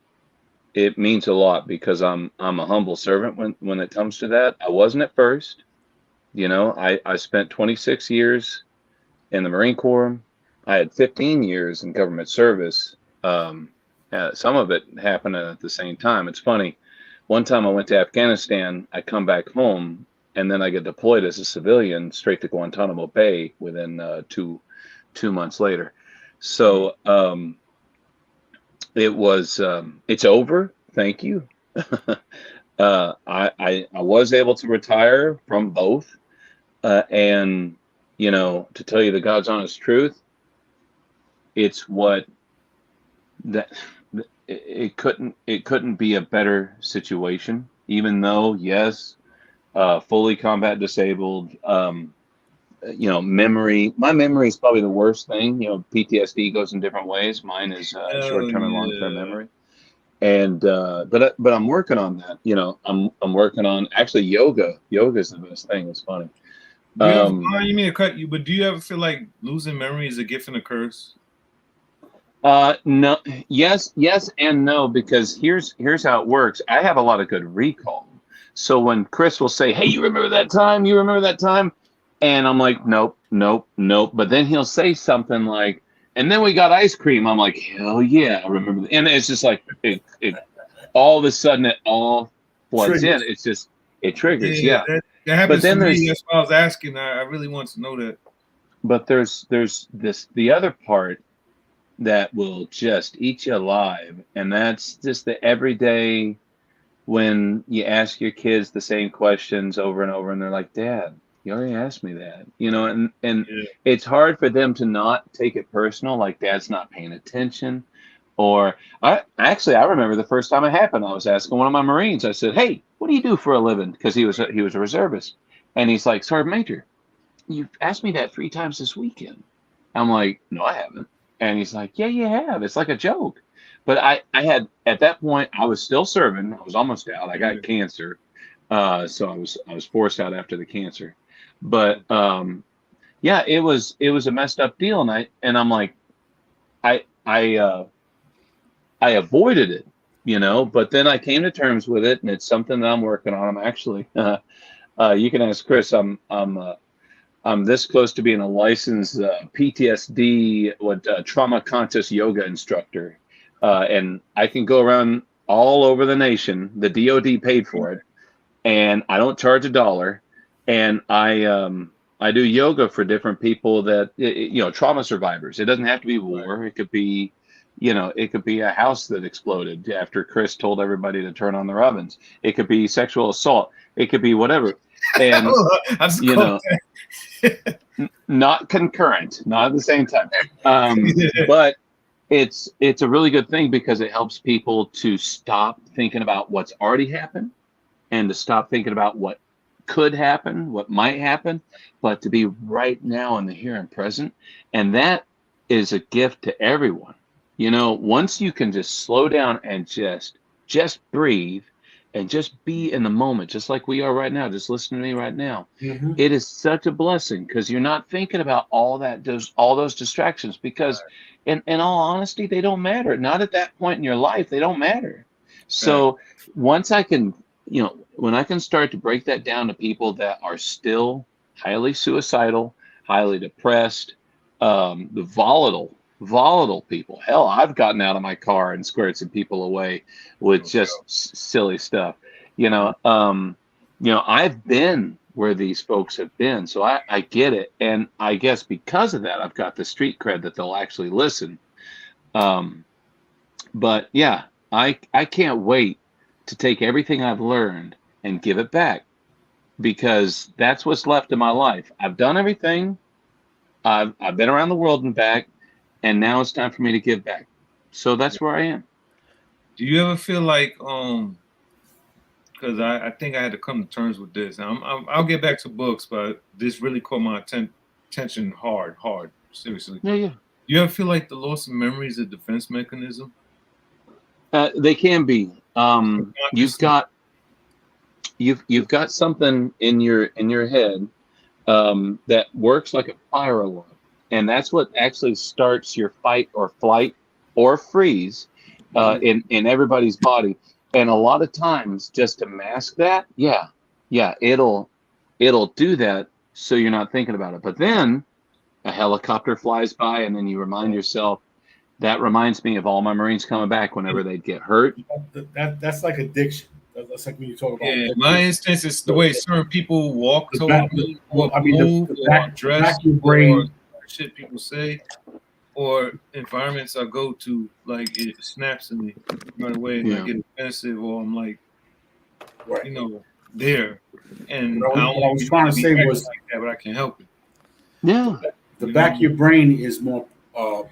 it means a lot because I'm a humble servant when it comes to that. I wasn't at first. I spent 26 years in the Marine Corps. I had 15 years in government service. Some of it happened at the same time. It's funny. One time I went to Afghanistan, I come back home, and then I get deployed as a civilian straight to Guantanamo Bay within 2 months later. So it's over. Thank you. I was able to retire from both, and to tell you the God's honest truth, it's what that it couldn't be a better situation. Even though, yes, fully combat disabled, my memory is probably the worst thing. PTSD goes in different ways. Mine is Oh short-term and long-term yeah. memory. And but I'm working on that. I'm working on actually yoga. Yoga is the best thing. It's funny. Do you ever, Um, you mean to cut you, but do you ever feel like losing memory is a gift and a curse? no, yes, and no, because here's how it works. I have a lot of good recall. So when Chris will say, "Hey, you remember that time? You remember that time?" And I'm like, "Nope, nope, nope." But then he'll say something like, "And then we got ice cream." I'm like, "Hell yeah, I remember." And it's just like it all of a sudden it all floods in. triggers. It's just it triggers, Yeah, yeah. that But happens to then me. there's That's why I was asking. I really want to know that. there's this the other part that will just eat you alive. And that's just the everyday when you ask your kids the same questions over and over, and they're like, Dad, you already asked me that. And Yeah. it's hard for them to not take it personal, like Dad's not paying attention. Or I remember the first time it happened, I was asking one of my Marines, I said, "Hey, what do you do for a living?" Because he was a reservist. And he's like, "Sergeant Major, you've asked me that 3 times this weekend." I'm like, "No, I haven't." And he's like, "Yeah, you have. It's like a joke." But I had at that point I was still serving. I was almost out. I Yeah. got cancer, so I was forced out after the cancer. But yeah, it was a messed up deal, and I'm like, I I uh, I avoided it, But then I came to terms with it, and it's something that I'm working on. I'm actually, you can ask Chris. I'm this close to being a licensed PTSD, trauma conscious yoga instructor, and I can go around all over the nation. The DoD paid for it, and I don't charge $1. And I do yoga for different people that trauma survivors. It doesn't have to be Right. war. It could be it could be a house that exploded after Chris told everybody to turn on their ovens. It could be sexual assault. It could be whatever. And I just you caught know not concurrent, not at the same time. But it's a really good thing because it helps people to stop thinking about what's already happened and to stop thinking about what could happen, what might happen, but to be right now in the here and present. And that is a gift to everyone. Once you can just slow down and just breathe and just be in the moment, just like we are right now, just listen to me right now. Mhm. It is such a blessing because you're not thinking about all those distractions because in all honesty, they don't matter. Not at that point in your life, they don't matter. Right. So once I can when I can start to break that down to people that are still highly suicidal, highly depressed, the volatile people. Hell, I've gotten out of my car and squared some people away with just silly stuff. I've been where these folks have been, so I get it. And I guess because of that, I've got the street cred that they'll actually listen. But yeah, I can't wait to take everything I've learned and give it back, because that's what's left in my life. I've done everything. I've been around the world and back, and now it's time for me to give back. So that's where I am. Do you ever feel like because I think I had to come to terms with this. I'll get back to books, but this really caught my attention hard, seriously. Yeah. You ever feel like the loss of memory is a defense mechanism? They can be. You've got something in your head that works like a fire alarm, and that's what actually starts your fight or flight or freeze in everybody's body. And a lot of times, just to mask that, it'll do that, so you're not thinking about it. But then a helicopter flies by, and then you remind yourself, that reminds me of all my Marines coming back whenever they'd get hurt. That's like addiction. That's like when you talk about. Yeah, addiction. my instance is the way certain people walk The toward back- me, well, or I mean, move, the or back dress, of your brain. or shit people say, or environments I go to, like it snaps in me right away, and I Yeah. get offensive, or I'm like, Right. there. And What I was really trying to be say acting was- like that, but I can't help it. Yeah. The back of your brain is more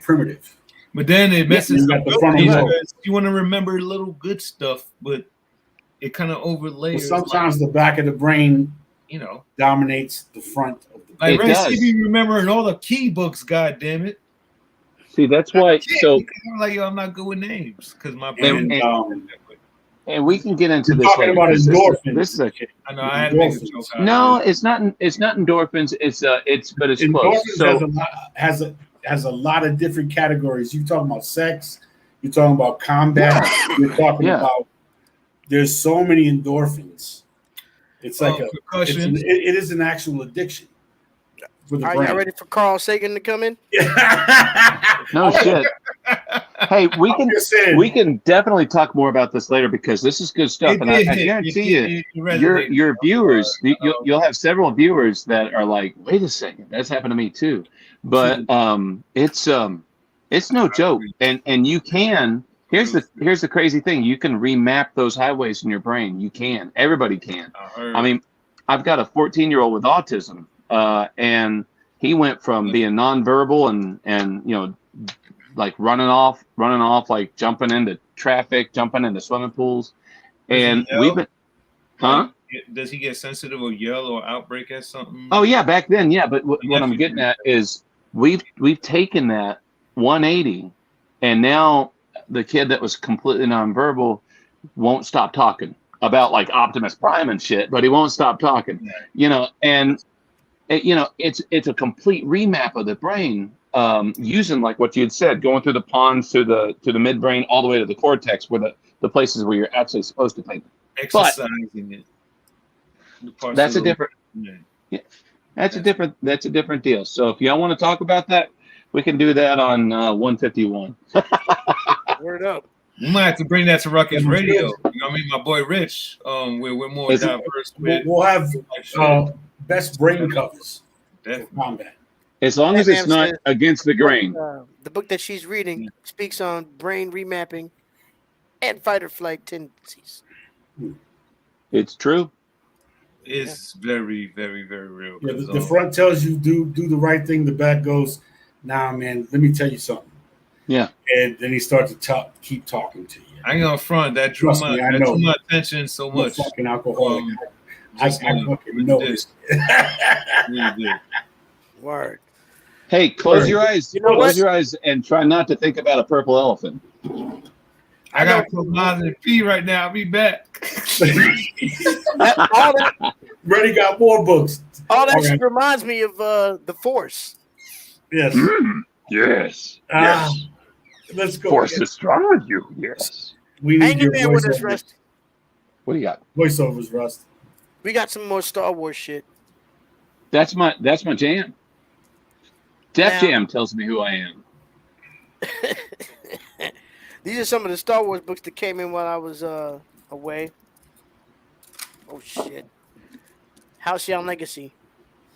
primitive. But then it messes you got up the frontal lobe. because you want to remember little good stuff, but it kind of overlays. But sometimes the back of the brain, dominates the front of the brain. Like Ray CB remembering all the key books. God damn it! See, that's why. So I'm like, I'm not good with names because my And- brain. and we can get into You're this talking later, about 'cause endorphins. This is a I know I had to make a joke. out of no. it. It's not endorphins. But it's Endorphins close. So has a lot of different categories. You're talking about sex. You're talking about combat. You're talking Yeah. about. There's so many endorphins. It's like concussion. it is an actual addiction for the Are brain. y'all ready for Carl Sagan to come in? no shit. Hey, we can definitely talk more about this later, because this is good stuff, It and I did hit. guarantee It you, resonated. your viewers, you'll have several viewers that are like, wait a second, that's happened to me too. But it's no joke, and you can. Here's the crazy thing: you can remap those highways in your brain. You can. Everybody can. I mean, I've got a 14-year-old with autism, and he went from being nonverbal and like running off, like jumping into traffic, jumping into swimming pools, and we've been, Does he get sensitive or yell or outbreak at something? Oh yeah, back then, yeah. But what I'm getting at is we've taken that 180, and now the kid that was completely nonverbal won't stop talking about like Optimus Prime and shit, but he won't stop talking. And it's a complete remap of the brain, using like what you had said, going through the pons to the midbrain all the way to the cortex, where the places where you're actually supposed to think. Exercising it. That's a different. Yeah, that's a different deal. So if y'all want to talk about that, we can do that on 151. Word up. We might have to bring that to Ruckus Radio. You know what I mean? My boy Rich. We're more diverse. We'll have best brain covers for combat. As long as it's not against the grain. The book that she's reading speaks on brain remapping and fight or flight tendencies. It's true. It's very, very, very real. Yeah, the front tells you do the right thing. The back goes, nah, man. Let me tell you something. Yeah. And then he starts to keep talking to you. I ain't gonna front. That drew my attention so much. I'm a fucking alcoholic. I fucking know this. Word. Hey, close your eyes. Close your eyes and try not to think about a purple elephant. I got to put mine in pee right now. I'll be back. Reddy got more books. All that shit reminds me of the Force. Yes. Yes. Yes. Let's go. Force is strong with you. Yes. We need Hang in your there voice with us, on this. Rusty. What do you got? Voiceovers, Rust. We got some more Star Wars shit. That's my jam. Def Now- Jam tells me who I am. These are some of the Star Wars books that came in while I was away. Oh shit! Halcyon Legacy.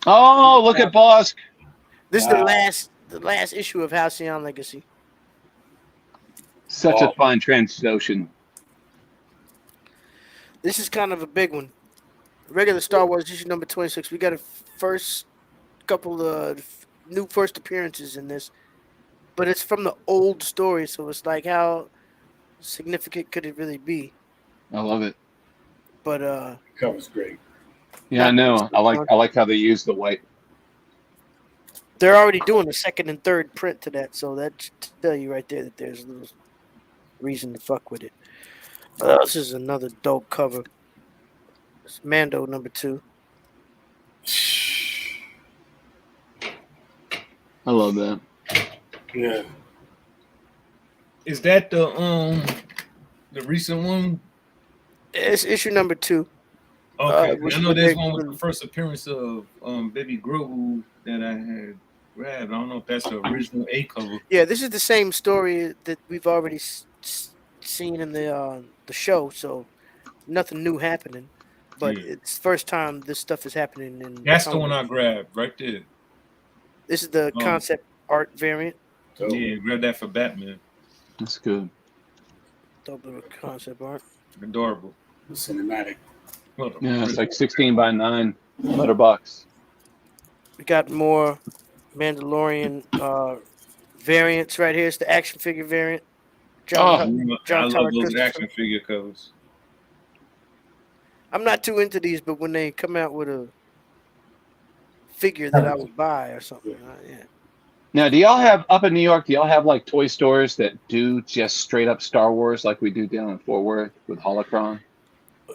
Oh, look at Bosk. This is Wow. the last issue of Halcyon Legacy. Such a fine Transocean. This is kind of a big one. Regular Star Wars issue number 26. We got a first couple of new first appearances in this, but it's from the old story, so it's like how significant could it really be? I love it. But Cover's great. Yeah, I know. I like how they use the white. they're already doing a second and third print to that, so that should tell you right there that there's a little reason to fuck with it. This is another dope cover. It's Mando number 2. I love that. Yeah. Is that the recent one? It's issue number 2. Okay, which I know would this make- one was the first appearance of Baby Grogu that I had read. I don't know if that's the original A cover. Yeah, this is the same story that we've already seen in the show, so nothing new happening. But Yeah. it's first time this stuff is happening in. That's the comic one I books. grabbed right there. This is the concept art variant. So, Yeah, grab that for Batman. That's good. Dope little concept art. Adorable. the cinematic. Yeah, it's like 16 by 9 letterbox. We got more Mandalorian variants right here. It's the action figure variant. I Todd love those Christopher. action figure covers. I'm not too into these, but when they come out with a figure that I would buy or something, yeah. Now, do y'all have up in New York? Do y'all have like toy stores that do just straight up Star Wars like we do down in Fort worth with Holocron?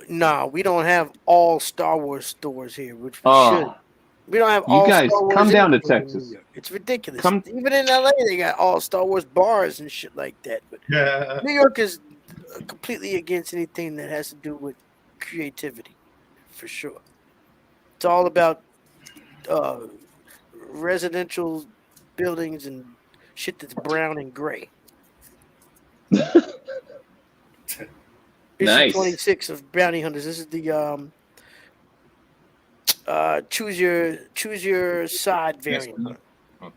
No, we don't have all Star Wars stores here, which we Oh. should. We don't have You all guys, Star Wars come down to anything in Texas. New York. It's ridiculous. Come- Even in LA, they got all Star Wars bars and shit like that. But Yeah. New York is completely against anything that has to do with creativity, for sure. It's all about residential buildings and shit that's brown and gray. Issue Nice. 26 of Bounty Hunters. This is the choose your side variant. Destiny.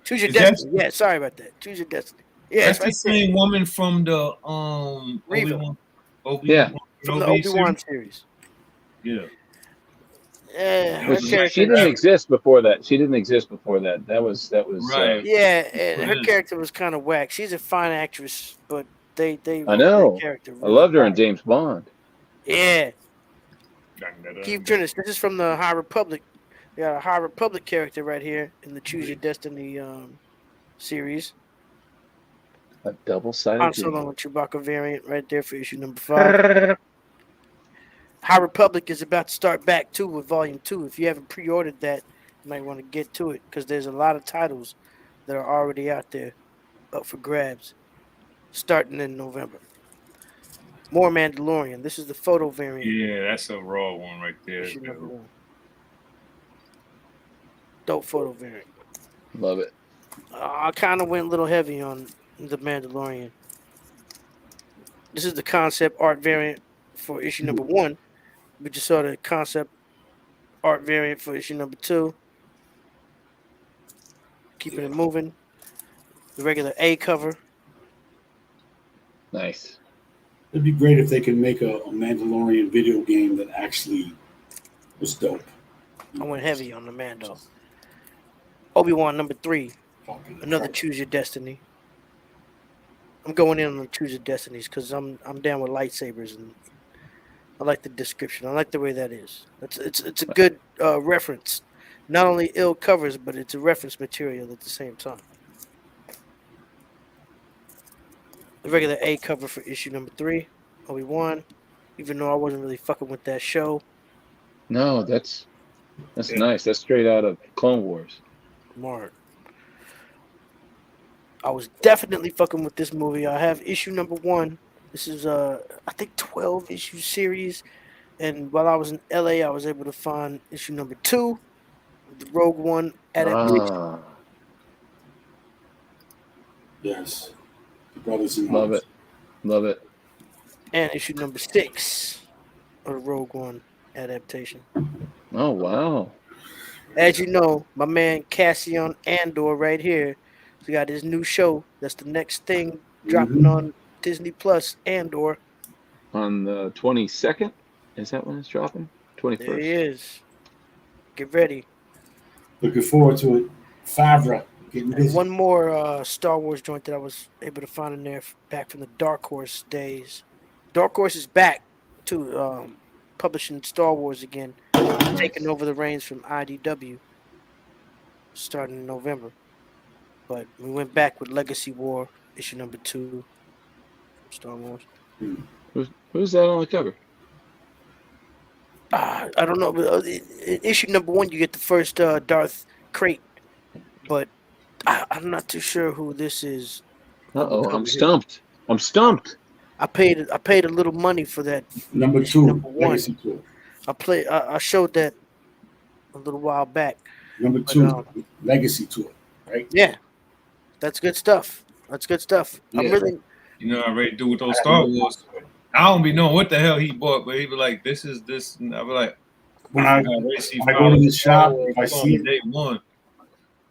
Choose your Is that- destiny. Yeah, sorry about that. Choose your destiny. Yeah, That's it's the right there. same woman from the Reva. Yeah. From the Kenobi Obi-Wan series? series. Yeah. Yeah, her Which is- character. She didn't exist before that. She didn't exist before that. That was Right. Yeah, and her Yeah. character was kind of whack. She's a fine actress, but they I know. her character I really loved her in bad. James Bond. Yeah, keep turning. This is from the High Republic. We got a High Republic character right here in the Choose Your Destiny series. A double-sided. Han Solo and Chewbacca variant right there for issue number 5. High Republic is about to start back too with Volume 2. If you haven't pre-ordered that, you might want to get to it because there's a lot of titles that are already out there up for grabs starting in November. More Mandalorian. This is the photo variant. Yeah, that's a raw one right there. Issue number 1. Dope photo variant. Love it. I kind of went a little heavy on the Mandalorian. This is the concept art variant for issue number 1. We just saw the concept art variant for issue number 2. Keeping it moving. The regular A cover. Nice. It'd be great if they could make a Mandalorian video game that actually was dope. I went heavy on the Mando. Obi-Wan number 3. Another Choose Your Destiny. I'm going in on the Choose Your Destinies because I'm down with lightsabers and I like the description. I like the way that is. It's a good reference. Not only ill covers, but it's a reference material at the same time. The regular A cover for issue number 3, Obi-Wan. Even though I wasn't really fucking with that show. No, that's nice. That's straight out of Clone Wars. Smart. I was definitely fucking with this movie. I have issue number 1. This is I think 12 issue series. It And while I was in LA, I was able to find issue number 2 of the Rogue One adaptation, Ah, Yes. The brothers in love arms. it. Love it. and issue number 6 of the Rogue One adaptation. Oh, wow. As you know, my man Cassian Andor right here, he got his new show. That's the next thing dropping Mhm. on Disney Plus. Andor. On the 22nd? Is that when it's dropping? There he 21st? is. Get ready. Looking forward to it. Favre getting And busy. one more Star Wars joint that I was able to find in there back from the Dark Horse days. Dark Horse is back to publishing Star Wars again, taking over the reins from IDW starting in November. But we went back with Legacy War, issue number 2 from Star Wars. Who's that on the cover? I don't know. But in issue number 1, you get the first Darth crate, but I'm not too sure who this is. on the Uh-oh, cover I'm here. stumped. I'm stumped. I paid a little money for that Number issue 2, number 1. Legacy Tour. I showed that a little while back. Number But, 2, Legacy Tour. Right? Yeah, that's good stuff. That's good stuff. I'm Yeah. really You know, I already do with those Star Wars. I don't be knowing what the hell he bought, but he be like, "This is this." And I be like, When I already see when I go to the shop, if I Star see Wars it, day one.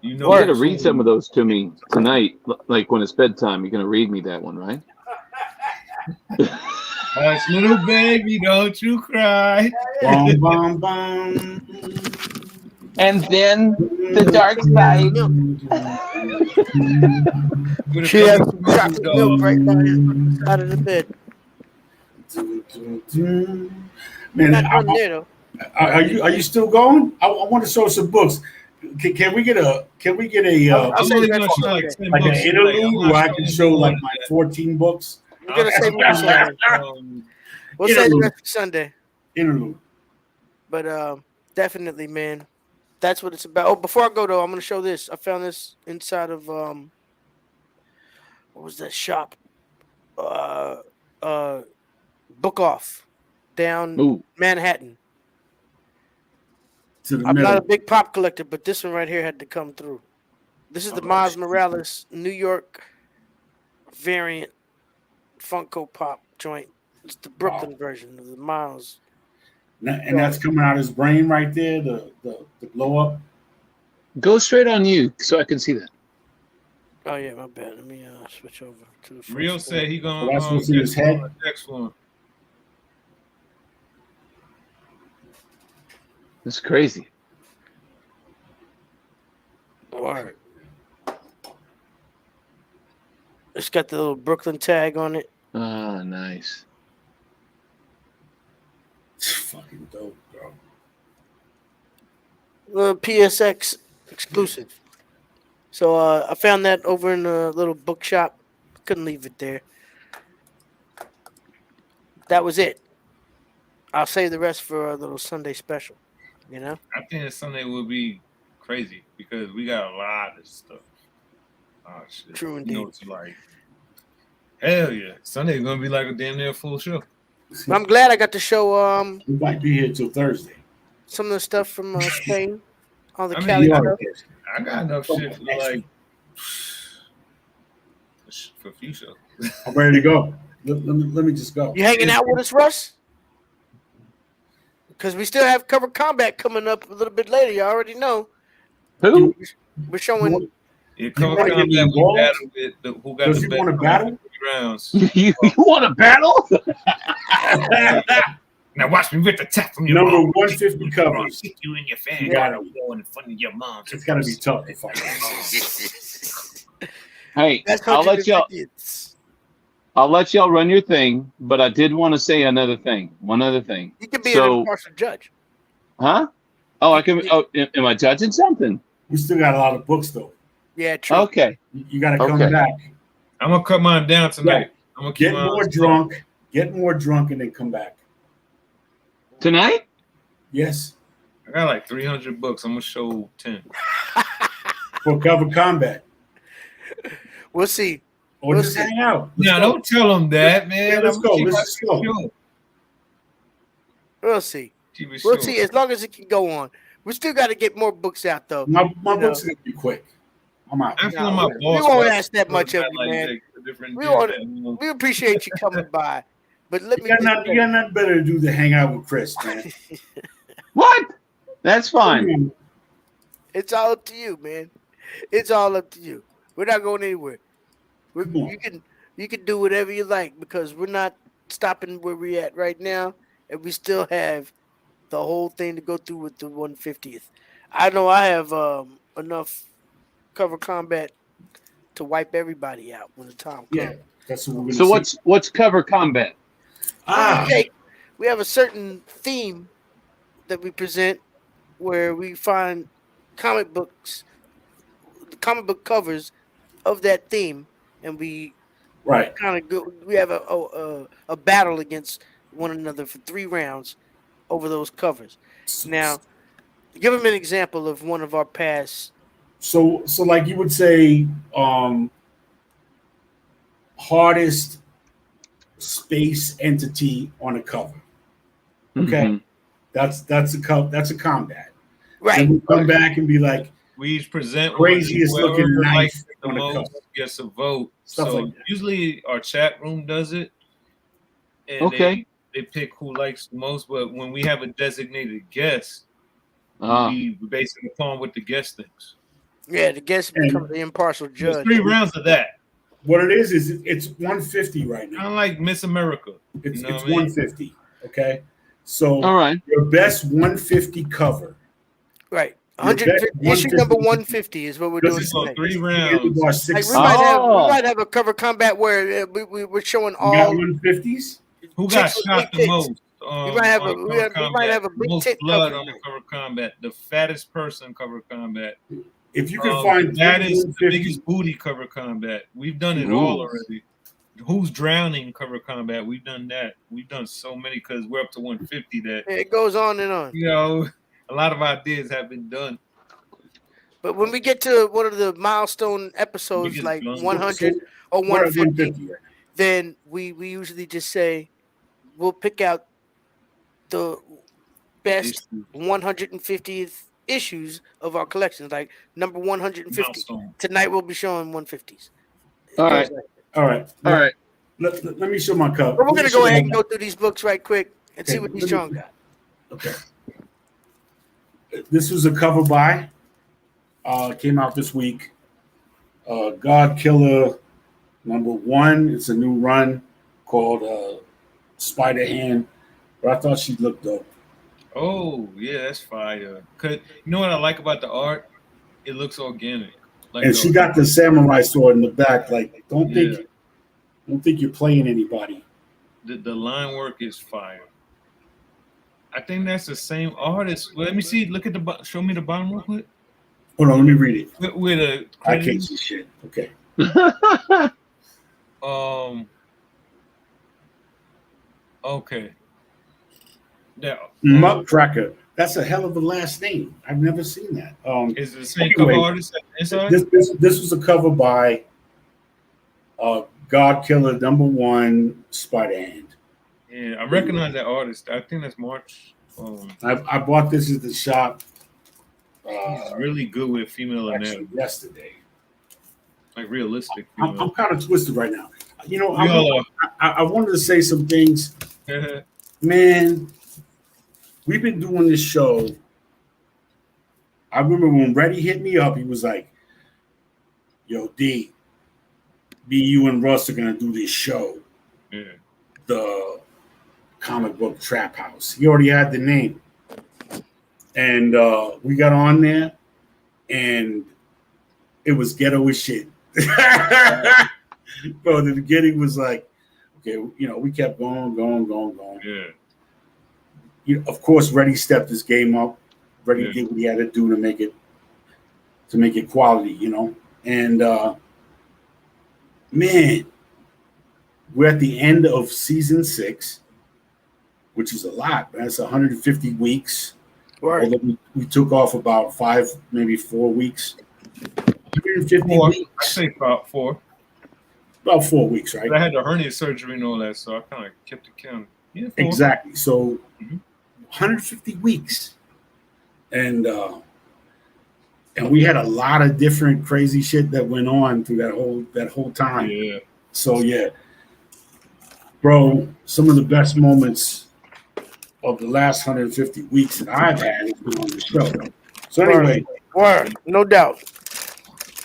You know, You're going to read some of those to me tonight, like when it's bedtime. You're going to read me that one, right? Hush, little baby, don't you cry. bum, bum, bum. And then the dark side. With a she has couple some of chocolate dogs. milk right by the side of the bed. Man, Not done there though. are you still going? I want to show some books. Can we get a I'll I'm say only the gonna rest show for like Sunday. 10 like an books. interlude where I can show like my my 14 books? We're gonna save them for Sunday. We'll save the Interlude. rest for Sunday. Interlude. But definitely, man, that's what it's about. Oh, before I go though, I'm gonna show this. I found this inside of what was that shop? Book Off down Ooh, Manhattan. To the I'm middle. not a big pop collector, but this one right here had to come through. This is the Miles Morales New York variant Funko Pop joint. It's the Brooklyn version of the Miles. And that's coming out of his brain right there, the blow up. go straight on you so I can see that. Oh yeah, my bad. Let me switch over to the first Real one. said he gonna Well, that's what's in get his some head. on the next one. That's crazy. All right. It's got the little Brooklyn tag on it. Ah, nice. It's fucking dope, bro. The PSX exclusive. So I found that over in a little bookshop. Couldn't leave it there. That was it. I'll save the rest for a little Sunday special. You know? I think that Sunday will be crazy because we got a lot of stuff. Oh shit. True You indeed. know, it's like hell yeah. Sunday's gonna be like a damn near full show. I'm glad I got to show We might be here till Thursday. some of the stuff from Spain. All the I mean, Cali We are stuff. here. I got enough shit for like for a few shows. I'm ready to go. Let me just go. You hanging out with us, Russ? Because we still have Cover Combat coming up a little bit later. You already know. Who? We're showing. Yeah, You Cover wanna get Combat, we involved? battle with who got Does the he best wanna battle? rounds. You want to battle? Now watch me rip the tap from your Number mom. 150 covers. Kick you in your fan. You You got got it. a war in front of your mom. It's gotta be tough to fight. Hey, That's I'll let y'all. 150. I'll let y'all run your thing, but I did want to say another thing. One other thing. You can be So- an impartial judge. Huh? Oh, I can. Oh, am I judging something? We still got a lot of books though. Yeah, true. Okay. You got to come Okay. back. I'm gonna cut mine down tonight. I'm gonna keep Get mine more drunk. Get more drunk, and then come back. Tonight? Yes, I got like 300 books. I'm gonna show 10. for Cover Combat, We'll see. or We'll just see. hang out. No, don't tell them that, man. Yeah, let's I'm go. gonna keep Let's my go. show. We'll see. Keep it We'll short. see. As long as it can go on, we still got to get more books out, though. My You books know. are gonna be quick. I'm out. After No, my we boss, won't was- ask that was much of not you, like man. that, a different We deal want. that, We appreciate you coming by, but let me You just got say, nothing better to do than hang out with Chris, man. What? That's fine. it's all up to you, man. It's all up to you. We're not going anywhere. Come on. You can do whatever you like because we're not stopping where we're at right now, and we still have the whole thing to go through with the 150th. I know I have enough cover combat to wipe everybody out when the time Yeah, comes. that's what we're gonna So see. what's cover combat? We have a certain theme that we present where we find comic books, the comic book covers of that theme, and we right. kind of go. We have a battle against one another for 3 rounds over those covers. Now, give them an example of one of our past. So like you would say, hardest space entity on a cover. Okay, Mhm. that's a combat. Right. Then we come back and be like, we each present craziest one, looking whoever knife likes the on a most cover. gets a vote. Stuff So like that. usually our chat room does it, and Okay. they pick who likes the most. But when we have a designated guest, Ah. we base it upon what the guest thinks. Yeah, the guest becomes the impartial There's judge. 3 rounds of that. What it is it's 150 right now. Kind of like Miss America. It's You know it's what I mean? 150. Okay, so All right. your best 150 cover. Right. Your best 150, issue number 150 150 is what we're doing So tonight. 3 End rounds. of our Like six. we might have a cover combat where we're showing We got all 150s. Who got chicks with shot big the tits. most? We might have on a cover combat? big Most tit blood cover on the tonight. cover combat. The fattest person cover combat. If you can find the baddest, the 150 biggest booty cover combat. We've done it all already. Who's drowning cover combat? We've done that. We've done so many because we're up to 150 that It goes on and on. you know a lot of ideas have been done. But when we get to one of the milestone episodes, Biggest like guns. 100 or we're at 150, 150 right now. then we usually just say we'll pick out the best 150th issues of our collections, like number 150. Milestone. Tonight we'll be showing 150s. All right. All right. All right. Let me show my cup. But we're gonna go ahead and go through these books right quick and see Okay, what these let me- Sean got. Okay. This was a cover by. Came out this week. God Killer #1. It's a new run called Spider Hand. But I thought she looked dope. Oh yeah, that's fire. Cause you know what I like about the art? It looks organic. Like And she got the samurai sword in the back. Like, don't Yeah. think you're playing anybody. the line work is fire. I think that's the same artist. Well, let me see. Look at the show me the bottom real quick. Hold on, let me read it. With a I can't see shit. Okay. Okay. Now, Muckracker. That's a hell of a last name. I've never seen that. is it the same anyway, cover artist inside? This was a cover by God Killer #1 Spider Hand. Yeah, I recognize that artist. I think that's March. I bought this at the shop. He's really good with female anatomy. Yesterday. Like realistic. I'm kind of twisted right now. You know, We all are. I wanted to say some things. Man, we've been doing this show. I remember when Reddy hit me up, he was like, yo, D, you and Russ are going to do this show. Yeah. The Comic Book Trap House. He already had the name. And we got on there, and it was ghetto as shit. Bro, the beginning was like, okay, you know, we kept going. Yeah. You know, of course, Reddy stepped his game up. Reddy did what he had to do to make it quality, you know. And man, we're at the end of season 6, which is a lot, man. It's 150 weeks. Right. Although we took off about 5, maybe 4 weeks. 150 4. weeks. I say about 4. About 4 weeks, right? I had the hernia surgery and all that, so I kind of kept it counting. Yeah, 4. Exactly. So 150 weeks, and we had a lot of different crazy shit that went on through that whole time. Yeah. So yeah, bro, some of the best moments of the last 150 weeks that I've had has been on the show. So anyway, Word, no doubt.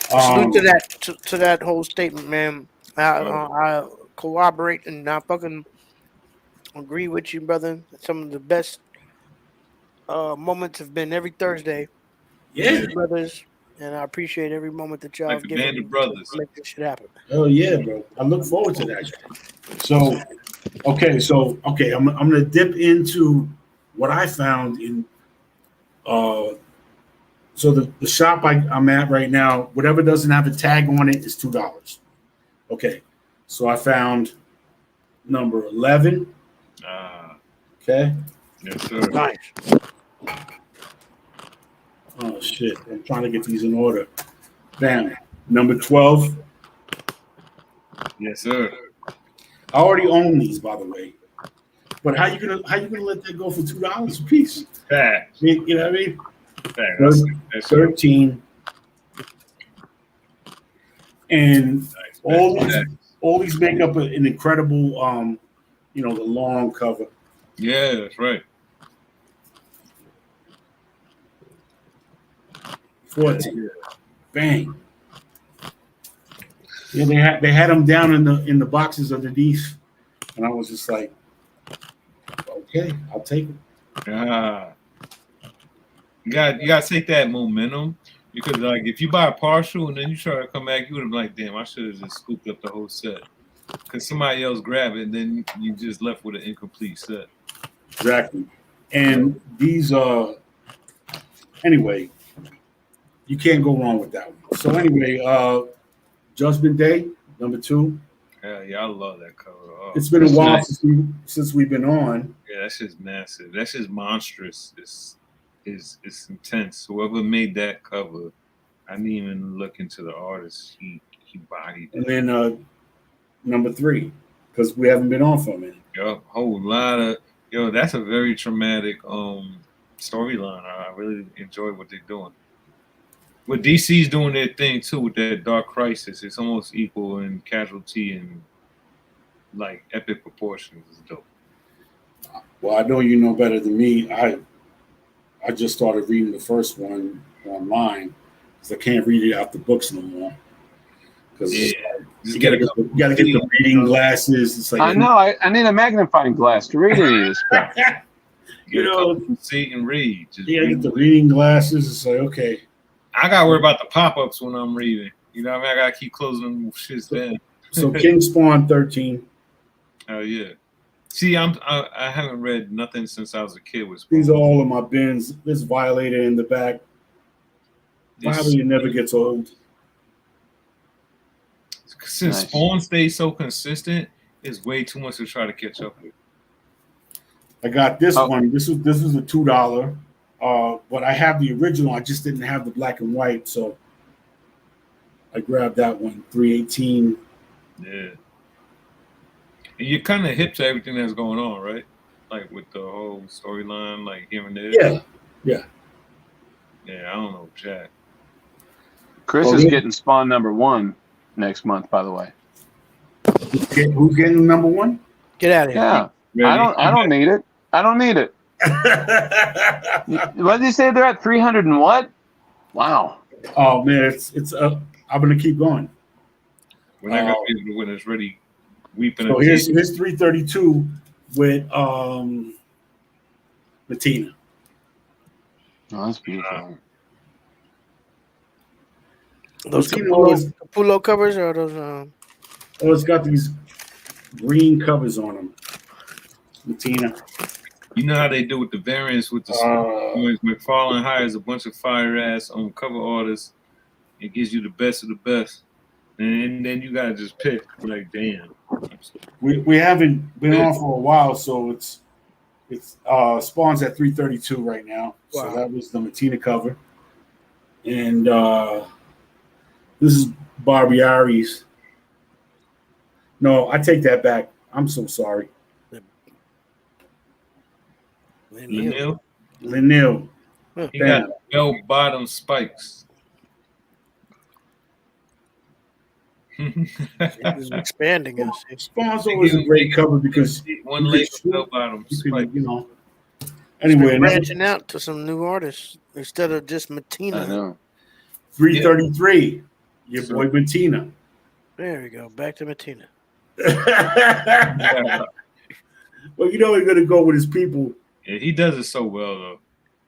Salute to um, that to that whole statement, man. I corroborate and I fucking agree with you, brother. Some of the best moments have been every Thursday with yeah, you brothers, and I appreciate every moment that y'all Like have the given Band me of to Brothers. make this shit happen. hell yeah, bro. I look forward to that. So okay, I'm gonna dip into what I found in so the shop I'm at right now, whatever doesn't have a tag on it is $2. Okay, so I found number 11. Okay. Yes, sir. Nice. Oh shit! I'm trying to get these in order. Bam. Number 12. Yes, sir. I already own these, by the way. But how you gonna let that go for $2 a piece? Facts. You know what I mean? Facts. That's 13. And Facts. all these make up an incredible the long cover. Yeah, that's right. 14. Bang. Yeah, they had them down in the boxes underneath, and I was just like, okay, I'll take it. You got to take that momentum, because like if you buy a partial and then you try to come back, you would have been like, damn, I should have just scooped up the whole set, because somebody else grabbed it, and then you just left with an incomplete set. Exactly. And these anyway, you can't go wrong with that one. So anyway, Judgment Day, number 2. Yeah, I love that cover. Oh, It's been a while since we've been on. Yeah, that's just massive. That's just monstrous. It's intense. Whoever made that cover, I didn't even look into the artist. He bodied it. And then number 3, because we haven't been on for a minute. Yo, whole lot of that's a very traumatic storyline. I really enjoy what they're doing. But DC's doing their thing too with that Dark Crisis. It's almost equal in casualty and like epic proportions. It's dope. Well, I know you know better than me. I just started reading the first one online because I can't read it out the books no more. Because you gotta get the reading glasses. It's like I know. I need a magnifying glass to read any of this stuff. See and read. You gotta get the reading glasses. It's like, okay. I gotta worry about the pop-ups when I'm reading. You know what I mean? I gotta keep closing them shits down. So King Spawn 13. Oh yeah. See, I haven't read nothing since I was a kid with Spawn. These are all in my bins. This Violator in the back. Violator never gets old. Since Spawn stays so consistent, it's way too much to try to catch up with. I got this one. This was a $2. But I have the original. I just didn't have the black and white, so I grabbed that one. 318. Yeah. And you're kind of hip to everything that's going on, right? Like with the whole storyline, like here and there. Yeah. Yeah. Yeah, I don't know, Jack. Chris is getting Spawn number 1 next month, by the way. Who's getting number 1? Get out of here. Yeah. I don't need it. I don't need it. What did you say? They're at 300 and what? Wow. Oh man, it's I'm gonna keep going. We're not gonna be able to win. It's ready. Weeping. So here's 332 with Latina. Oh, that's beautiful. Those Capullo covers or those? Oh, it's got these green covers on them. Latina. You know how they do with the variants with the McFarlane hires a bunch of fire ass cover artists and gives you the best of the best, and then you gotta just pick. Like, damn. We haven't been on for a while, so it's Spawn's at 332 right now. Wow. So that was the Matina cover, and this is Barbieri's. No, I take that back. I'm so sorry. Lanil. Lanil. He got bell-bottom spikes. He's expanding us. Spawn's always a great cover because one you leg could of shoot, bell-bottom you spikes. could, you know. He's Anyway, been another branching out to some new artists instead of just I Matina. know. 333. Your boy Matina. There we go. Back to Matina. Well, you know he's gonna go with his people. Yeah, he does it so well though.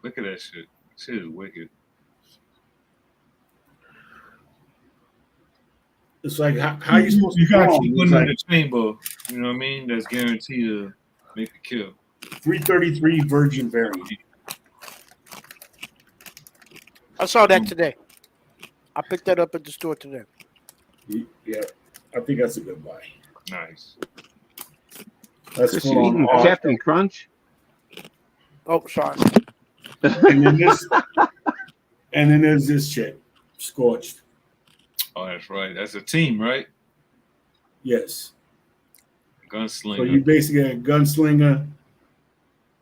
Look at that shit. Shit is wicked. It's like how you supposed to You got go? to keep It's one in like the chamber. You know what I mean? That's guaranteed to make a kill. 333 Virgin variant. I saw that today. I picked that up at the store today. Yeah, I think that's a good buy. Nice. That's Chris, you full eating on. Captain Crunch? Oh, sorry. And then this, and then there's this chick, Scorched. Oh, that's right. That's a team, right? Yes. Gunslinger. So you basically a gunslinger.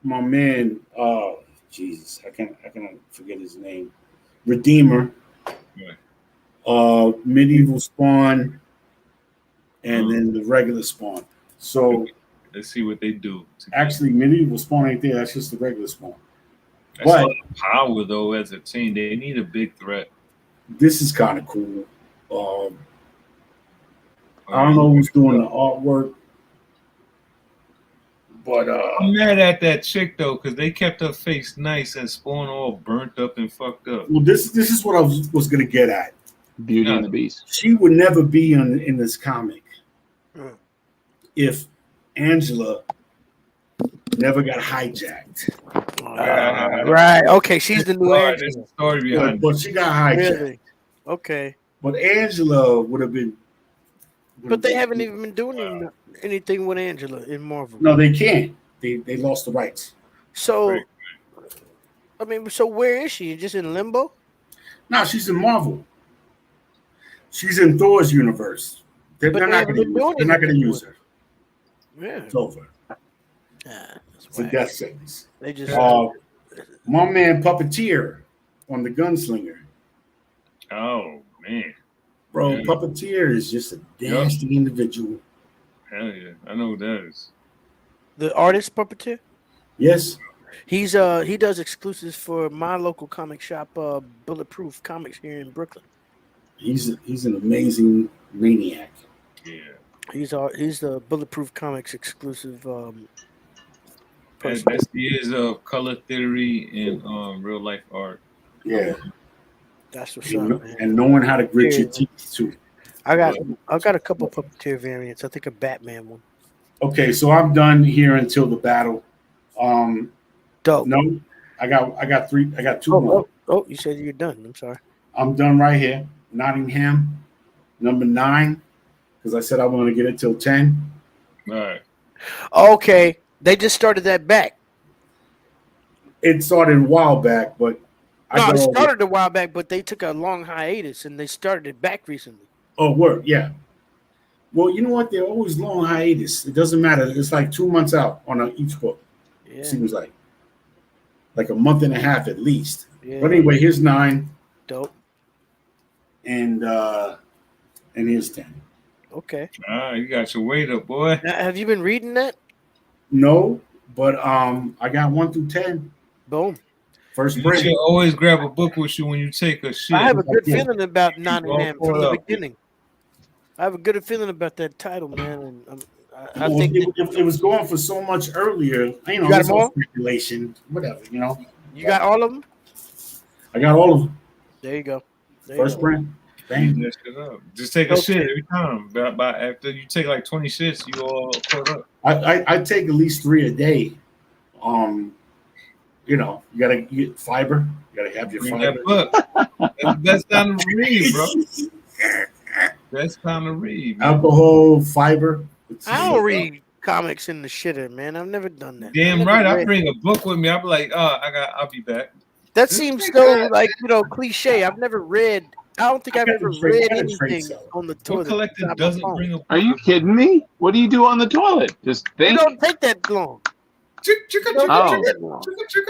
My man, Jesus, I can't forget his name. Redeemer. Right. Medieval Spawn, and then the regular Spawn. So let's see what they do. Actually, Medieval Spawn ain't there. That's just the regular Spawn. That's a lot of power though. As a team, they need a big threat. This is kind of cool. I don't know who's doing the artwork, but I'm mad at that chick though because they kept her face nice and Spawn all burnt up and fucked up. well, this is what I was gonna get at. Beauty and the Beast. She would never be in this comic if Angela never got hijacked. Right. Okay. She's the new There's Angela. a story behind But she got hijacked. Really? Okay. But Angela would have been. But they haven't even been doing anything with Angela in Marvel. No, they can't. They lost the rights. So, I mean, so where is she? Just in limbo? No, she's in Marvel. She's in Thor's universe. They're But they not haven't going been doing to anything use with her. Yeah. It's over. It's a death sentence. They just my man Puppeteer on the Gunslinger. Oh man, bro, Yeah. Puppeteer is just a nasty individual. Hell yeah, I know who that is. the artist puppeteer. Yes, He's he does exclusives for my local comic shop, Bulletproof Comics here in Brooklyn. he's an amazing maniac. Yeah, He's the Bulletproof Comics exclusive. Person. that's the years of color theory and real life art. Yeah, That's what's and, up, man. and knowing how to grit your Yeah. teeth too. I've got a couple puppeteer variants. I think a Batman one. Okay, so I'm done here until the battle. Dope. No, I got three. I got two more. Oh, you said you're done. I'm sorry. I'm done right here. Nottingham, number 9, because I said I want to get it till 10. All right. Okay, they just started that back. It started a while back, but No, it started a while back, but they took a long hiatus and they started it back recently. Oh, word, yeah. Well, you know what? They're always long hiatus. It doesn't matter. It's like 2 months out on each book. Yeah. It seems like a month and a half at least. Yeah. But anyway, here's 9. Dope. And here's 10. Okay. You got your weight up, boy. Now, have you been reading that? No, but I got 1 through 10. Boom. First You print. should always grab a book with you when you take a shit. I have a good Yeah. feeling about Nottingham all from the caught up. beginning. I have a good feeling about that title, man. And I Well, think it was going for so much earlier. You know, You got it's them all all? speculation, whatever. You know, you got all of them. I got all of them. There you go. There you First go. print. Bang. That shit up. Just take a Okay. shit every time. By after you take like 20 shits, you all caught up. I take at least 3 a day. You know, you gotta get fiber. You gotta have your Bring fiber. that book. That's time to read, bro. That's time to read. Man. Alcohol, fiber. I don't read comics in the shitter, man. I've never done that. Damn I've never right. I read- bring a book with me. I'll be like, I'll be back. That seems so like cliche. I've never read. I don't think I've ever read anything on the What toilet. collector on my doesn't phone. bring a book? Are you kidding me? What do you do on the toilet? Just It think. don't take that long. Oh,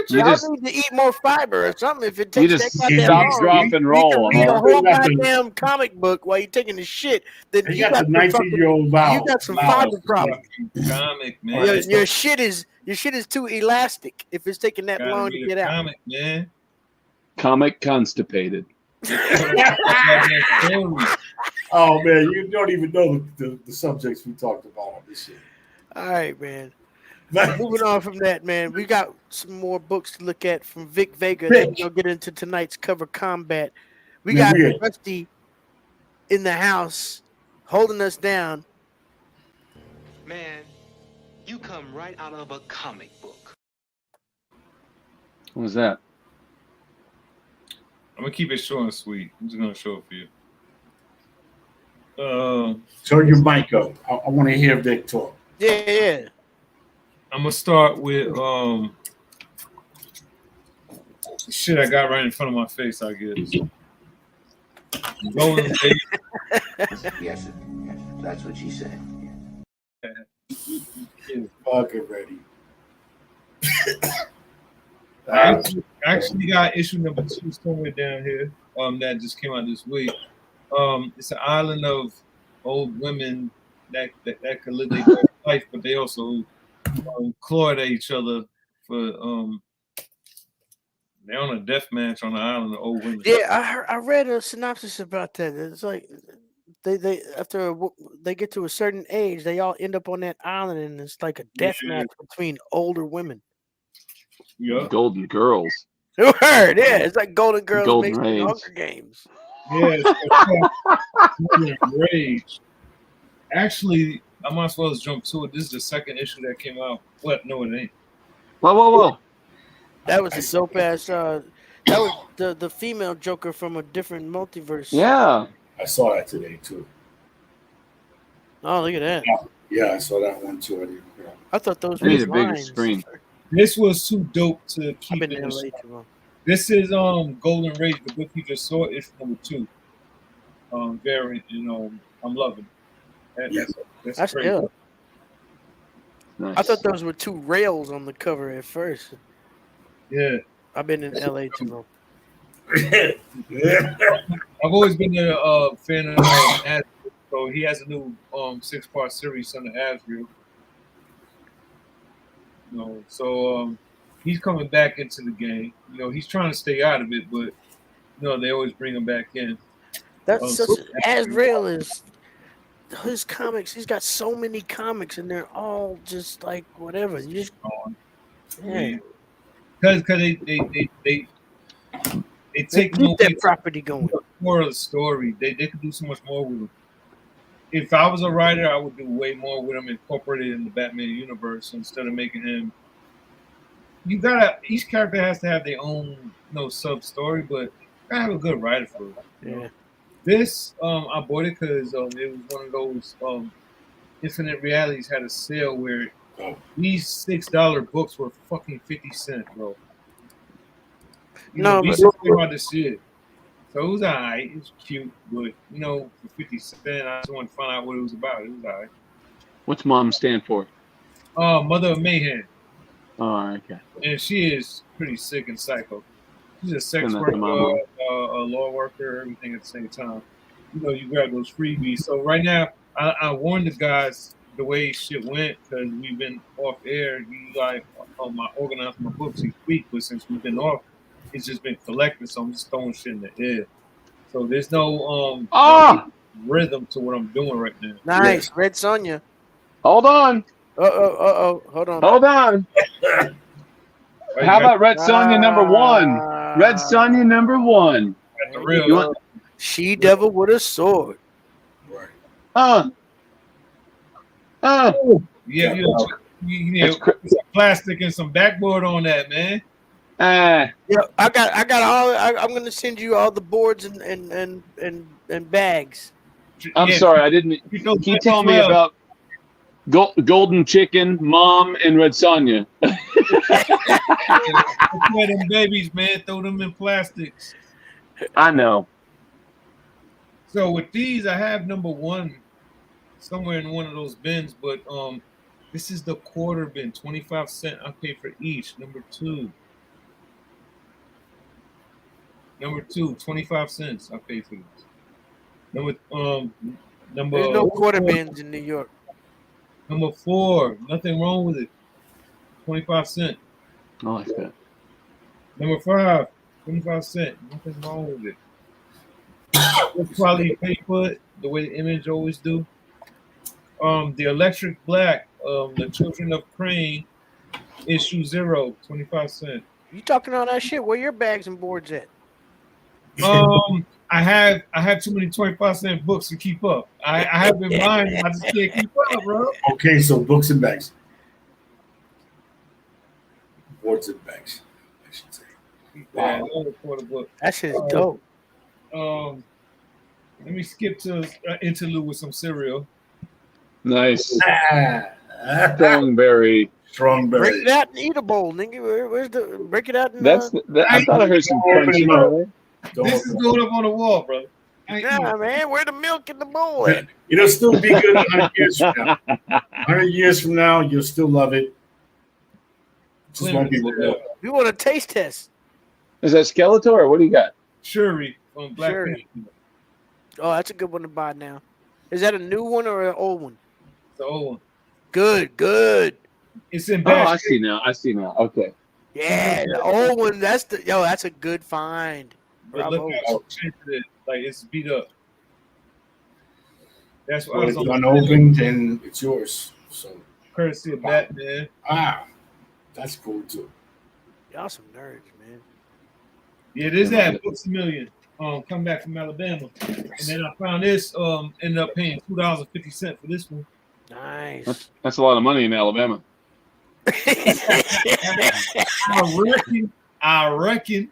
you Y'all just need to eat more fiber or something. If it you takes that just goddamn stop, long, drop, and you can roll, read a huh? whole got the- goddamn comic book while you're taking the shit. Then They you got got the some fucking, 19-year-old you got some fiber problems. Comic, man. All right, Your shit is too elastic if it's taking that Gotta long to read get a out. comic, man. Comic constipated. Oh man, you don't even know the subjects we talked about on this shit. All right, man. Moving on from that, man, we got some more books to look at from Vic Vega. Then we're gonna get into tonight's cover combat. We Man, got weird. Rusty in the house holding us down. Man, you come right out of a comic book. What was that? I'm gonna keep it short and sweet. I'm just gonna show it for you. Turn your mic up. I want to hear Vic talk. Yeah. I'm gonna start with shit I got right in front of my face, I guess. Golden Gate. Yes, that's what she said. Fucking ready. I actually got issue number 2 somewhere down here. That just came out this week. It's an island of old women that could live their best life, but they also claw at each other for they're on a death match on the island of old women. Yeah, I read a synopsis about that. It's like they after they get to a certain age, they all end up on that island, and it's like a death match between older women. Yeah, Golden Girls. Word, yeah, it's like Golden Girls Golden mixed Rage. with Hunger Games. Yeah, Rage. Actually, I might as well jump to it. This is the second issue that came out. What? No, it ain't. Whoa. That was a dope ass. That was the female Joker from a different multiverse. Yeah. I saw that today too. Oh, look at that. Yeah, I saw that one too. I thought those I were need a bigger lines. screen. This was too dope to I've keep been in in the LA shop. too long. This is Golden Rage, the book you just saw, issue number 2. Very, I'm loving it. That's great. Good. Nice. I thought those were 2 rails on the cover at first. Yeah. I've been in LA too long. I've always been a fan of Asriel, so he has a new 6-part series on the Asriel. So he's coming back into the game. He's trying to stay out of it, but they always bring him back in. That's such Asriel is his comics. He's got so many comics, and they're all just like whatever. You just because they take keep that property going. More of the story. They could do so much more with him. If I was a writer, I would do way more with him incorporated in the Batman universe instead of making him. Each character has to have their own sub story, but you gotta have a good writer for it. Yeah. This I bought it because it was one of those Infinite Realities had a sale where these $6 books were fucking 50 cents, bro. These came out this year. So it was alright. It was cute, but for 50 cents, I just wanted to find out what it was about. It was alright. What's Mom stand for? Mother of Mayhem. Oh, okay. And she is pretty sick and psycho. She's a sex worker, a law worker, everything at the same time. You grab those freebies. So right now, I warned the guys the way shit went because we've been off air. You guys, I organized my books each week, but since we've been off, it's just been collected. So I'm just throwing shit in the air. So there's no rhythm to what I'm doing right now. Nice, Red Sonja. Hold on. Hold on. Hold on. How about Red Sonja number 1? Red Sonja number 1. The real She Devil with a sword. Right. Yeah, you need some plastic and some backboard on that, man. Yeah, I got all. I'm gonna send you all the boards and bags. I'm sorry, I didn't. Can you tell me about Golden Chicken, Mom, and Red Sonja? Them babies, man, throw them in plastics. I know. So with these, I have number 1 somewhere in one of those bins, but This is the quarter bin, 25 cents. I pay for each. Number two, 25 cents. I pay for this. Number There's no quarter bins in New York. number four. Nothing wrong with it. 25 cents. I like that. Number five, 25 cents. Nothing wrong with it. We'll probably pay for it the way the image always do. The Electric Black, The Children of Crane, issue 0, 25 cents. You talking all that shit? Where your bags and boards at? I have too many 25-cent books to keep up. I have in mind, I just can't keep up, bro. Okay, so books and bags. Boards and bags, I should say. Yeah, another quarter book. That shit's dope. Let me skip to interlude with some cereal. Nice. Strongberry. Strawberry. Break it out and eat a bowl, nigga. Where's the break it out? And, I thought I heard some crunching earlier. This is going up on the wall, bro. Nah, man, where the milk in the bowl at? It'll still be good 100 years from now. 100 years from now, you'll still love it. Just won't be with milk. You want a taste test? Is that Skeletor or what do you got? Shuri from Black Shuri. Panther. Oh, that's a good one to buy now. Is that a new one or an old one? The old one. Good. It's in Oh, bad I shape. see now. Okay. Yeah, the old one. That's a good find. But Bravo. look how shit it is. Like, it's beat up. That's what I When was it's on. unopened, and it's yours. So Courtesy of Batman. That's cool too. Y'all some nerds, man. Yeah, this at Books a Million. Come back from Alabama. And then I found this, ended up paying $2.50 for this one. Nice. That's a lot of money in Alabama. I reckon.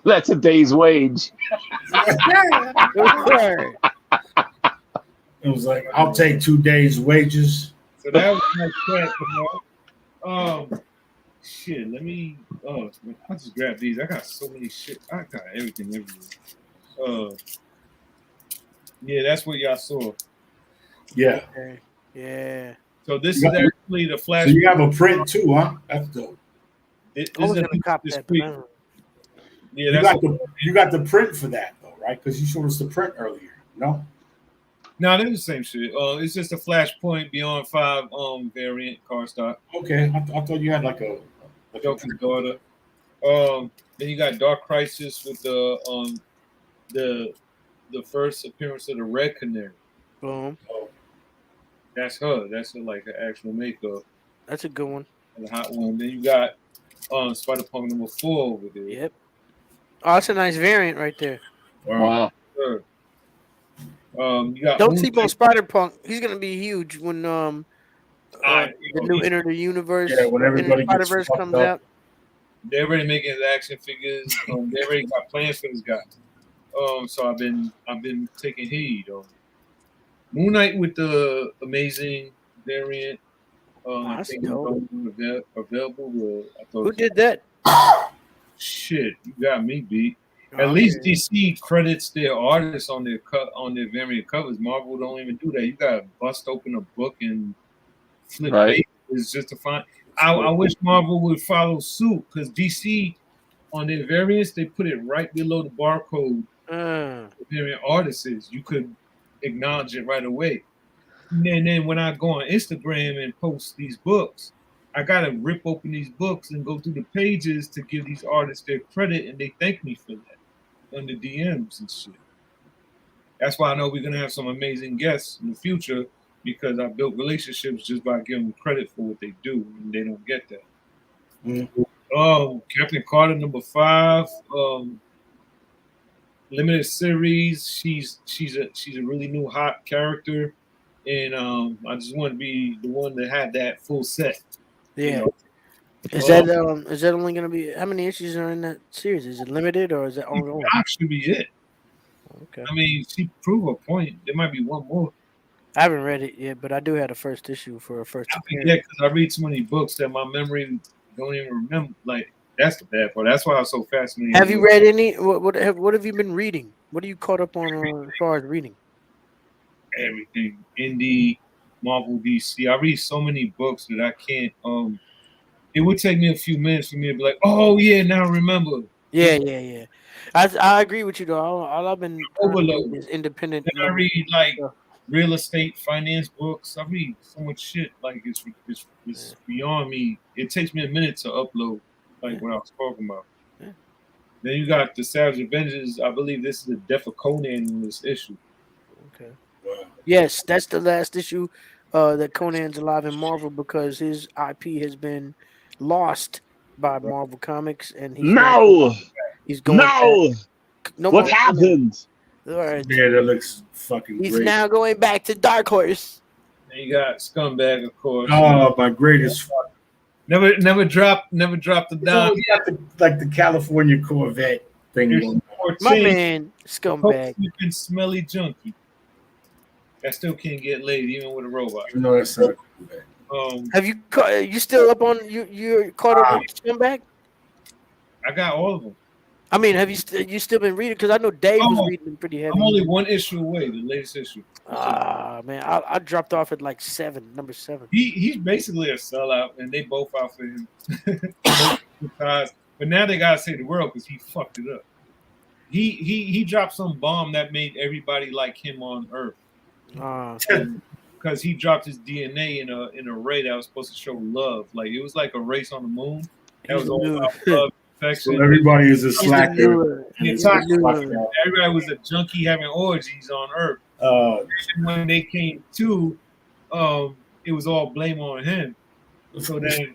That's a day's wage. It was like, I'll take 2 days' wages. So that was my crack. Shit, let me. I just grabbed these. I got so many shit. I got everything everywhere. Yeah, that's what y'all saw. Yeah. Okay. Yeah. So this is actually the flash. So you have a print too, huh? That's dope. This I was is a gonna cop that. week. But I don't- Yeah, You got the print for that though, right? Because you showed us the print earlier. No. no, they're the same shit. It's just a Flashpoint Beyond 5 variant cardstock. Okay, I thought you had like a Joker's daughter. Then you got Dark Crisis with the first appearance of the Red Canary. Boom. That's her. That's her, like her actual makeup. That's a good one. And the hot one. Then you got Spider-Punk number 4 over there. Yep. Oh, that's a nice variant right there. Wow. Sure. You got Don't sleep on Spider-Punk. He's gonna be huge when the new Enter the Universe. Yeah, when everybody Enter the gets Spider-Verse fucked comes up. out. They're already making his action figures. They already got plans for this guy. So I've been taking heed. Moon Knight with the amazing variant. I that's think dope. available. Who did that? Shit, you got me beat. At least DC credits their artists on their variant covers. Marvel don't even do that. You gotta bust open a book and flip pages just to find. I wish Marvel would follow suit because DC on their variants they put it right below the barcode. Variant artists is. You could acknowledge it right away. And then when I go on Instagram and post these books, I gotta rip open these books and go through the pages to give these artists their credit, and they thank me for that under DMs and shit. That's why I know we're gonna have some amazing guests in the future because I built relationships just by giving them credit for what they do, and they don't get that. Captain Carter number 5, limited series. She's a really new hot character, and I just want to be the one that had that full set. Yeah. You know? Is that only gonna be how many issues are in that series? Is it limited or is it ongoing? That should be it. Okay. I mean, she proved her point. There might be one more. I haven't read it yet, but I do have the first issue for a first appearance. Yeah, because I read so many books that my memory don't even remember. Like that's the bad part. That's why I was so fascinated. Have you read any? What have you been reading? What are you caught up on as far as reading? Everything indie, Marvel, DC. I read so many books that I can't. It would take me a few minutes for me to be like, oh yeah, now I remember. Yeah. I agree with you though. All I've been trying to read Overload. is independent. Then I read like real estate finance books. I read so much shit like it's beyond me. It takes me a minute to upload like what I was talking about. Yeah. Then you got the Savage Avengers. I believe this is the death of Conan in this issue. Okay. Yes, that's the last issue that Conan's alive in Marvel because his IP has been lost by Marvel Comics, and he's No, going no. back. No What more happened? All right. Yeah, that looks fucking He's great. now going back to Dark Horse. And you got Scumbag, of course. Oh, my greatest. Never dropped the dime. You got the California Corvette thing. My man, Scumbag. Sleeping smelly junkie. That still can't get laid even with a robot. You know that's not Have you still up on you're caught up with Scumbag? I got all of them. I mean, have you still been reading? Because I know Dave was reading them pretty heavy. I'm only one issue away, the latest issue. Man, I dropped off at like number 7. He's basically a sellout, and they both out for him. But now they gotta save the world because he fucked it up. He dropped some bomb that made everybody like him on Earth. Because he dropped his DNA in a ray that was supposed to show love. Like it was like a race on the moon. That was all about love. So everybody is a slacker. Everybody was a junkie having orgies on Earth. And when they came to, it was all blame on him. So then,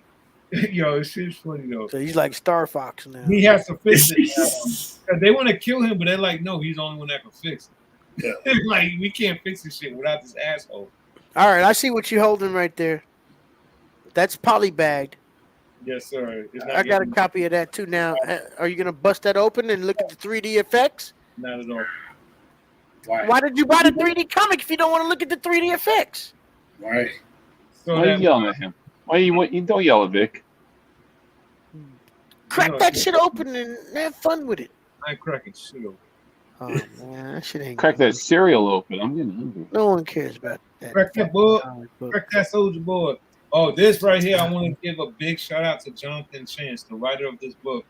it's shit's funny though. So he's like Star Fox now. He has to fix it. They want to kill him, but they're like, no, he's the only one that can fix it. Yeah. Like we can't fix this shit without this asshole. All right, I see what you're holding right there. That's polybagged. Yes, sir. I got a copy of that too. Now, are you gonna bust that open and look at the 3D effects? Not at all. Why did you buy the 3D comic if you don't want to look at the 3D effects? Why? Why are you yelling at him? Why you don't yell at Vic? Crack that shit open and have fun with it. I ain't cracking shit open. Oh man, that shit ain't. Crack that cereal open. I'm getting hungry. No one cares about that. Crack that book. Crack that soldier boy. Oh, this right here, I want to give a big shout out to Jonathan Chance, the writer of this book.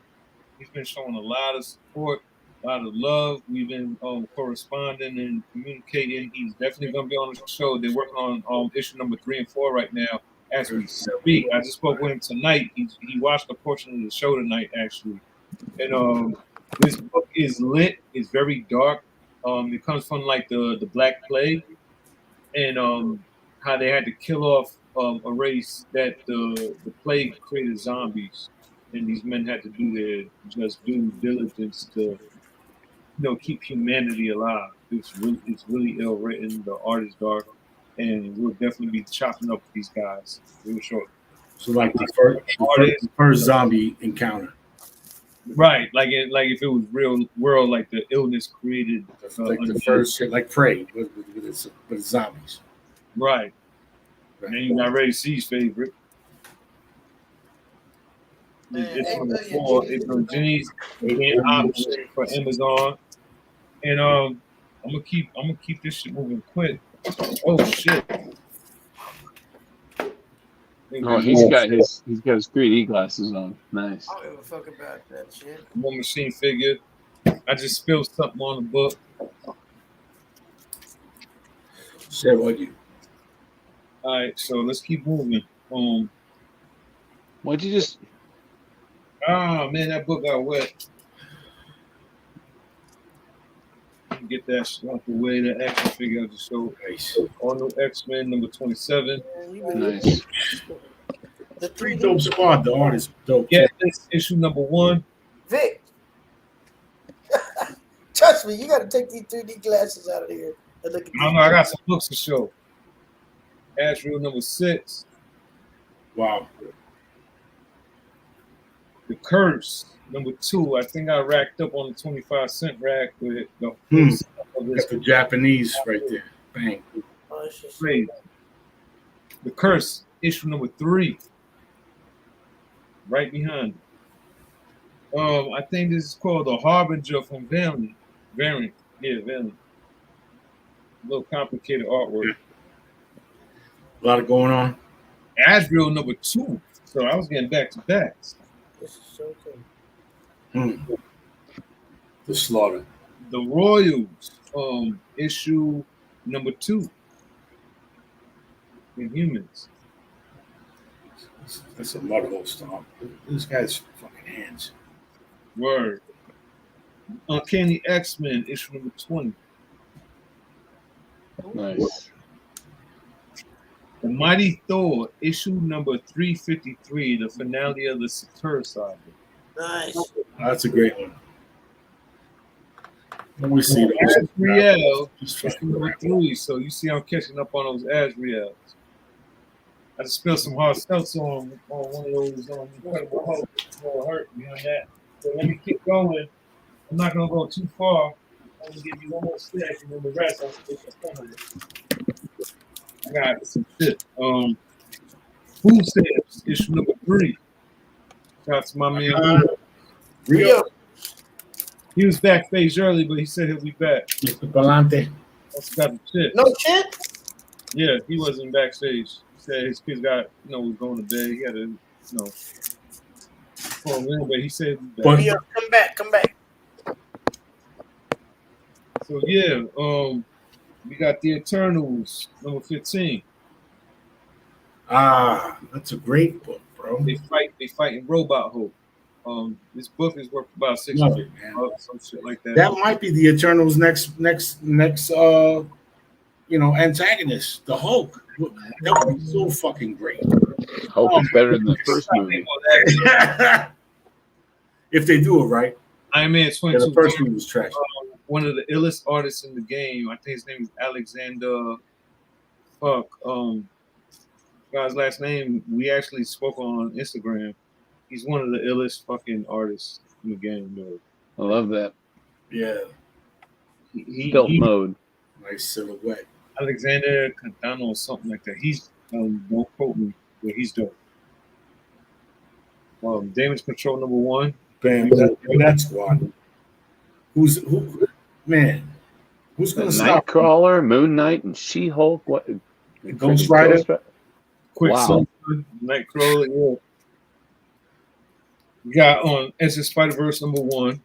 He's been showing a lot of support, a lot of love. We've been corresponding and communicating. He's definitely going to be on the show. They're working on issue number 3 and 4 right now as we speak. I just spoke with him tonight. He watched a portion of the show tonight, actually. And this book is lit. It's very dark. It comes from like the Black Plague and how they had to kill off a race that the plague created zombies, and these men had to do their just due diligence to keep humanity alive. It's really ill written. The art is dark, and we'll definitely be chopping up with these guys real short. So like the first zombie encounter. Right, like if it was real world, like the illness created like the first shit, like Prey with zombies. Right. And then you got Ray C's favorite. It's number 4. It's on Jenny's option for Amazon. And I'm gonna keep this shit moving quick. Oh shit. Oh, he's got his 3D glasses on. Nice. I don't give a fuck about that shit. One machine figure. I just spilled something on the book. Shit, what you? All right, so let's keep moving. Why'd you just? Oh man, that book got wet. Get that shit out the way. The action figure of the show. Nice. All new X-Men number 27. Nice. The Pretty dope squad. The art is dope. Yeah, this issue number 1. Vic, trust me, you got to take these 3D glasses out of here. And look at I don't know. I got some books to show. Asheville number 6. Wow. The Curse number 2. I think I racked up on the 25-cent rack with the Got the Japanese right there. Bang. Crazy. The Curse issue number 3. Right behind it. I think this is called The Harbinger from Valiant. Yeah, Valiant. A little complicated artwork. A lot of going on. Asriel number 2. So I was getting back to backs. This is so cool. The slaughter. The Royals, issue number 2. Inhumans. That's a mud hole stomp. This guy's fucking hands. Word. Uncanny X-Men, issue number 20. Nice. The Mighty Thor, issue number 353, the finale of the Satura saga. Nice. That's a great one. Let me see those. Asriel, issue number 3. So you see I'm catching up on those Asriels. I just spilled some hard seltzer on one of those Incredible Hulk. It's a little hurt behind that. So let me keep going. I'm not going to go too far. I'm going to give you one more stack, and then the rest I'll stick some fun it. I got some shit. Food Stamps, issue number 3. Shout out to my man Rio. He was backstage early, but he said he'll be back. Mr. Palante. That's got the shit. No shit? Yeah, he wasn't backstage. He said his kids was going to bed. He had to, for a little bit. He said he'll be back. Rio, come back. So yeah, we got the Eternals, number 15. That's a great book, bro. They fighting Robot Hope. This book is worth about $600, some shit like that. That might be the Eternals' next antagonist, the Hulk. That would be so fucking great. Hope it's better than the first movie. If they do it right. Iron Man 22. The first movie was trash. One of the illest artists in the game. I think his name is Alexander. Guy's last name. We actually spoke on Instagram. He's one of the illest fucking artists in the game, though. I love that. Yeah. Stealth mode. Nice silhouette. Alexander Cantano or something like that. He's don't quote me, but he's dope. Damage Control number 1. Bam. That squad. Who's gonna stop? Nightcrawler, Moon Knight, and She-Hulk. What? Ghost Rider. Quicksilver, Nightcrawler. Yeah. We got on Ezra Spider-Verse number 1.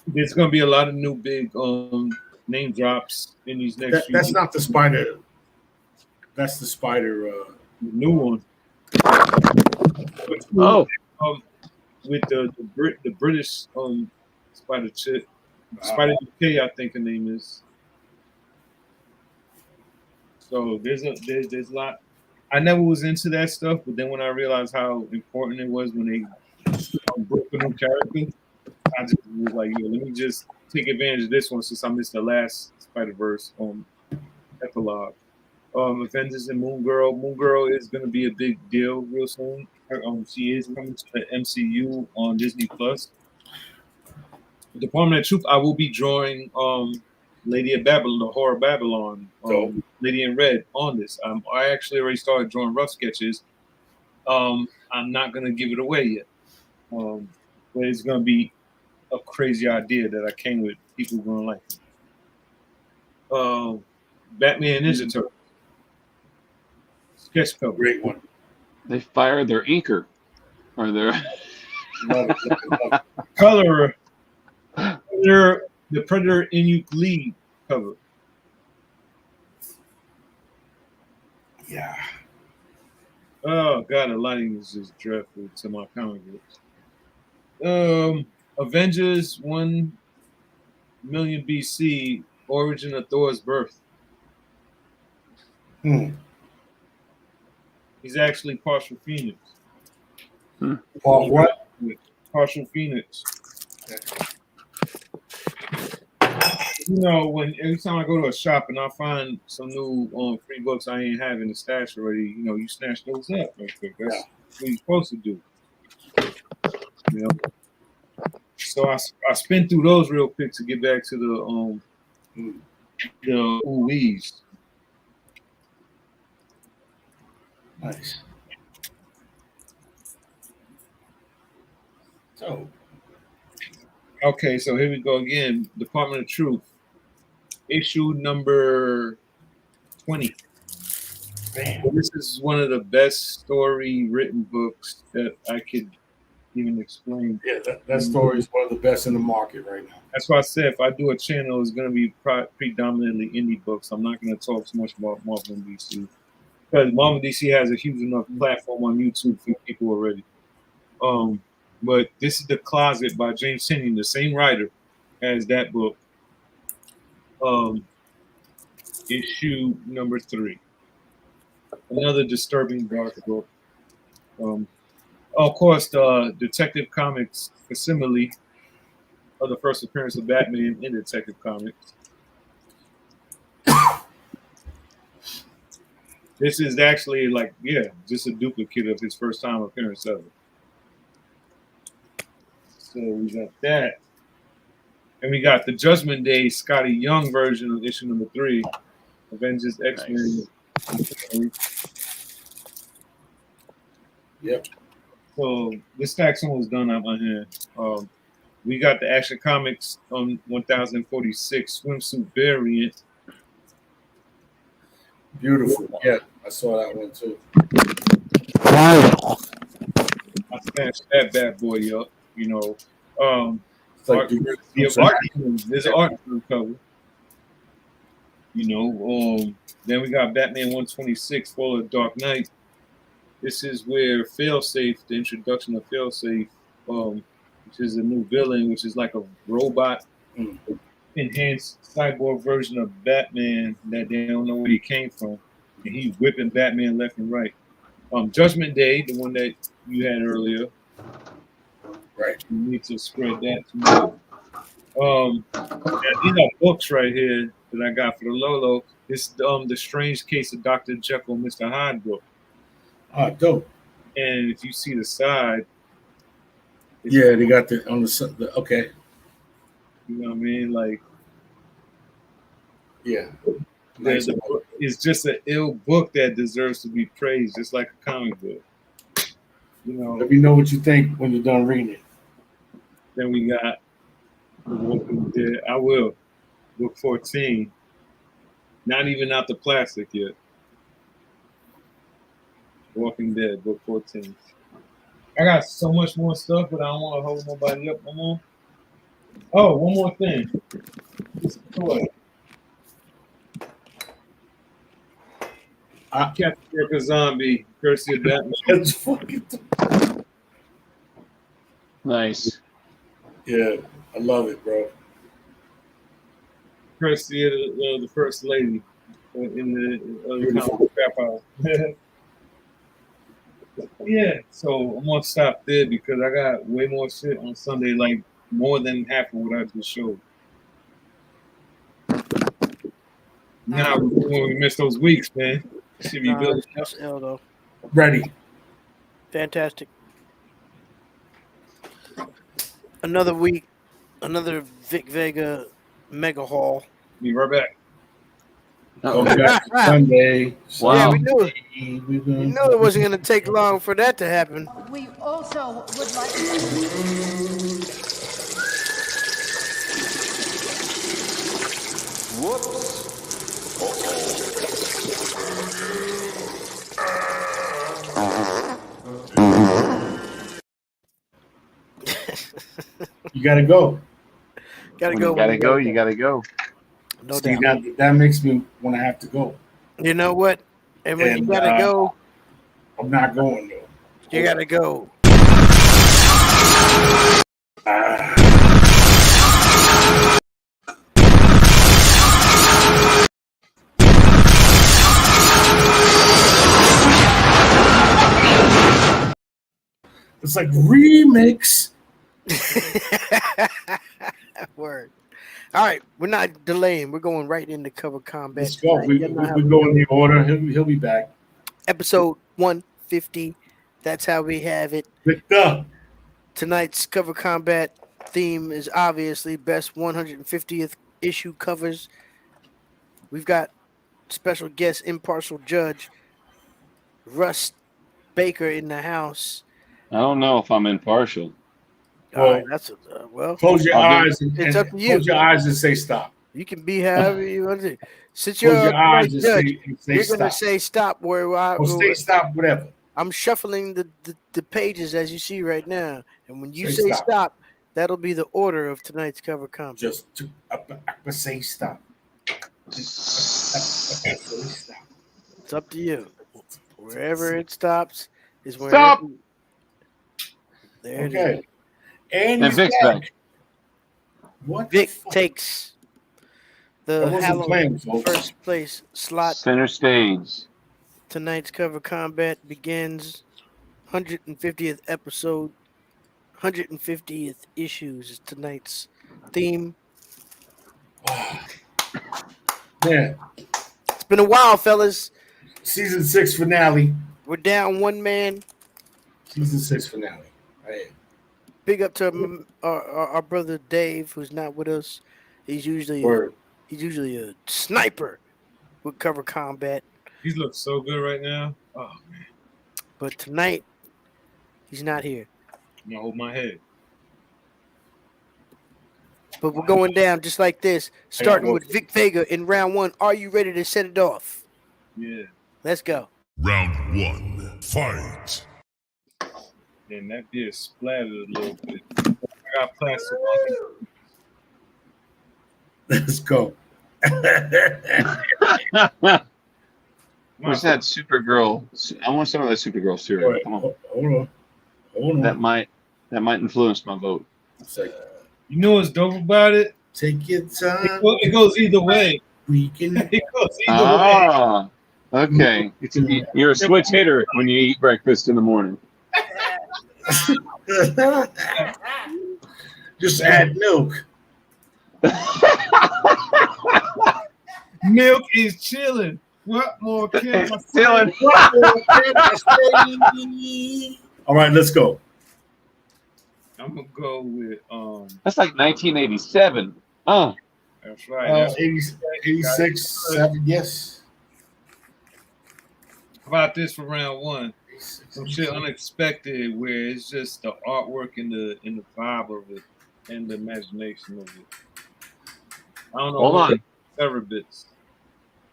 There's gonna be a lot of new big name drops in these next. That's not the Spider. That's the Spider. New one. With the British Spider chick, Spider UK, I think her name is. So there's a lot. I never was into that stuff, but then when I realized how important it was when they broke a new character, I just was like, let me just take advantage of this one since I missed the last Spider-Verse epilogue. Avengers and Moon Girl. Moon Girl is going to be a big deal real soon. She is coming to the MCU on Disney Plus. Department of Truth. I will be drawing Lady of Babylon, the Horror Babylon, Lady in Red on this. I actually already started drawing rough sketches. I'm not going to give it away yet, but it's going to be a crazy idea that I came with. People going to like it. Batman Ninja Turtle. Sketch cover. Great one. They fired their inker. Or their colorer. The Predator in lead cover. Yeah. Oh god, the lighting is just dreadful to my comic books. Avengers 1 million BC, origin of Thor's birth. He's actually partial Phoenix. Paul what? Partial Phoenix. When every time I go to a shop and I find some new free books I ain't have in the stash already, you snatch those up right quick. That's what you're supposed to do. So I spin through those real quick to get back to the ooh-wees. Nice. So. Okay, so here we go again. Department of Truth, issue number 20. Man. This is one of the best story written books that I could even explain. Yeah, that story is one of the best in the market right now. That's why I said if I do a channel, it's going to be predominantly indie books. I'm not going to talk so much about Marvel and DC because Marvel and DC has a huge enough platform on YouTube for people already. But this is The Closet by James Tynion, the same writer as that book. Issue number 3. Another disturbing dark book. Of course, the Detective Comics facsimile of the first appearance of Batman in Detective Comics. This is actually just a duplicate of his first time appearance ever. So we got that. And we got the Judgment Day Scotty Young version of issue number 3, Avengers X-Men. Nice. Yep. So this stacks almost done out my hand. We got the Action Comics on 1046 swimsuit variant. Beautiful. Yeah, I saw that one too. I snatched that bad boy up, you know. It's like There's art on the cover. You know, then we got Batman 126, Fall of Dark Knight. This is where Failsafe, the introduction of Failsafe, which is a new villain, which is like a robot enhanced cyborg version of Batman that they don't know where he came from. And he's whipping Batman left and right. Judgment Day, the one that you had earlier. Right. You need to spread that too. These are books right here that I got for the Lolo. It's the Strange Case of Dr. Jekyll and Mr. Hyde book. Ah, dope. And if you see the side, yeah, they got the on the okay. You know what I mean? Like, yeah, nice. It's just an ill book that deserves to be praised, just like a comic book. You know. Let me know what you think when you're done reading it. Then we got The Walking Dead. I will. Book 14. Not even out the plastic yet. Walking Dead, book 14. I got so much more stuff, but I don't want to hold nobody up no more. Oh, one more thing. This toy. Captain America Zombie, courtesy of Batman. That's fucking nice. Yeah, I love it, bro. Courtesy of the First Lady in the crap house. Yeah, so I'm gonna stop there because I got way more shit on Sunday, like more than half of what I just showed. Now when we miss those weeks, man, should be building. That's ill though. Ready. Fantastic. Another week, another Vic Vega mega haul. Be right back. Sunday. Wow. Yeah, we knew it. We knew it wasn't going to take long for that to happen. We also would like You gotta go. Gotta go. You gotta go. You gotta go. No See, doubt. that makes me want to have to go. You know what? And when you gotta go, I'm not going though. You gotta go. It's like remix. Word. All right, we're not delaying. We're going right into cover combat. Let's go. We go in the order. He'll be back. Episode 150. That's how we have it. Victor. Tonight's cover combat theme is obviously best 150th issue covers. We've got special guest impartial judge Russ Baker in the house. I don't know if I'm impartial. All right, that's well. Close your eyes it's and up to you. Close your eyes and say stop. You can be however you want to. Since Close you're your eyes and judge, say you're gonna stop. say stop. Or say stop, whatever. I'm shuffling the pages as you see right now, and when you Say say stop. stop, that'll be the order of tonight's cover combat. Just to say stop. Say stop. It's up to you. Wherever it stops is where. Stop. There it Okay. is. And And he's Vic's back. back. What Vic the fuck? takes I the wasn't playing, folks. first place slot. Center stage. Tonight's cover combat begins. 150th episode. 150th issues is tonight's theme. Man, It's been a while, fellas. season 6 finale. We're down one man. Season 6 finale. Right. Big up to our brother Dave, who's not with us. He's usually a sniper with cover combat. He looks so good right now. Oh man. But tonight, he's not here. I'm gonna hold my head. But we're going down just like this, starting with Vic Vega in round 1. Are you ready to set it off? Yeah. Let's go. Round 1, fight. And that beer splattered a little bit. I got plastic on it. Let's go. Where's that Supergirl? I want some of that Supergirl cereal. Right. Come on. Hold on. That might influence my vote. You know what's dope about it? Take your time. It goes either way. We can. It goes either way. Okay. You're a switch hitter when you eat breakfast in the morning. Just add milk. Milk is chilling. What more can I say? Chilling. What more can I say? All right, let's go. I'm gonna go with That's like 1987. Oh. That's right. 86, 7, yes. How about this for round 1? Some shit unexpected where it's just the artwork and the vibe of it and the imagination of it. I don't know. Hold on. Several bits.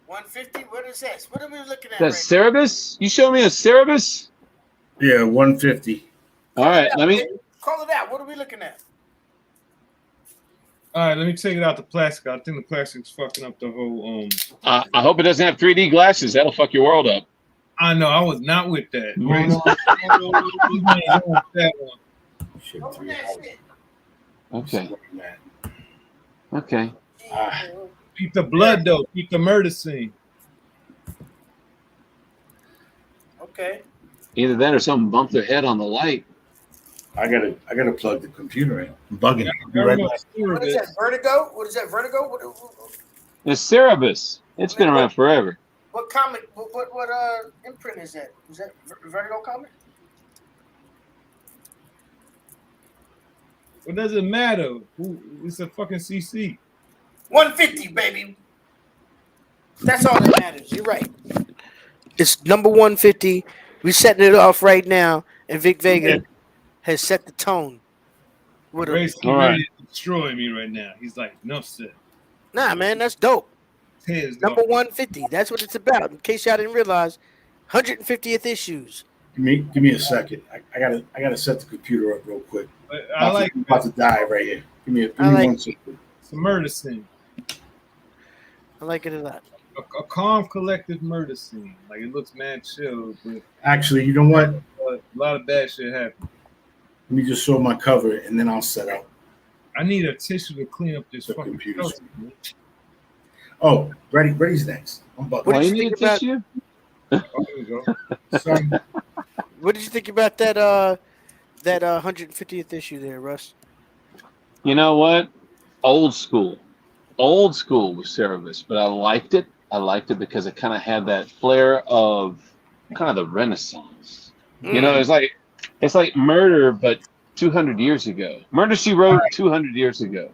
150? What is this? What are we looking at? That Cerebus? You show me a Cerebus? Yeah, 150. All right, let me. Call it out. What are we looking at? All right, let me take it out the plastic. I think the plastic's fucking up the whole. I hope it doesn't have 3D glasses. That'll fuck your world up. I know. I was not with that. Okay. Okay. Keep the blood though. Keep the murder scene. Okay. Either that or something bumped their head on the light. I gotta plug the computer in. I'm bugging. What is that? Vertigo? What is that? Vertigo? It's Cerebus. It's been around forever. What comic? What imprint is that? Is that Vertigo comic? What does it matter? It's a fucking CC. 150, baby. That's all that matters. You're right. It's number 150. We're setting it off right now, and Vic Vega has set the tone. With Ray's ready to destroy me right now. He's like, no, sir. Nah, man, that's dope. Number 150. That's what it's about. In case y'all didn't realize, 150th issues. Give me a second. I gotta set the computer up real quick. I'm about to die right here. Give me 1 second. It's a murder scene. I like it a lot. A calm, collective murder scene. Like it looks mad chill, but Actually, you know what? a lot of bad shit happened. Let me just show my cover and then I'll set up. I need a tissue to clean up this fucking computer. house. Oh, Ready's next. I'm bugging. What did you think about? Oh, here we go. Sorry. What did you think about that 150th issue there, Russ? You know what? Old school with Cerebus, but I liked it. I liked it because it kind of had that flair of kind of the Renaissance. You know, it's like Murder, but 200 years ago. Murder, She Wrote 200 years ago.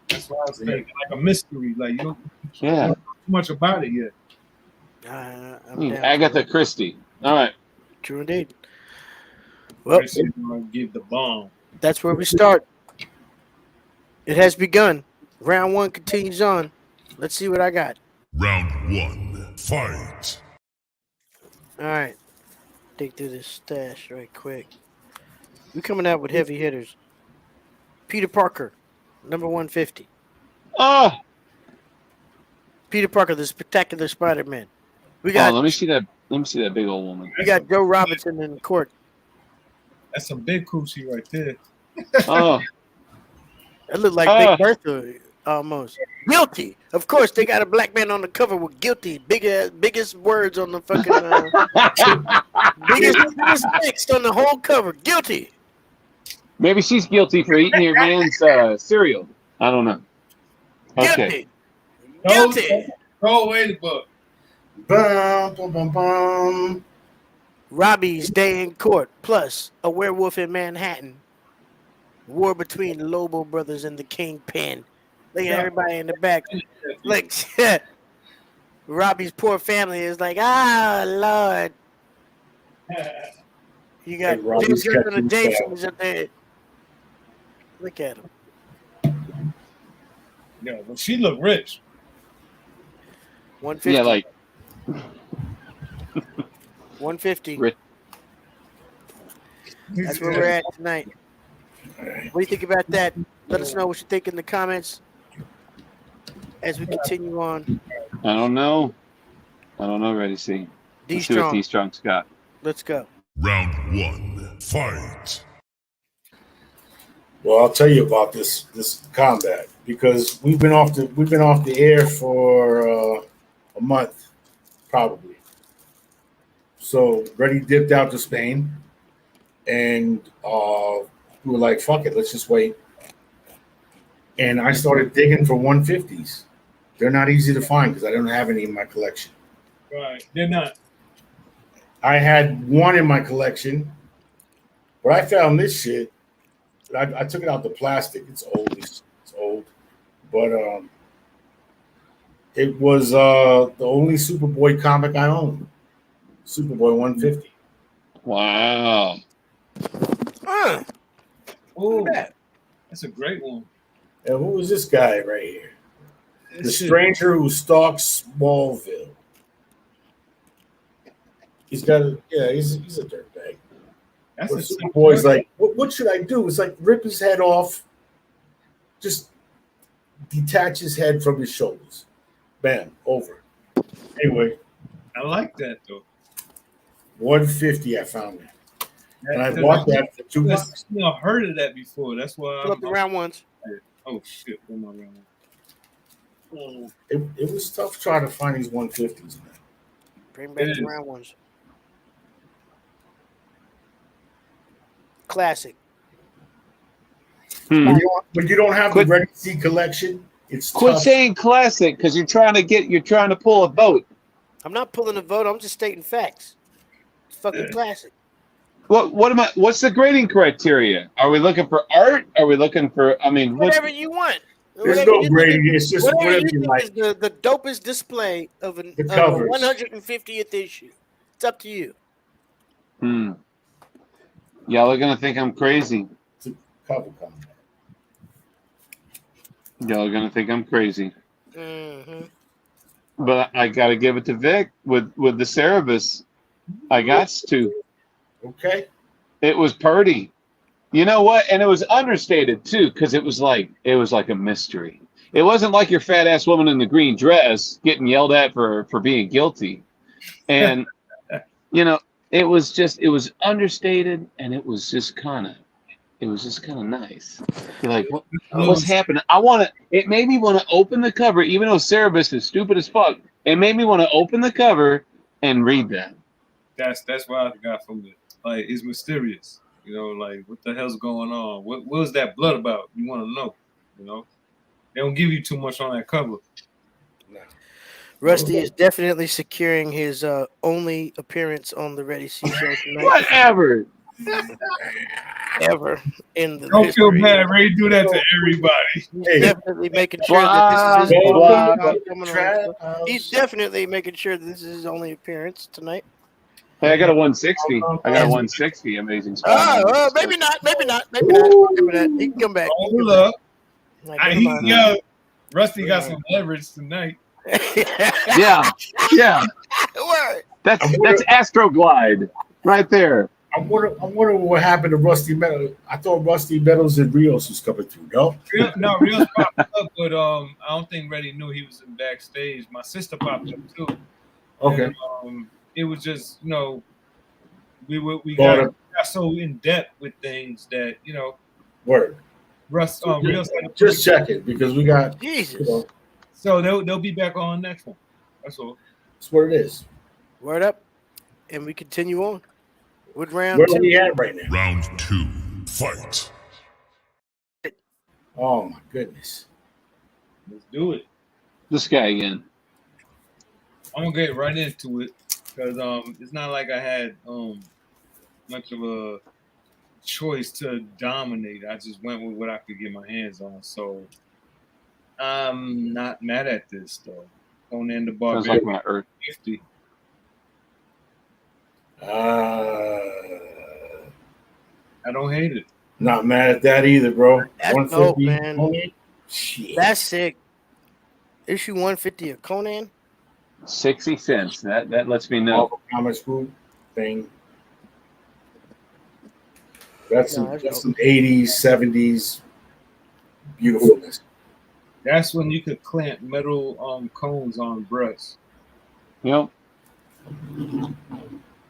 That's why I was thinking, like a mystery. Like you don't Yeah. know too much about it yet. Agatha Christie. All right. True indeed. Well, give the bomb. That's where we start. It has begun. Round 1 continues on. Let's see what I got. Round 1. Fight. All right. Dig through this stash right quick. We coming out with heavy hitters. Peter Parker, number 150. Oh, Peter Parker, the Spectacular Spider-Man. We oh, got let me see that. Let me see that big old woman. we got Joe Robinson in court. That's some big coochie right there. Oh, That looked like Big Bertha almost. Guilty. Of course, they got a black man on the cover with guilty. Biggest words on the fucking biggest text on the whole cover. Guilty. maybe she's guilty for eating your man's cereal. I don't know. Okay. Guilty. Throw away the book. Bum, bum, bum, bum. Robbie's Day in Court, plus A Werewolf in Manhattan. War between the Lobo brothers and the Kingpin. Look at everybody in the back. Look, Robbie's poor family is like, Lord. You got Hey, Robbie's Jim Jordan and catching James up there. Look at him. Yeah, but she look rich. 150. Yeah, like 150. Rich. That's where we're at tonight. What do you think about that? Let us know what you think in the comments as we continue on. I don't know. Ready, see. Let's see what D-Strong. D-Strong's got. Let's go. Round 1. Fight. Well, I'll tell you about this combat because we've been off the air for a month, probably. So Reddy dipped out to Spain, and we were like, "Fuck it, let's just wait." And I started digging for 150s. They're not easy to find because I don't have any in my collection. Right, they're not. I had one in my collection, but I found this shit. I took it out the plastic. It's old. It's old, but it was the only Superboy comic I own. Superboy 150. Wow. Oh, that's a great one. And who is this guy right here? The stranger who stalks Smallville. He's got he's a dirtbag. That's But a Superboy's like, what should I do? It's like rip his head off, just detach his head from his shoulders. Bam, over. Anyway, I like that though. 150, I found that. And I bought that for $2. I've heard of that before. That's why. Pull up the round ones. Oh shit! Where my round one? It was tough trying to find these 150s, man. Bring back the round ones. Classic. When you don't have the Red Sea collection, it's Quit tough. saying classic because you're trying to pull a vote. I'm not pulling a vote. I'm just stating facts. It's fucking classic. What's the grading criteria? Are we looking for art? Are we looking for? I mean, Whatever you want. There's Whatever no you grading. think- It's just whatever whatever you you think like. is the dopest display of a covers. 150th issue. It's up to you. Y'all are gonna think I'm crazy. It's a cover combat. Y'all are gonna think I'm crazy. Mm-hmm. But I gotta give it to Vic with the Cerebus. I got to. Okay. It was purty. You know what? And it was understated too, because it was like a mystery. It wasn't like your fat ass woman in the green dress getting yelled at for being guilty. And it was understated, and it was just kind of nice. You're like, what's happening? It made me want to open the cover, even though Cerebus is stupid as fuck. It made me want to open the cover and read that. That's what I got from it. Like, it's mysterious. Like, what the hell's going on? What was that blood about? You want to know. They don't give you too much on that cover. Rusty is definitely securing his only appearance on the Ready C show tonight. Whatever. Ever in the Don't history. feel bad. Ray do that to everybody. He's definitely making sure that this is his only time coming on. He's definitely making sure that this is his only appearance tonight. Hey, I got a 160. I got a 160. Amazing spot. Maybe not. Maybe not. He can come back. Hold up. Rusty got some leverage tonight. Yeah, yeah. Word. That's I'm wondering, Astroglide right there. I'm wondering what happened to Rusty Meadows. I thought Rusty Meadows and Rios was coming through. No, Real popped up, but I don't think Reddy knew he was in backstage. My sister popped up too. okay. And, it was just we Thought got of- so in depth with things that Word. Russ Real Just check it because we got Jesus. So they'll be back on next one. That's all. That's what it is. Word up. And we continue on with round Where are 2. we at right now? Round 2. Fight. Oh my goodness. Let's do it. This guy again. I'm gonna get right into it because it's not like I had much of a choice to dominate. I just went with what I could get my hands on. So I'm not mad at this though. Conan the Sounds Barbarian. like my Earth. 50. I don't hate it. Not mad at that either, bro. That's 150, dope, man. Conan? Shit. That's sick. Issue 150 of Conan. 60 cents. That lets me know. Marvel Comics Group thing. That's No, that's some 80s, 70s beautifulness. That's when you could clamp metal cones on breasts. Yep.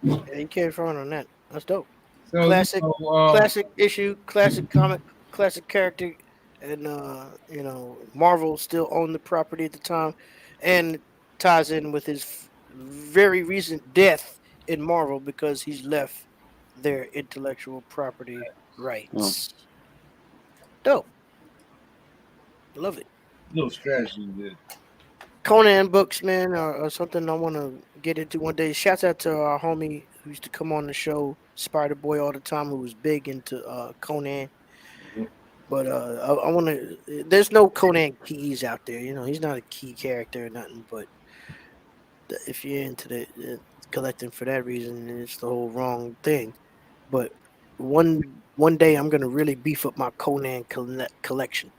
Yeah, you can't front on that. That's dope. So, Classic, classic issue, classic comic, classic character, and Marvel still owned the property at the time, and ties in with his very recent death in Marvel because he's left their intellectual property rights. Dope. Love it. Little strategy there. Conan books, man, are something I want to get into one day. Shouts out to our homie who used to come on the show, Spider Boy, all the time, who was big into Conan. But I want to. There's no Conan keys out there. He's not a key character or nothing. But if you're into the collecting for that reason, it's the whole wrong thing. But one day I'm gonna really beef up my Conan collection.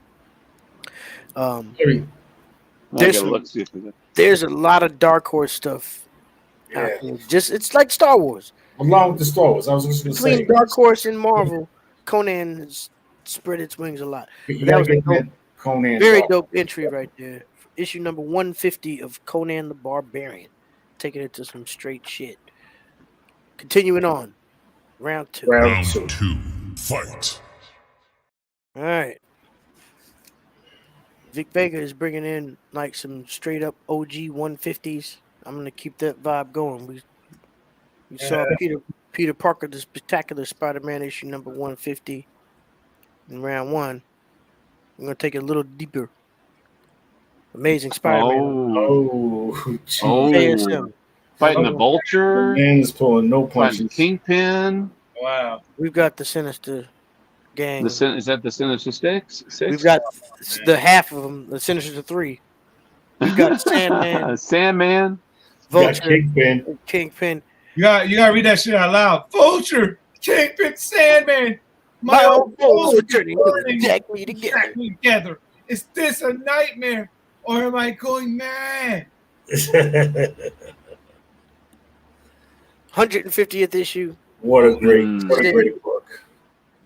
There's a lot of Dark Horse stuff out there. It's like Star Wars. Along with the Star Wars, I was just going to say. Between Dark Horse and Marvel, Conan has spread its wings a lot. That was a dope, Conan very dope entry right there. Issue number 150 of Conan the Barbarian, taking it to some straight shit. Continuing on, round 2. Round 2. Fight. All right. Vic Vega is bringing in like some straight up OG 150s. I'm gonna keep that vibe going. We saw Peter Parker, the Spectacular Spider-Man issue number 150 in round 1. I'm gonna take it a little deeper. Amazing Spider-Man. Oh, fighting the Vulture. Man's pulling no punches. Kingpin. Wow. We've got the Sinister gang. Is that the Sinister Six? We've got the half of them, the Sinister 3. We've got Sandman. Sandman. Vulture. Kingpin. You gotta read that shit out loud. Vulture, Kingpin, Sandman. My own souls returning exactly together. Is this a nightmare or am I going mad? 150th issue. What a great book,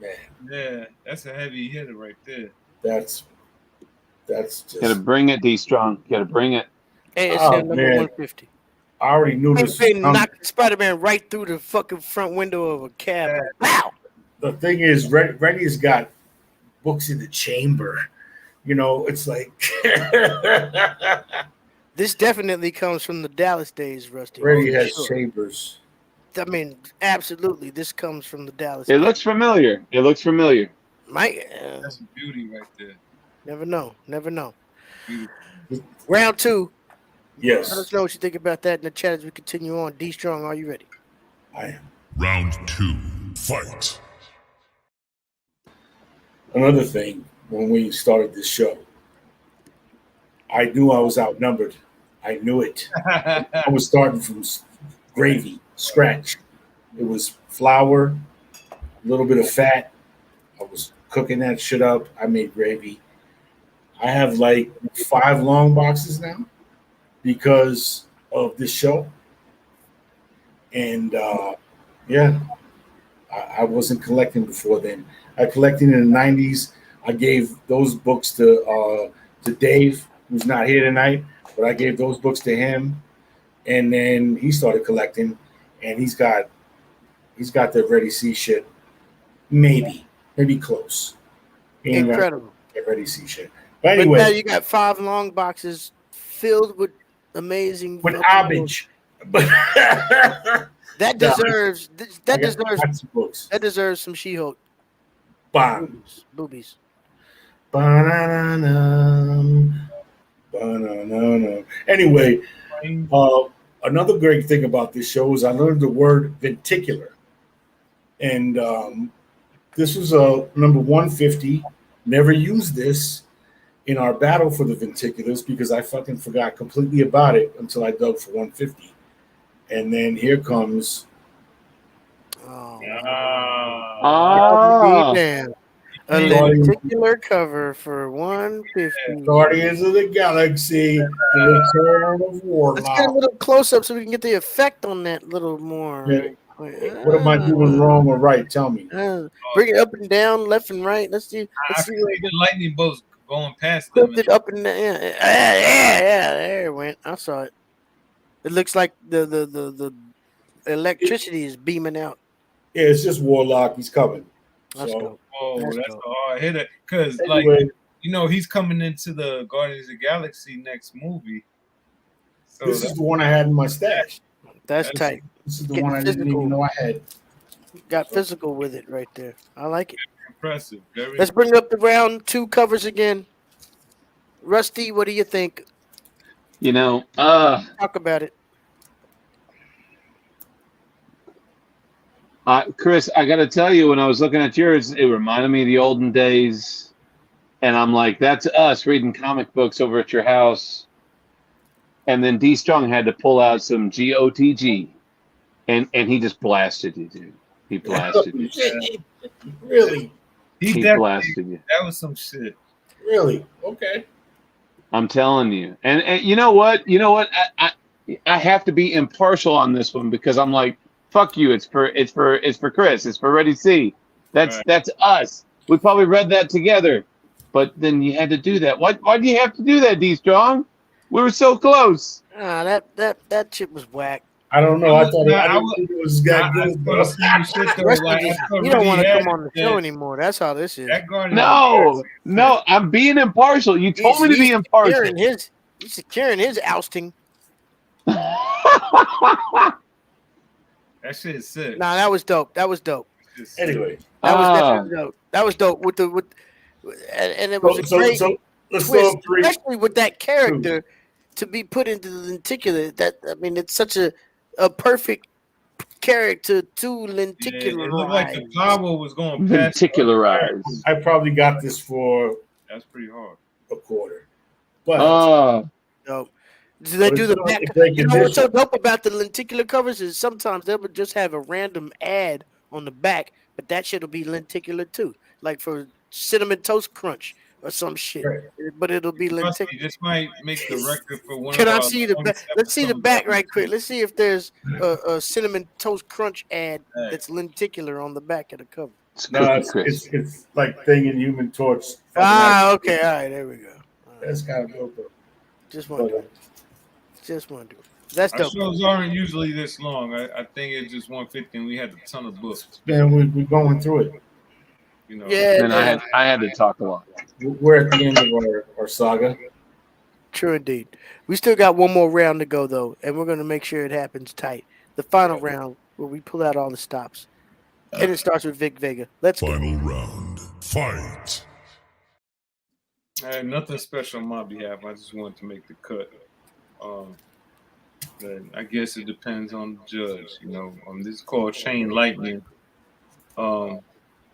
man. Yeah, that's a heavy hitter right there. That's just. Gotta bring it, D Strong. Gotta bring it. Hey, it's number 150. I already knew this. Knocked Spider-Man right through the fucking front window of a cab. Wow. The thing is, Reddy's got books in the chamber. It's like this definitely comes from the Dallas days, Rusty. Reddy has chambers. I mean, absolutely, this comes from the Dallas. It looks familiar. That's some beauty right there. Never know. Round 2. Yes. Let us know what you think about that in the chat as we continue on. D Strong, are you ready? I am. Round 2. Fight. Another thing, when we started this show, I knew I was outnumbered. I knew it. I was starting from gravy, scratch. It was flour, a little bit of fat. I was cooking that shit up. I made gravy. I have like 5 long boxes now. because of this show. And yeah, I wasn't collecting before then. I collected in the '90s. I gave those books to Dave, who's not here tonight, but I gave those books to him, and then he started collecting, and he's got the Ready C shit, maybe close. He ain't got Incredible. the Ready C shit. But But now anyway, you got 5 long boxes filled with amazing with fucking Abage, but that No, deserves I that got deserves lots of books. that deserves some She-Hulk Bam. boobies. Ba-na-na-na. Ba-na-na-na. Anyway, another great thing about this show is I learned the word venticular. And this was number 150. Never used this in our battle for the venticulars because I fucking forgot completely about it until I dug for 150. And then here comes. Damn. A lenticular cover for 150. Guardians of the Galaxy, The Return of Let's get a Warlock. little close up so we can get the effect on that little more. Yeah. What am I doing wrong or right? Tell me. Bring it up and down, left and right. Let's see. I See can see the lightning bolts going past Flipped them. it up and down. Yeah, there it went. I saw it. It looks like the electricity is beaming out. Yeah, it's just Warlock. He's coming. That's dope. Oh, that's dope. a hard hitter. Because, Anyway. he's coming into the Guardians of the Galaxy next movie. So This is the one I had in my stash. That's tight. This is the Getting one I didn't physical. even know I had. Got physical with it right there. I like it. Impressive. Very Let's bring up the round 2 covers again. Rusty, what do you think? Talk about it. Chris, I got to tell you, when I was looking at yours, it reminded me of the olden days. And I'm like, that's us reading comic books over at your house. And then D Strong had to pull out some GOTG. And he just blasted you, dude. He blasted you. Really? He blasted you. That was some shit. Really? Okay. I'm telling you. And you know what? I have to be impartial on this one because I'm like, fuck you. It's for Chris. It's for Ready C. That's us. We probably read that together. But then you had to do that. Why do you have to do that, D Strong? We were so close. That shit was whack. I don't know. I thought it was that good. You don't want to come on the show anymore. That's how this is. No, I'm being impartial. You told me to be impartial. He's securing his ousting. That shit is sick. Nah, that was dope. Anyway, that was definitely dope. That was dope and it was a great twist, especially with that character to be put into the lenticular. It's such a perfect character to lenticular. It looked like the power was going past. Lenticularized. I probably got this for That's pretty hard. a quarter. But dope. Do they do the back? You know what's so dope about the lenticular covers is sometimes they would just have a random ad on the back, but that shit will be lenticular too, like for Cinnamon Toast Crunch or some shit. Right. But it'll be lenticular. This might make the record for one. Can I see the back? Let's see the back right quick. Let's see if there's a Cinnamon Toast Crunch ad that's lenticular on the back of the cover. No, it's like Thing and Human Torch. Okay, all right, there we go. That's kind of dope. Just want to do it. That's dope. Our shows aren't usually this long. I think it's just 150, and we had a ton of books. Man, we're going through it. Yeah, and I had to talk a lot. We're at the end of our saga. True indeed. We still got one more round to go though, and we're gonna make sure it happens tight. The final round where we pull out all the stops, and it starts with Vic Vega. Let's Final round. Fight. Nothing special on my behalf. I just wanted to make the cut. I guess it depends on the judge. This is called Chain Lightning.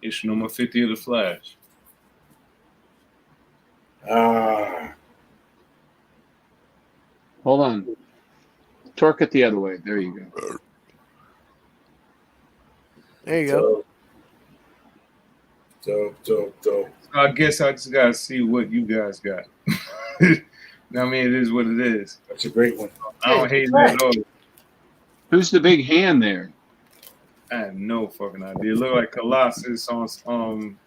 Issue number 50 of the Flash. Hold on. Torque it the other way. There you go. There you go. Dope. So I guess I just gotta see what you guys got. I mean, it is what it is. That's a great one. I don't hate it at all. Who's the big hand there? I have no fucking idea. It looked like Colossus on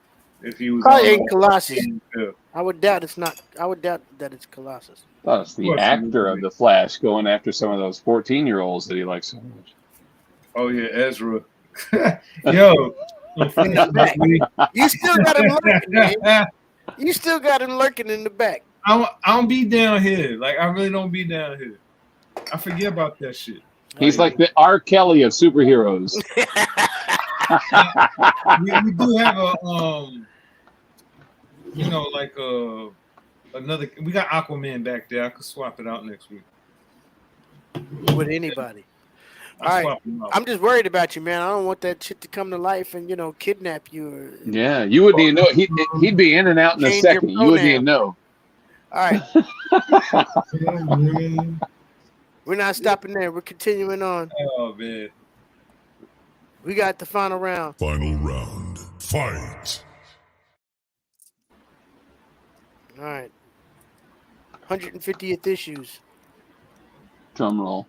if he was Probably on ain't Colossus. Yeah. I would doubt it's not. I would doubt that it's Colossus. Oh, it's the actor of the Flash going after some of those 14-year-olds that he likes so much. Oh yeah, Ezra. Yo, In the back. You still got him lurking, man. You still got him lurking in the back. I don't be down here. Like I really don't be down here. I forget about that shit. He's like the R. Kelly of superheroes. we do have a like another. We got Aquaman back there. I could swap it out next week with anybody. All right, I'm just worried about you, man. I don't want that shit to come to life and kidnap you. Yeah, you wouldn't even know. He'd be in and out in a second. You wouldn't even know. All right. We're not stopping there. We're continuing on. Oh man. We got the final round. Final round. Fight. All right. 150th issues. Drum roll.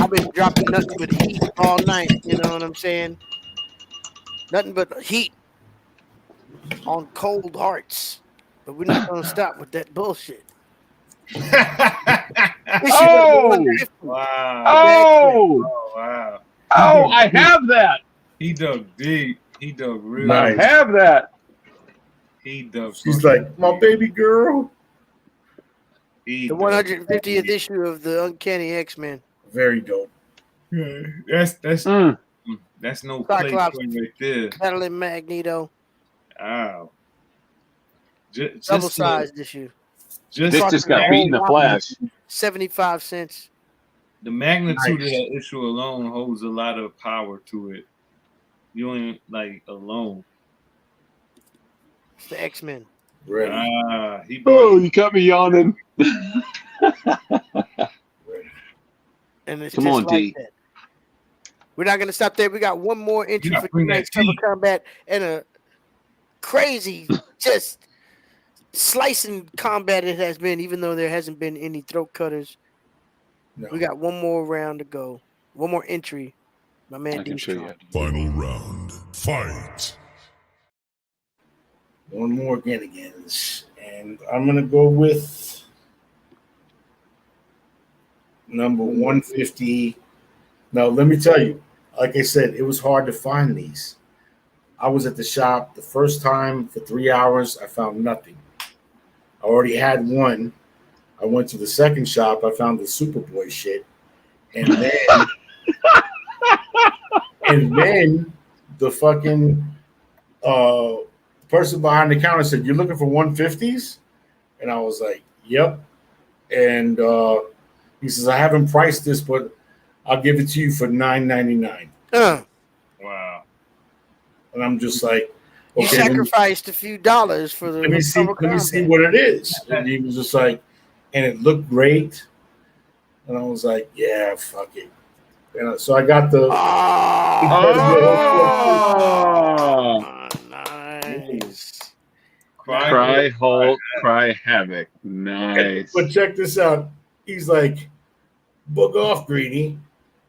I've been dropping nothing but heat all night. You know what I'm saying? Nothing but heat on cold hearts. But we're not going to stop with that bullshit. Oh! Wow. Oh! Wow. Oh, I have that. He dug deep. He dug really. Nice. I have that. He dug. She's like, my baby girl. The 150th issue of the Uncanny X-Men. Very dope. Yeah, that's no play Cyclops, right there. battling Magneto. Wow. Double sized issue. This just got beaten the Flash. 75 cents. The magnitude of that issue alone holds a lot of power to it. You ain't like alone. It's the X-Men. Ready. You got me yawning. And it's Come just on, like D. that. We're not going to stop there. We got one more entry for bring that tonight's cover tea. combat and a crazy, just slicing combat it has been, even though there hasn't been any throat cutters. No. We got one more round to go. One more entry. My man I can D show Strong. you. Final round. Fight. One more Ganigans. And I'm going to go with number 150. Now, let me tell you, like I said, it was hard to find these. I was at the shop the first time for 3 hours. I found nothing. I already had one. I went to the second shop. I found the Superboy shit. And then the fucking person behind the counter said, "You're looking for 150s?" And I was like, "Yep." And he says, "I haven't priced this, but I'll give it to you for $9.99." Wow. And I'm just like, You okay, sacrificed a few dollars for the let me see what it is. And he was just like, and it looked great. And I was like, yeah, fuck it. And so I got the. Nice. Cry Hulk, cry havoc. Nice. But check this out. He's like, "Book off, Greedy,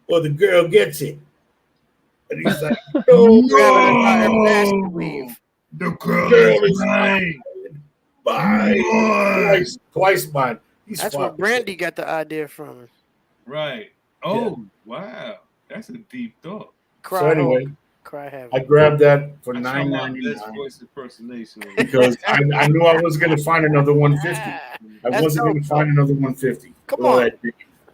or the girl gets it." And he's like, "No, the girl is mine. Bye. Twice mine." That's where Brandy got the idea from. Right. Oh, wow. That's a deep thought. Cry So anyway, Hulk, cry havoc. I grabbed that for I tried my $9.99 best voice impersonation. because I knew I was going to find another 150. I That's wasn't going dope, to find another 150. Come All on. that big.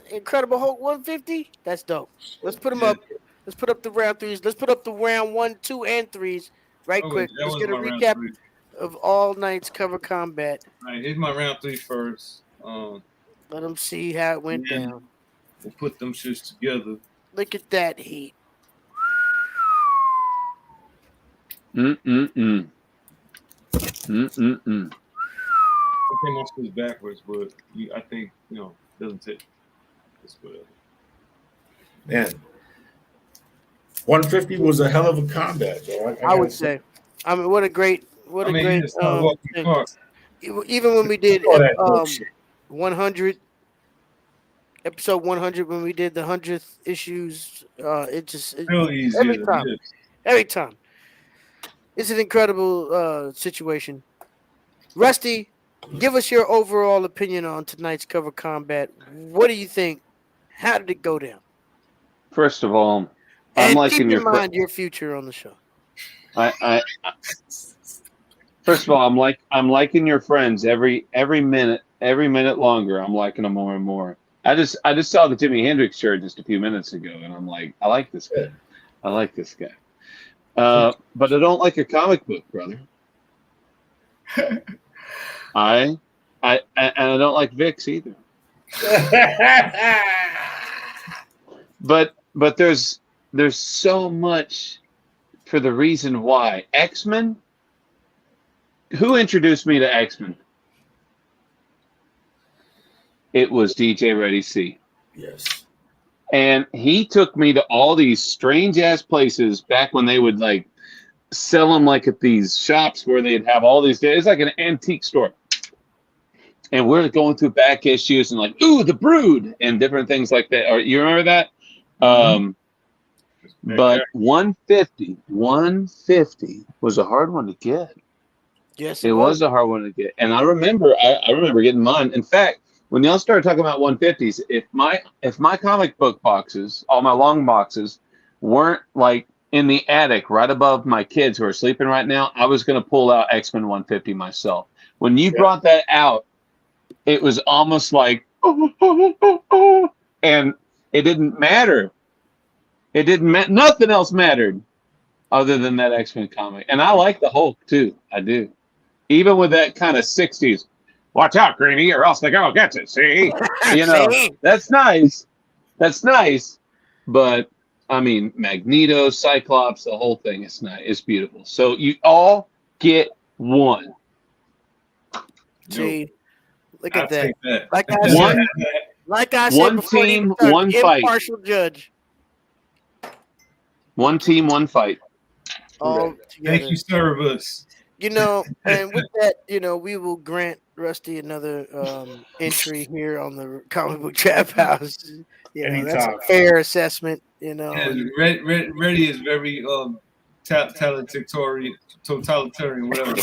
Incredible Hulk 150. That's dope. Let's put them up. Let's put up the round threes. Let's put up the round 1, 2, and 3s right Oh, quick. that Let's was get a my round recap three. of all night's cover combat. All right, here's my round 3 first. Let them see how it went down. We'll put them shits together. Look at that heat. Mm-mm-mm. I think my shit's backwards, but I think, doesn't take. It's whatever. Man, 150 was a hell of a combat, though. I would say. I mean, what a great I mean, yeah, it's not walking thing. park. Even when we did All that bullshit. 100 episode 100, when we did the 100th issues, Real easier every to time, live. every time. It's an incredible situation. Rusty, give us your overall opinion on tonight's cover combat. What do you think? How did it go down? First of all, I'm And liking keep in your. mind your future on the show. I First of all, I'm liking your friends every minute longer. I'm liking them more and more. I just saw the Jimi Hendrix shirt just a few minutes ago, and I'm like, I like this guy. I like this guy. But I don't like a comic book, brother. And I don't like Vicks either. But there's so much for the reason why X-Men. Who introduced me to X-Men? It was DJ Ready C. Yes. And he took me to all these strange ass places back when they would like sell them like at these shops where they'd have all these. It's like an antique store. And we're going through back issues and like, ooh, the Brood and different things like that. Or you remember that? But 150 was a hard one to get. Yes, it was a hard one to get. And I remember getting mine. In fact, when y'all started talking about 150s, if my comic book boxes, all my long boxes, weren't like in the attic right above my kids who are sleeping right now, I was going to pull out X-Men 150 myself. When you brought that out, it was almost like, and it didn't matter. It didn't matter. Nothing else mattered other than that X-Men comic. And I like the Hulk too. I do. Even with that kind of 60s, watch out, Greenie, or else the girl gets it. See? You know, that's nice. That's nice. But, I mean, Magneto, Cyclops, the whole thing is nice. It's beautiful. So you all get one. See, look at I'll that. take that. Like I said One before, team, the one fight. impartial judge. One team, one fight. All together. Thank you, Cerberus. You know, and with that, you know, we will grant Rusty another entry here on the Comic Book Trap House. You know, that's a Anytime. fair assessment. You know, Yeah, Reddy is very totalitarian, whatever.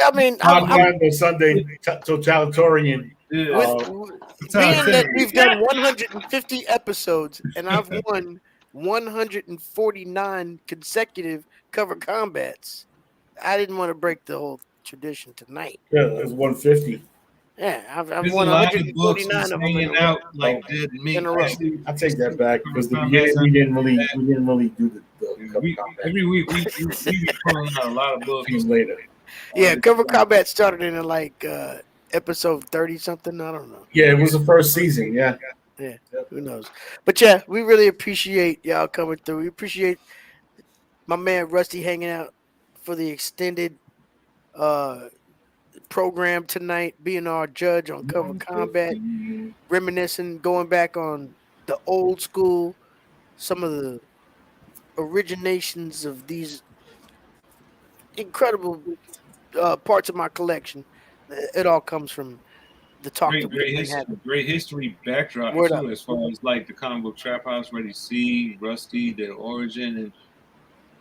I mean, I'm the Sunday totalitarian. being that we've done 150 episodes and I've won 149 consecutive cover combats, I didn't want to break the whole tradition tonight. Yeah, it was 150. Yeah, I've There's won a lot of books 149 of them hanging out like dead meat. in a row. I take that back because the beginning we didn't really do the cover combat. Every week we be pulling out a lot of books. Later. Yeah, cover combat started in like episode 30 something. I don't know. Yeah, it was the first season. Yeah. Yeah, who knows? But yeah, we really appreciate y'all coming through. We appreciate my man Rusty hanging out for the extended program tonight, being our judge on cover combat, reminiscing, going back on the old school, some of the originations of these incredible parts of my collection. It all comes from the talk that we've been having. Great history backdrop Word too, up. as far as like the comic book Trap House, Ready C, Rusty, the origin, and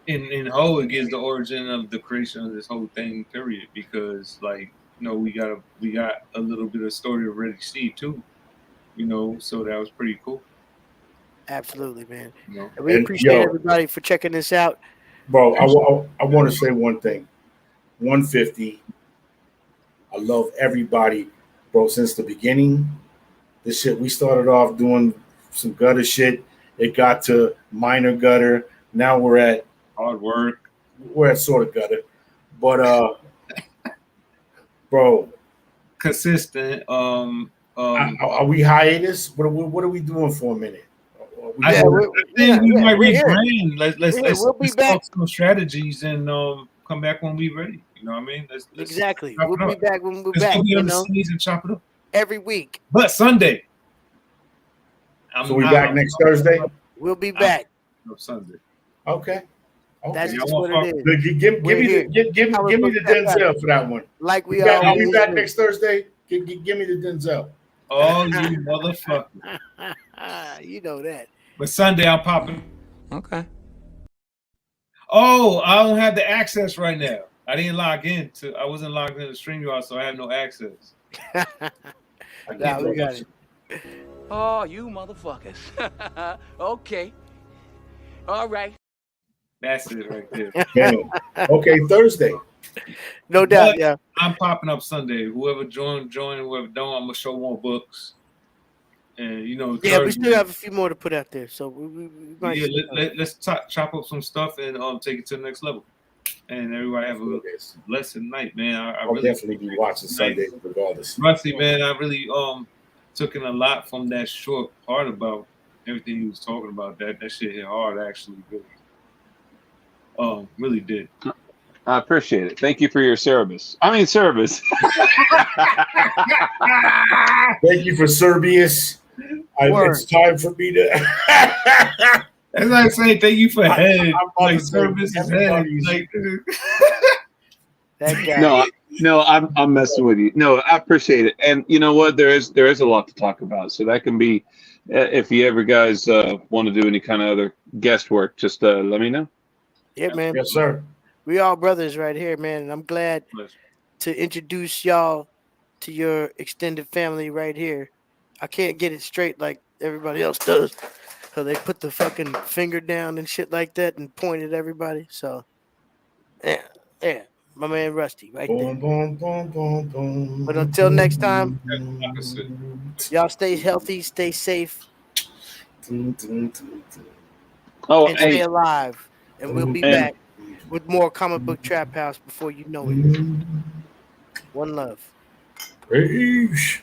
in whole it gives the origin of the creation of this whole thing. Period, because like you know we got a little bit of story of Ready C too, you know, so that was pretty cool. Absolutely, man. You know? And we appreciate everybody for checking this out. Bro, I want to say one thing. 150. I love everybody, bro. Since the beginning, this shit we started off doing some gutter shit. It got to minor gutter. Now we're at hard work. We're at sort of gutter, but bro, consistent. Are we hiatus? What are we doing for a minute? I think we might rebrand. Let's talk some strategies and come back when we're ready. You know what I mean? Let's exactly. We'll be back when we're let's back. Go You on the know, scenes and chop it up every week. But Sunday. So we back next Thursday. We'll be back. No Sunday. Okay. That's Okay. just Y'all what want it to is. But give We're me here. give me the Denzel for that one. Like we Are we always back do. next Thursday? Give me the Denzel. Oh, you motherfucker. You know that. But Sunday I'm popping. Okay. Oh, I don't have the access right now. I didn't log in to. I wasn't logged into StreamYard, so I have no access. Nah, we got it. Oh, you motherfuckers. Okay. All right. That's it right there. Man. Okay, Thursday. No doubt, But yeah. I'm popping up Sunday. Whoever join. Whoever don't, I'm gonna show more books. And you know, Yeah, we Thursday, still have a few more to put out there, so we might. yeah, let's chop up some stuff and take it to the next level. And everybody have a blessed night, man. I'll really definitely be watching Sunday regardless. Rusty, man, I really took in a lot from that short part about everything he was talking about. That shit hit hard, actually. Really did. I appreciate it. Thank you for your service. Service. Thank you for Serbius. It's time for me to. As I say, thank you for head. Like service is head. Like, that guy. No, I'm messing with you. No, I appreciate it. And you know what? There is a lot to talk about. So that can be, if you ever guys want to do any kind of other guest work, just let me know. Yeah, man. Yes, sir. We all brothers right here, man. And I'm glad to introduce y'all to your extended family right here. I can't get it straight like everybody else does. So they put the fucking finger down and shit like that and point at everybody. So, yeah, my man Rusty right there. But until next time, y'all stay healthy, stay safe, Oh, and stay alive. And we'll be back with more Comic Book Trap House before you know it. One love. Peace.